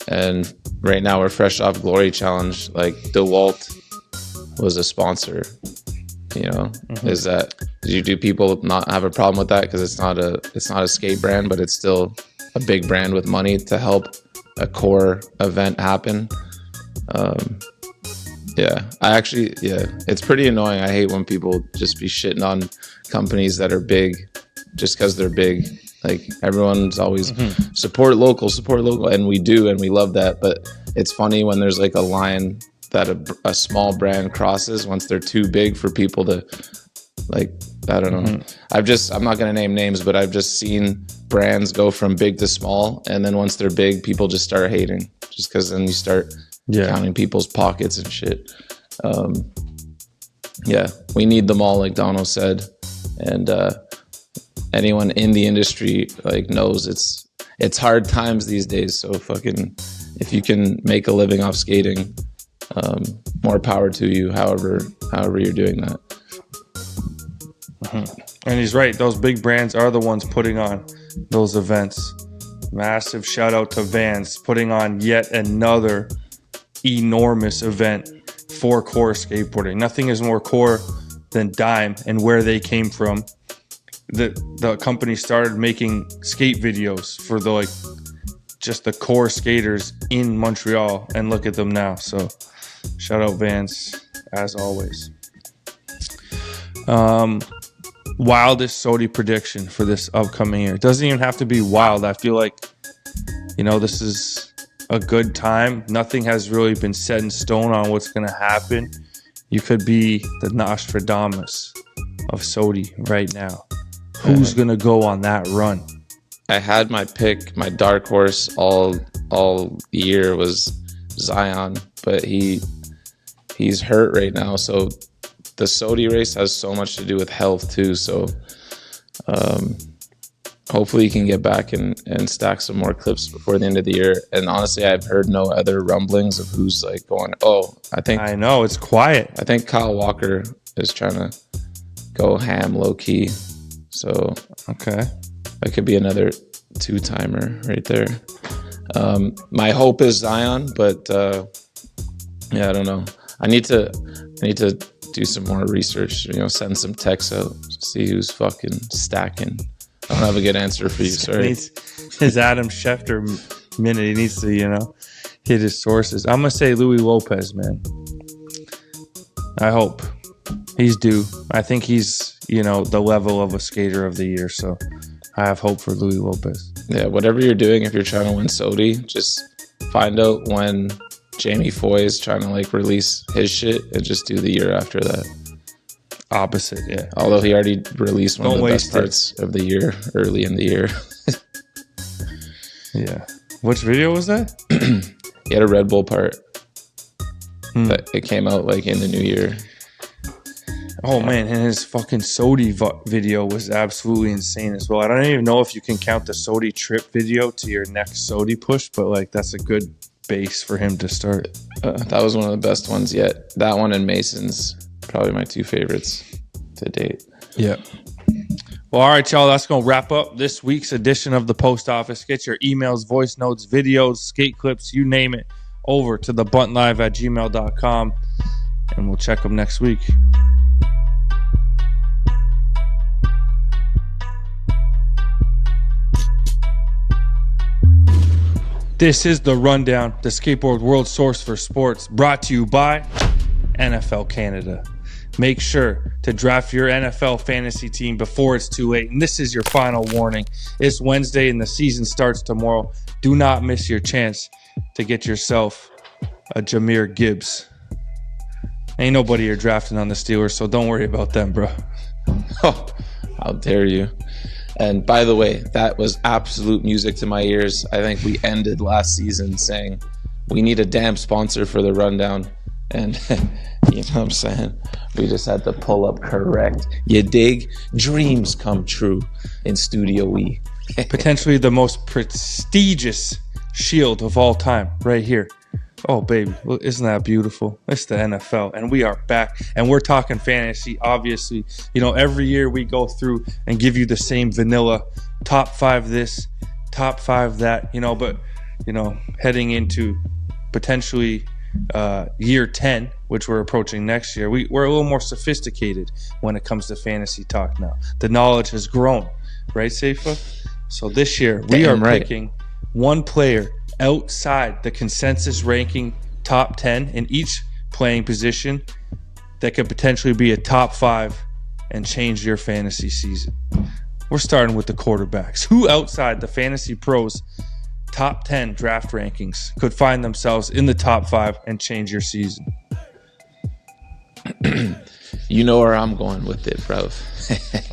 And right now we're fresh off Glory Challenge. Like, DeWalt was a sponsor, you know. Do people not have a problem with that because it's not a skate brand, but it's still a big brand with money to help a core event happen? It's pretty annoying. I hate when people just be shitting on companies that are big just because they're big. Like, everyone's always support local, and we do, and we love that. But it's funny when there's like a line that a small brand crosses once they're too big for people to, like, I don't know. I'm not gonna name names, but I've just seen brands go from big to small, and then once they're big, people just start hating, just because then you start counting people's pockets and shit. We need them all, like Dono said, and anyone in the industry like knows it's hard times these days. So fucking, if you can make a living off skating, more power to you. However you're doing that. And he's right. Those big brands are the ones putting on those events. Massive shout out to Vans putting on yet another enormous event for core skateboarding. Nothing is more core than Dime and where they came from. The company started making skate videos for just the core skaters in Montreal, and look at them now. So shout out Vans as always. Wildest SOTY prediction for this upcoming year. It doesn't even have to be wild. I feel like, you know, this is a good time. Nothing has really been set in stone on what's going to happen. You could be the Nostradamus of SOTY right now. Who's going to go on that run? I had my pick, my dark horse all year was Zion, but he's hurt right now. So the SOTY race has so much to do with health too. So hopefully he can get back and stack some more clips before the end of the year. And honestly, I've heard no other rumblings of who's like going, I know it's quiet. I think Kyle Walker is trying to go ham low key. So okay, that could be another 2-timer right there. My hope is Zion, but I don't know. I need to do some more research. You know, send some texts out, see who's fucking stacking. I don't have a good answer for you. Sorry. His Adam Schefter minute. He needs to, hit his sources. I'm gonna say Louis Lopez, man. I hope he's due. I think he's, the level of a skater of the year. So I have hope for Louis Lopez. Yeah, whatever you're doing, if you're trying to win SOTY, just find out when Jamie Foy is trying to like release his shit and just do the year after that. Opposite, yeah. Although he already released one of the best waste parts of the year early in the year. Yeah. Which video was that? He had a Red Bull part. That it came out like in the new year. Oh man, and his fucking SOTY video was absolutely insane as well. I don't even know if you can count the SOTY trip video to your next SOTY push, but like that's a good base for him to start. That was one of the best ones yet. That one and Mason's probably my two favorites to date. Yeah. Well, all right, y'all. That's gonna wrap up this week's edition of the Post Office. Get your emails, voice notes, videos, skate clips, you name it, over to thebuntlive@gmail.com, and we'll check them next week. This is The Rundown, the skateboard world source for sports, brought to you by NFL Canada. Make sure to draft your NFL fantasy team before it's too late. And this is your final warning. It's Wednesday and the season starts tomorrow. Do not miss your chance to get yourself a Jahmyr Gibbs. Ain't nobody here drafting on the Steelers, so don't worry about them, bro. Oh, how dare you. And by the way, that was absolute music to my ears. I think we ended last season saying we need a damn sponsor for the rundown. And you know what I'm saying? We just had to pull up correct. You dig? Dreams come true in Studio E. Potentially the most prestigious shield of all time right here. Oh, baby. Well, isn't that beautiful? It's the NFL, and we are back. And we're talking fantasy, obviously. You know, every year we go through and give you the same vanilla top 5 this, top 5 that, you know, but, you know, heading into potentially year 10, which we're approaching next year, we're a little more sophisticated when it comes to fantasy talk now. The knowledge has grown, right, Seifa? So this year we are picking one player outside the consensus ranking top 10 in each playing position that could potentially be a top 5 and change your fantasy season. We're starting with the quarterbacks. Who outside the Fantasy Pros top 10 draft rankings could find themselves in the top 5 and change your season? You know where I'm going with it, bro.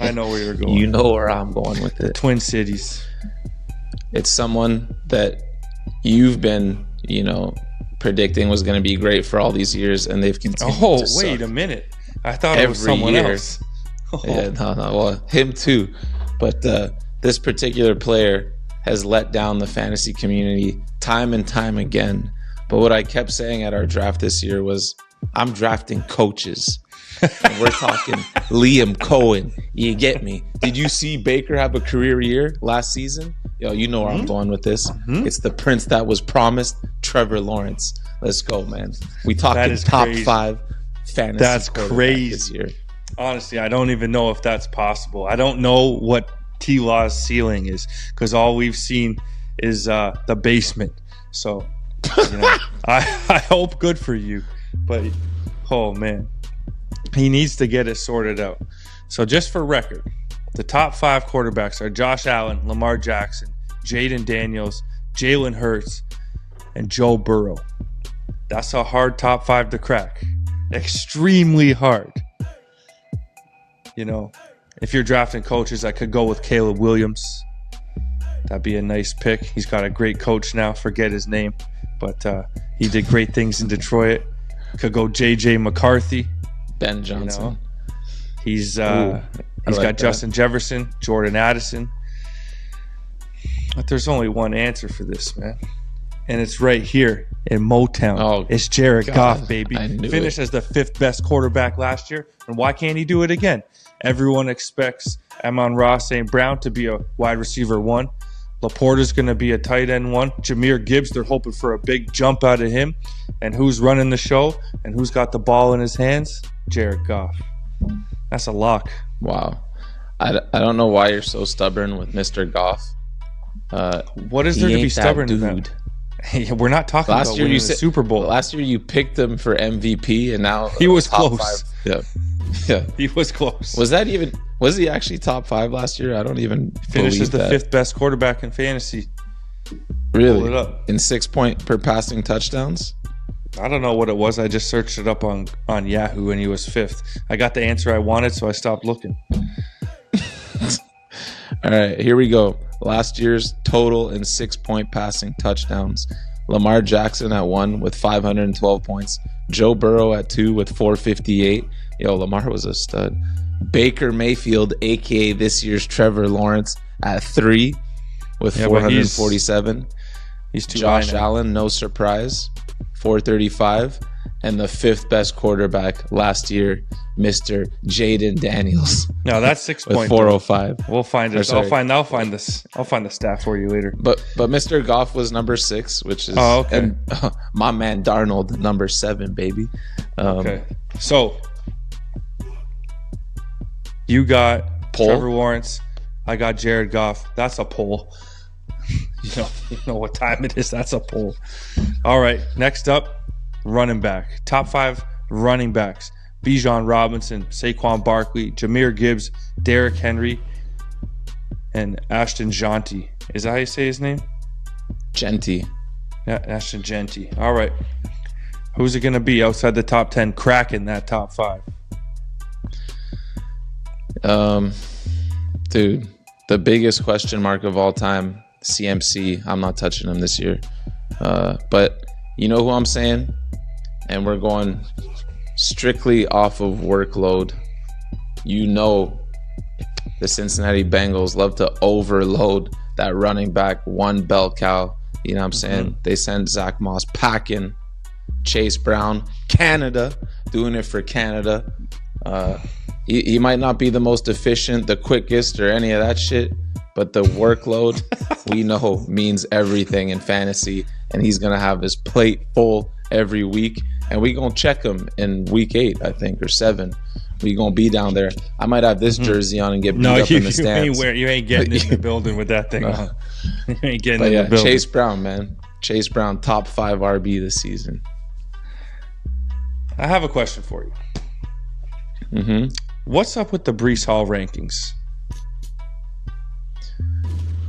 I know where you're going. You know where I'm going with it. Twin Cities. It's someone that you've been, you know, predicting was going to be great for all these years, and they've continued to suck. Wait a minute. I thought it was someone else. Yeah, no, well, him too. But this particular player has let down the fantasy community time and time again. But what I kept saying at our draft this year was, I'm drafting coaches. And we're talking Liam Cohen. You get me? Did you see Baker have a career year last season? Yo, you know where I'm going with this. It's the prince that was promised, Trevor Lawrence. Let's go, man. We talking top crazy. 5 fantasy. That's crazy this year. Honestly, I don't even know if that's possible. I don't know what T-Law's ceiling is, because all we've seen is the basement. So, you know, I hope good for you, but oh man, he needs to get it sorted out. So just for record, the top 5 quarterbacks are Josh Allen, Lamar Jackson, Jaden Daniels, Jalen Hurts, and Joe Burrow. That's a hard top 5 to crack. Extremely hard. You know, if you're drafting coaches, I could go with Caleb Williams. That'd be a nice pick. He's got a great coach now. Forget his name, but he did great things in Detroit. Could go J.J. McCarthy. Ben Johnson. You know, he's got Justin Jefferson, Jordan Addison. But there's only one answer for this, man. And it's right here in Motown. Oh, it's Jared Goff, baby. Finished as the 5th best quarterback last year. And why can't he do it again? Everyone expects Amon-Ra St. Brown to be a wide receiver 1. Laporta's going to be a tight end 1. Jahmyr Gibbs, they're hoping for a big jump out of him. And who's running the show? And who's got the ball in his hands? Jared Goff. That's a lock. Wow. I don't know why you're so stubborn with Mr. Goff. What is there to be stubborn about? Hey, we're not talking about winning the Super Bowl. Last year you picked him for MVP, and now he was close. 5. Yeah. Yeah. He was close. Was he actually top 5 last year? I don't even Finished as the that. 5th best quarterback in fantasy. Really? Pull it up. In 6-point per passing touchdowns? I don't know what it was. I just searched it up on Yahoo and he was 5th. I got the answer I wanted, so I stopped looking. All right, here we go. Last year's total in 6-point passing touchdowns. Lamar Jackson at 1 with 512 points. Joe Burrow at 2 with 458. Yo, Lamar was a stud. Baker Mayfield, a.k.a. this year's Trevor Lawrence, at 3 with 447. He's too Josh high now. Allen, no surprise, 435. And the 5th best quarterback last year, Mr. Jaden Daniels. No, that's 6 with points. 405. We'll find it. I'll find the stat for you later. But Mr. Goff was number 6, which is and my man Darnold number 7, baby. Okay, so you got Trevor Lawrence. I got Jared Goff. That's a poll. You know what time it is. That's a poll. All right, next up. Running back. Top 5 running backs. Bijan Robinson, Saquon Barkley, Jahmyr Gibbs, Derrick Henry, and Ashton Jeanty. Is that how you say his name? Genty. Yeah, Ashton Jeanty. All right. Who's it going to be outside the top 10 cracking that top 5? Dude, the biggest question mark of all time, CMC. I'm not touching him this year. But you know who I'm saying? And we're going strictly off of workload. You know the Cincinnati Bengals love to overload that running back, one bell cow. You know what I'm saying? They send Zach Moss packing. Chase Brown, Canada, doing it for Canada. He might not be the most efficient, the quickest, or any of that shit, but the workload we know means everything in fantasy, and he's gonna have his plate full every week, and we gonna check him in week 8, I think, or 7. We gonna be down there. I might have this jersey on and get beat up in the stands. You ain't getting in the building with that thing on. You ain't getting in the building. Chase Brown, man. Chase Brown, top 5 RB this season. I have a question for you. What's up with the Breece Hall rankings?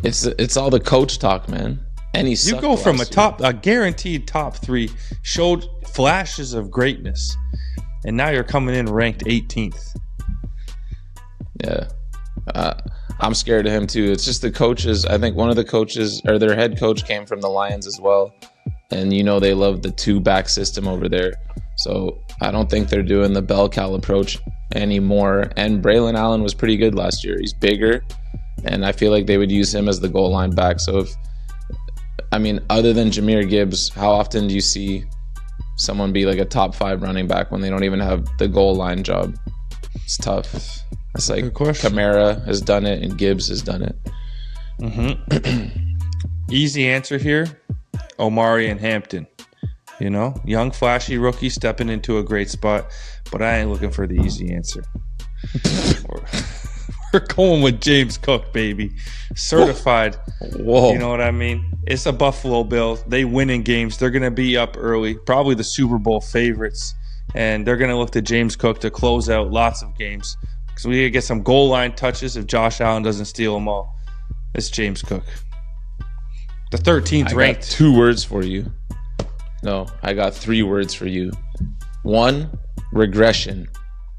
It's all the coach talk, man. And you go from a guaranteed top 3, showed flashes of greatness, and now you're coming in ranked 18th. Yeah. I'm scared of him too. It's just the coaches. I think one of the coaches, or their head coach, came from the Lions as well. And you know they love the 2-back system over there. So I don't think they're doing the bell cow approach anymore. And Braylon Allen was pretty good last year. He's bigger, and I feel like they would use him as the goal line back. So other than Jahmyr Gibbs, how often do you see someone be like a top 5 running back when they don't even have the goal line job? It's tough. It's like Kamara has done it and Gibbs has done it. Easy answer here, Omari and Hampton. You know, young, flashy rookie stepping into a great spot, but I ain't looking for the easy answer. We're going with James Cook, baby. Certified. Whoa. You know what I mean? It's a Buffalo Bills. They win in games. They're going to be up early, probably the Super Bowl favorites, and they're going to look to James Cook to close out lots of games. So we gotta get some goal line touches if Josh Allen doesn't steal them all. It's James Cook. The 13th ranked. I got 2 words for you. No, I got 3 words for you. 1, regression,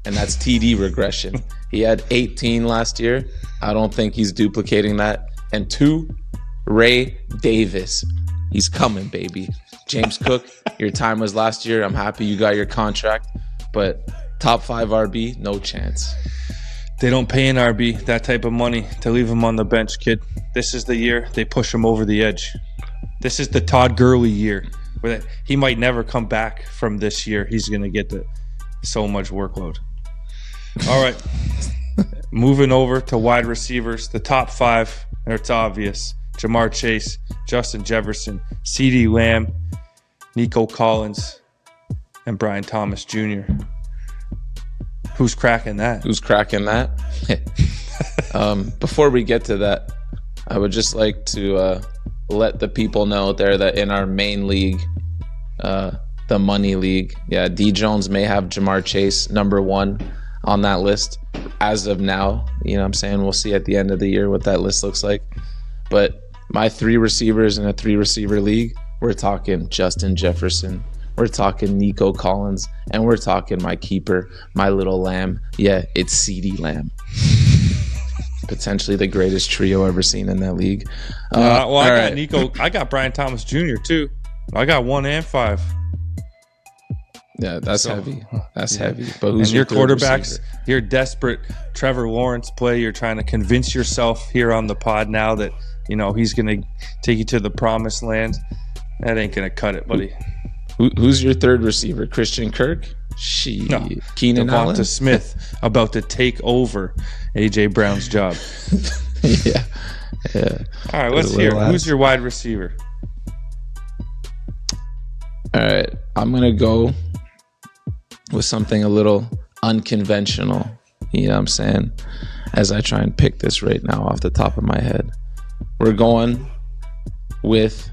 and that's TD regression. He had 18 last year. I don't think he's duplicating that. And 2, Ray Davis. He's coming, baby. James Cook, your time was last year. I'm happy you got your contract, but top 5 RB, no chance. They don't pay an RB that type of money to leave him on the bench, kid. This is the year they push him over the edge. This is the Todd Gurley year. Where he might never come back from this year. He's going to get so much workload. All right. Moving over to wide receivers. The top 5, it's obvious. Jamar Chase, Justin Jefferson, CeeDee Lamb, Nico Collins, and Brian Thomas Jr. Who's cracking that? Before we get to that, I would just like to let the people know out there that in our main league, the money league, D Jones may have Jamar Chase number 1. on that list as of now. You know what I'm saying? We'll see at the end of the year what that list looks like. But my 3 receivers in a 3-receiver league, we're talking Justin Jefferson, we're talking Nico Collins, and we're talking my keeper, my little lamb. Yeah, it's CeeDee Lamb. Potentially the greatest trio ever seen in that league. Well, I got Nico. I got Brian Thomas Jr. too. I got 1 and 5. Yeah, that's heavy. That's heavy. But who's and your quarterbacks? Receiver? Your desperate Trevor Lawrence play. You're trying to convince yourself here on the pod now that he's going to take you to the promised land. That ain't going to cut it, buddy. Who's your 3rd receiver? Christian Kirk? No. Keenan Allen? Devonta Smith about to take over AJ Brown's job. Yeah. All right, let's hear. Who's your wide receiver? All right, I'm going to go with something a little unconventional, you know what I'm saying, as I try and pick this right now off the top of my head. We're going with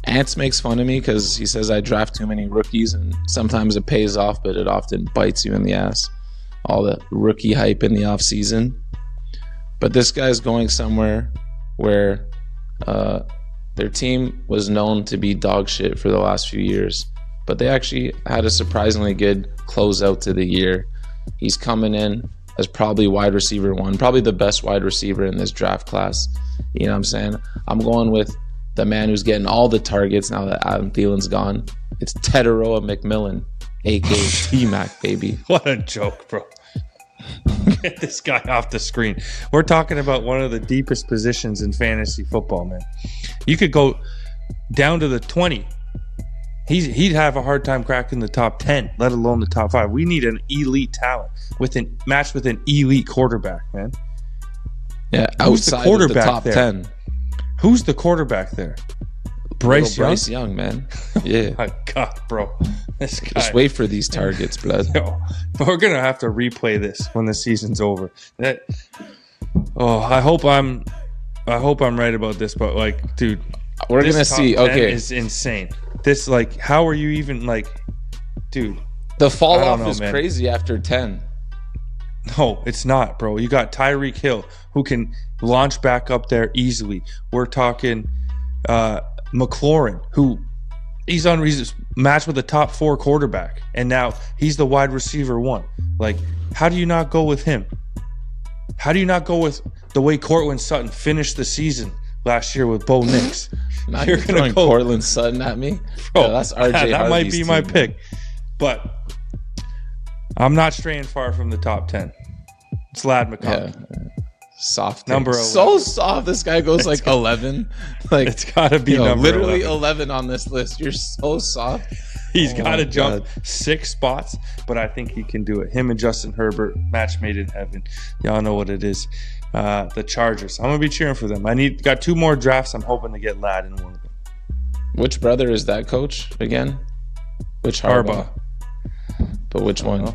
Ants makes fun of me because he says I draft too many rookies, and sometimes it pays off, but it often bites you in the ass. All the rookie hype in the off season. But this guy's going somewhere where their team was known to be dog shit for the last few years, but they actually had a surprisingly good closeout to the year. He's coming in as probably wide receiver 1, probably the best wide receiver in this draft class. You know what I'm saying? I'm going with the man who's getting all the targets now that Adam Thielen's gone. It's Teteroa McMillan, a.k.a. T-Mac, baby. What a joke, bro. Get this guy off the screen. We're talking about one of the deepest positions in fantasy football, man. You could go down to the 20. He'd have a hard time cracking the top 10, let alone the top 5. We need an elite talent matched with an elite quarterback, man. Yeah, outside of the top 10. Who's the quarterback there? Bryce Young, man. Yeah. My God, bro. This guy. Just wait for these targets, blood. Yo, we're gonna have to replay this when the season's over. I hope I'm right about this, but like, dude, we're gonna see. Okay, is insane. This, like, how are you even, like, dude? The fall off is crazy after 10. No, it's not, bro. You got Tyreek Hill, who can launch back up there easily. We're talking McLaurin, who he's matched with a top 4 quarterback, and now he's the wide receiver 1. Like, how do you not go with him? How do you not go with the way Cortland Sutton finished the season last year with Bo Nix? Now you're throwing Cortland Sutton at me? Bro, yeah, that's RJ that Harvey's might be team, my man. pick. But I'm not straying far from the top 10. It's Lad McCoy. Yeah. Soft. Number 11. So soft. This guy goes like 11. Like, it's got to be number literally 11. 11 on this list. You're so soft. He's got to jump 6 spots, but I think he can do it. Him and Justin Herbert, match made in heaven. Y'all know what it is. The Chargers. I'm gonna be cheering for them. Got 2 more drafts. I'm hoping to get Lad in one of them. Which brother is that, coach? Again? Which Harbaugh? But which one?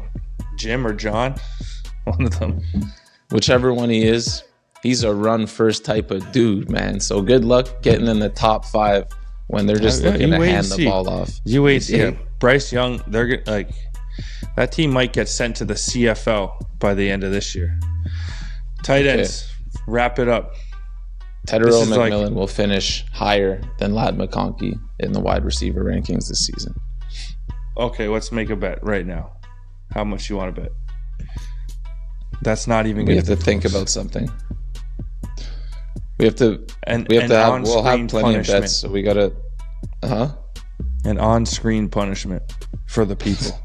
Jim or John? One of them. Whichever one he is, he's a run first type of dude, man. So good luck getting in the top 5 when they're just looking to hand the ball off. You wait, see. Yeah. Bryce Young, they're like, that team might get sent to the CFL by the end of this year. Tight ends, wrap it up. Teteroa McMillan will finish higher than Lad McConkey in the wide receiver rankings this season. Okay, let's make a bet right now. How much you want to bet? That's not even. We have to think about something. We have to. We'll have plenty of bets, so we gotta. An on-screen punishment for the people.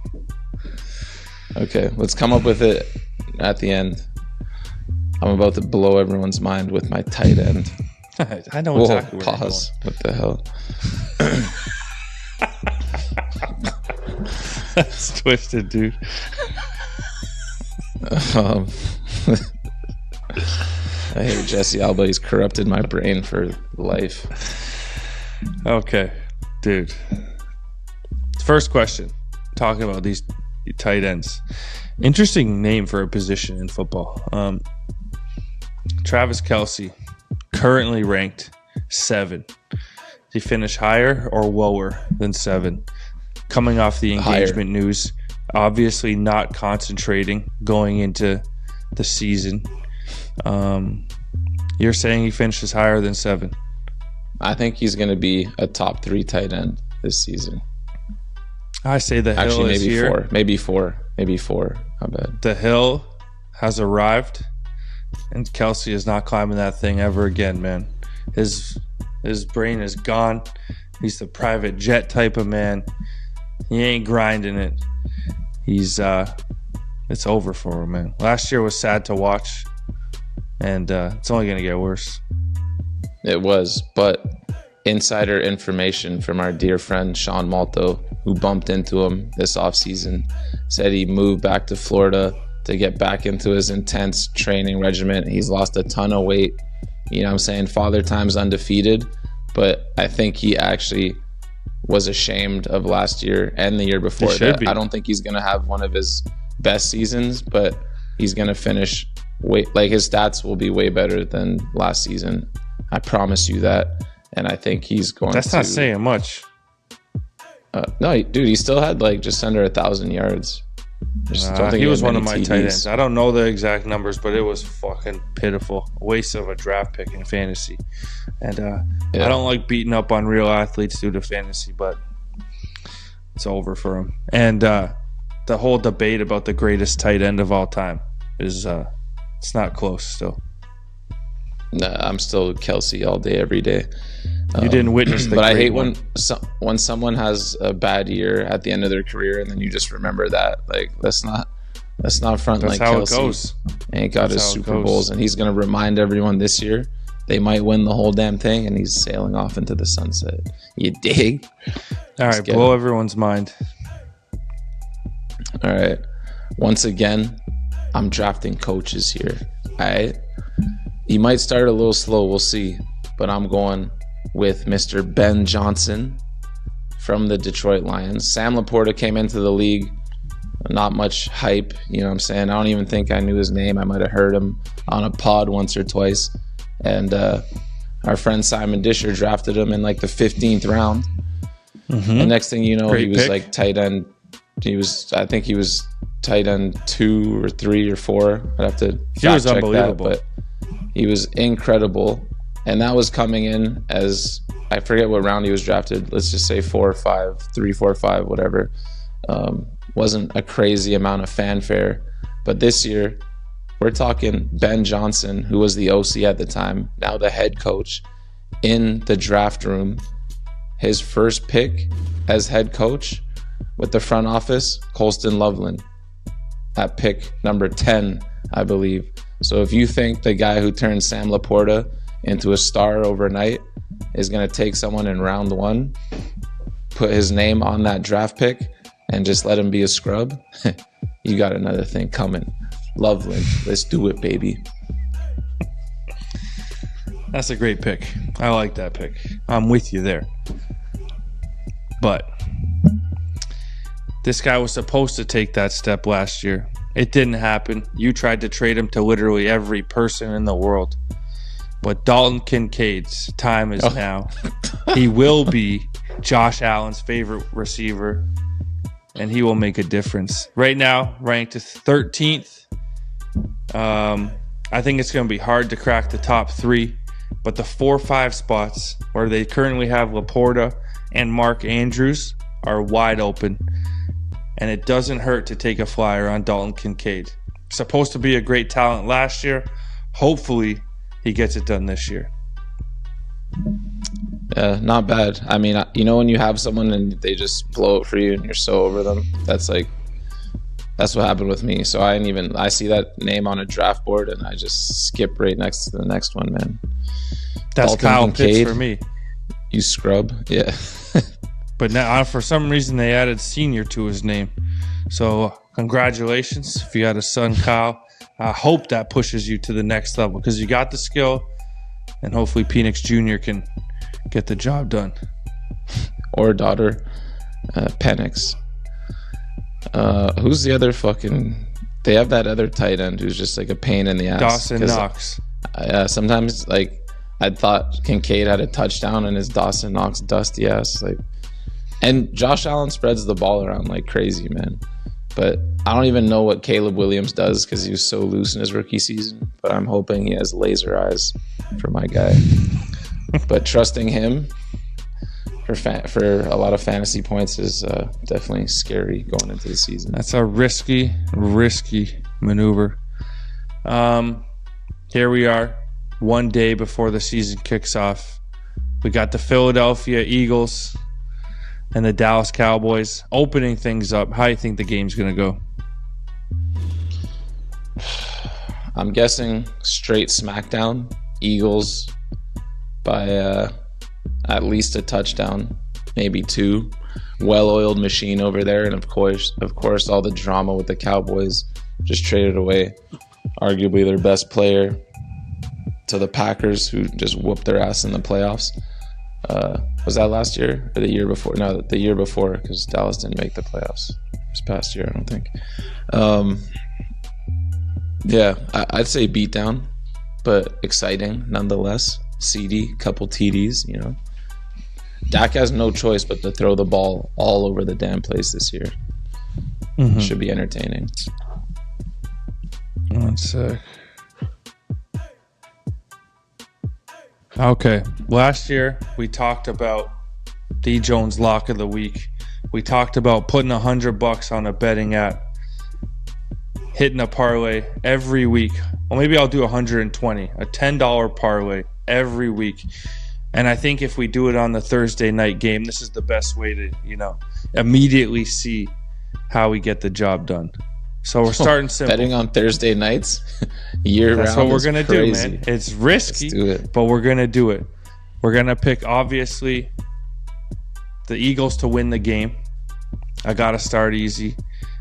Okay, let's come up with it at the end. I'm about to blow everyone's mind with my tight end. I know exactly where pause. What the hell? That's twisted, dude. I hate Jesse Alba. He's corrupted my brain for life. Okay, dude. First question. Talking about these tight ends. Interesting name for a position in football. Travis Kelce, currently ranked 7. Did he finish higher or lower than 7? Coming off the engagement news obviously not concentrating going into the season. You're saying he finishes higher than 7? I think he's going to be a top 3 tight end this season. I say the Hill is maybe here. Maybe four. How bad? The Hill has arrived, and Kelsey is not climbing that thing ever again, man. His brain is gone. He's the private jet type of man. He ain't grinding it. It's over for him, man. Last year was sad to watch, and it's only going to get worse. It was, but insider information from our dear friend Sean Malto, who bumped into him this offseason, said he moved back to Florida to get back into his intense training regimen. He's lost a ton of weight. You know what I'm saying? Father Time's undefeated, but I think he actually was ashamed of last year and the year before that. I don't think he's going to have one of his best seasons, but he's going to finish his stats will be way better than last season. I promise you that. And I think he's going That's not saying much. No, dude, he still had just under 1,000 yards. He was one of my tight ends. I don't know the exact numbers, but it was fucking pitiful. A waste of a draft pick in fantasy. And I don't like beating up on real athletes due to fantasy, but it's over for him. And the whole debate about the greatest tight end of all time is it's not close still. Nah, I'm still Kelsey all day, every day. You didn't witness the but I hate one. when someone has a bad year at the end of their career and then you just remember that. Let's not front. That's like how Kelsey it goes. Ain't got his Super Bowls, and he's gonna remind everyone this year they might win the whole damn thing, and he's sailing off into the sunset. You dig? All right, blow everyone's mind. All right. Once again, I'm drafting coaches here. All right. He might start a little slow, we'll see, but I'm going with Mr. Ben Johnson from the Detroit Lions. Sam Laporta came into the league, not much hype, you know what I'm saying? I don't even think I knew his name. I might have heard him on a pod once or twice. And our friend Simon Disher drafted him in the 15th round. Mm-hmm. The next thing you know, he was tight end. I think he was tight end 2 or 3 or 4. I'd have to He was unbelievable. But he was incredible. And that was coming in as, I forget what round he was drafted. Let's just say 4 or 5, 3, 4, 5, whatever. Wasn't a crazy amount of fanfare. But this year, we're talking Ben Johnson, who was the OC at the time, now the head coach, in the draft room. His first pick as head coach with the front office, Colston Loveland, at pick number 10, I believe. So if you think the guy who turned Sam Laporta into a star overnight is going to take someone in round 1, put his name on that draft pick, and just let him be a scrub, you got another thing coming. Loveland, let's do it, baby. That's a great pick. I like that pick. I'm with you there. But this guy was supposed to take that step last year. It didn't happen. You tried to trade him to literally every person in the world. But Dalton Kincaid's time is now. He will be Josh Allen's favorite receiver, and he will make a difference. Right now, ranked 13th. I think it's going to be hard to crack the top 3, but the 4-5 spots where they currently have Laporta and Mark Andrews are wide open, and it doesn't hurt to take a flyer on Dalton Kincaid. Supposed to be a great talent last year. Hopefully, he gets it done this year. Not bad. I mean, when you have someone and they just blow it for you and you're so over them, that's what happened with me. So I see that name on a draft board and I just skip right next to the next one, man. That's Dalton Kyle Kincaid, Pitts for me. You scrub. Yeah. But now, for some reason, they added senior to his name. So congratulations if you had a son, Kyle. I hope that pushes you to the next level because you got the skill, and hopefully Penix Jr. can get the job done. Or daughter, Penix. Who's the other they have that other tight end who's just a pain in the ass. Dawson Knox. Sometimes I thought Kincaid had a touchdown and his Dawson Knox dusty ass. And Josh Allen spreads the ball around like crazy, man. But I don't even know what Caleb Williams does because he was so loose in his rookie season. But I'm hoping he has laser eyes for my guy. But trusting him for a lot of fantasy points is definitely scary going into the season. That's a risky maneuver. Here we are, one day before the season kicks off. We got the Philadelphia Eagles and the Dallas Cowboys opening things up. How do you think the game's going to go? I'm guessing straight smackdown. Eagles by at least a touchdown, maybe 2. Well-oiled machine over there, and of course, all the drama with the Cowboys just traded away arguably their best player to the Packers, who just whooped their ass in the playoffs. Was that last year or the year before? No, the year before, because Dallas didn't make the playoffs this past year, I don't think. Yeah, I'd say beatdown, but exciting nonetheless. CD, couple TDs, you know. Dak has no choice but to throw the ball all over the damn place this year. Should be entertaining. One sec. Okay. Last year, we talked about D. Jones lock of the week. We talked about putting $100 on a betting app, hitting a parlay every week. Well, maybe I'll do 120, a $10 parlay every week. And I think if we do it on the Thursday night game, this is the best way to, immediately see how we get the job done. So we're starting simple. Betting on Thursday nights year round. That's what we're going to do, man. It's risky, but we're going to do it. We're going to pick, obviously, the Eagles to win the game. I got to start easy.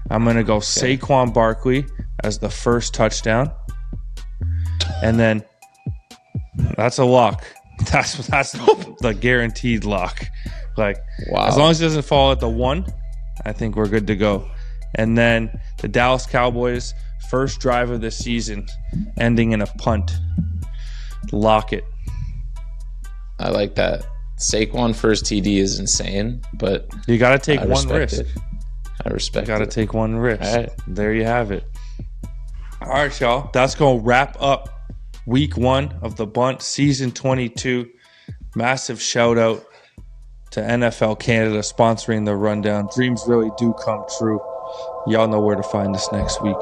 I'm going to go Saquon Barkley as the first touchdown. And then that's a lock. That's the guaranteed lock. As long as it doesn't fall at the 1, I think we're good to go. And then the Dallas Cowboys, first drive of the season, ending in a punt. Lock it. I like that. Saquon first TD is insane, but you got to take one risk. I respect it. You got to take one risk. All right. There you have it. All right, y'all. That's going to wrap up week 1 of the Bunt, season 22. Massive shout out to NFL Canada sponsoring the rundown. Dreams really do come true. Y'all know where to find us next week.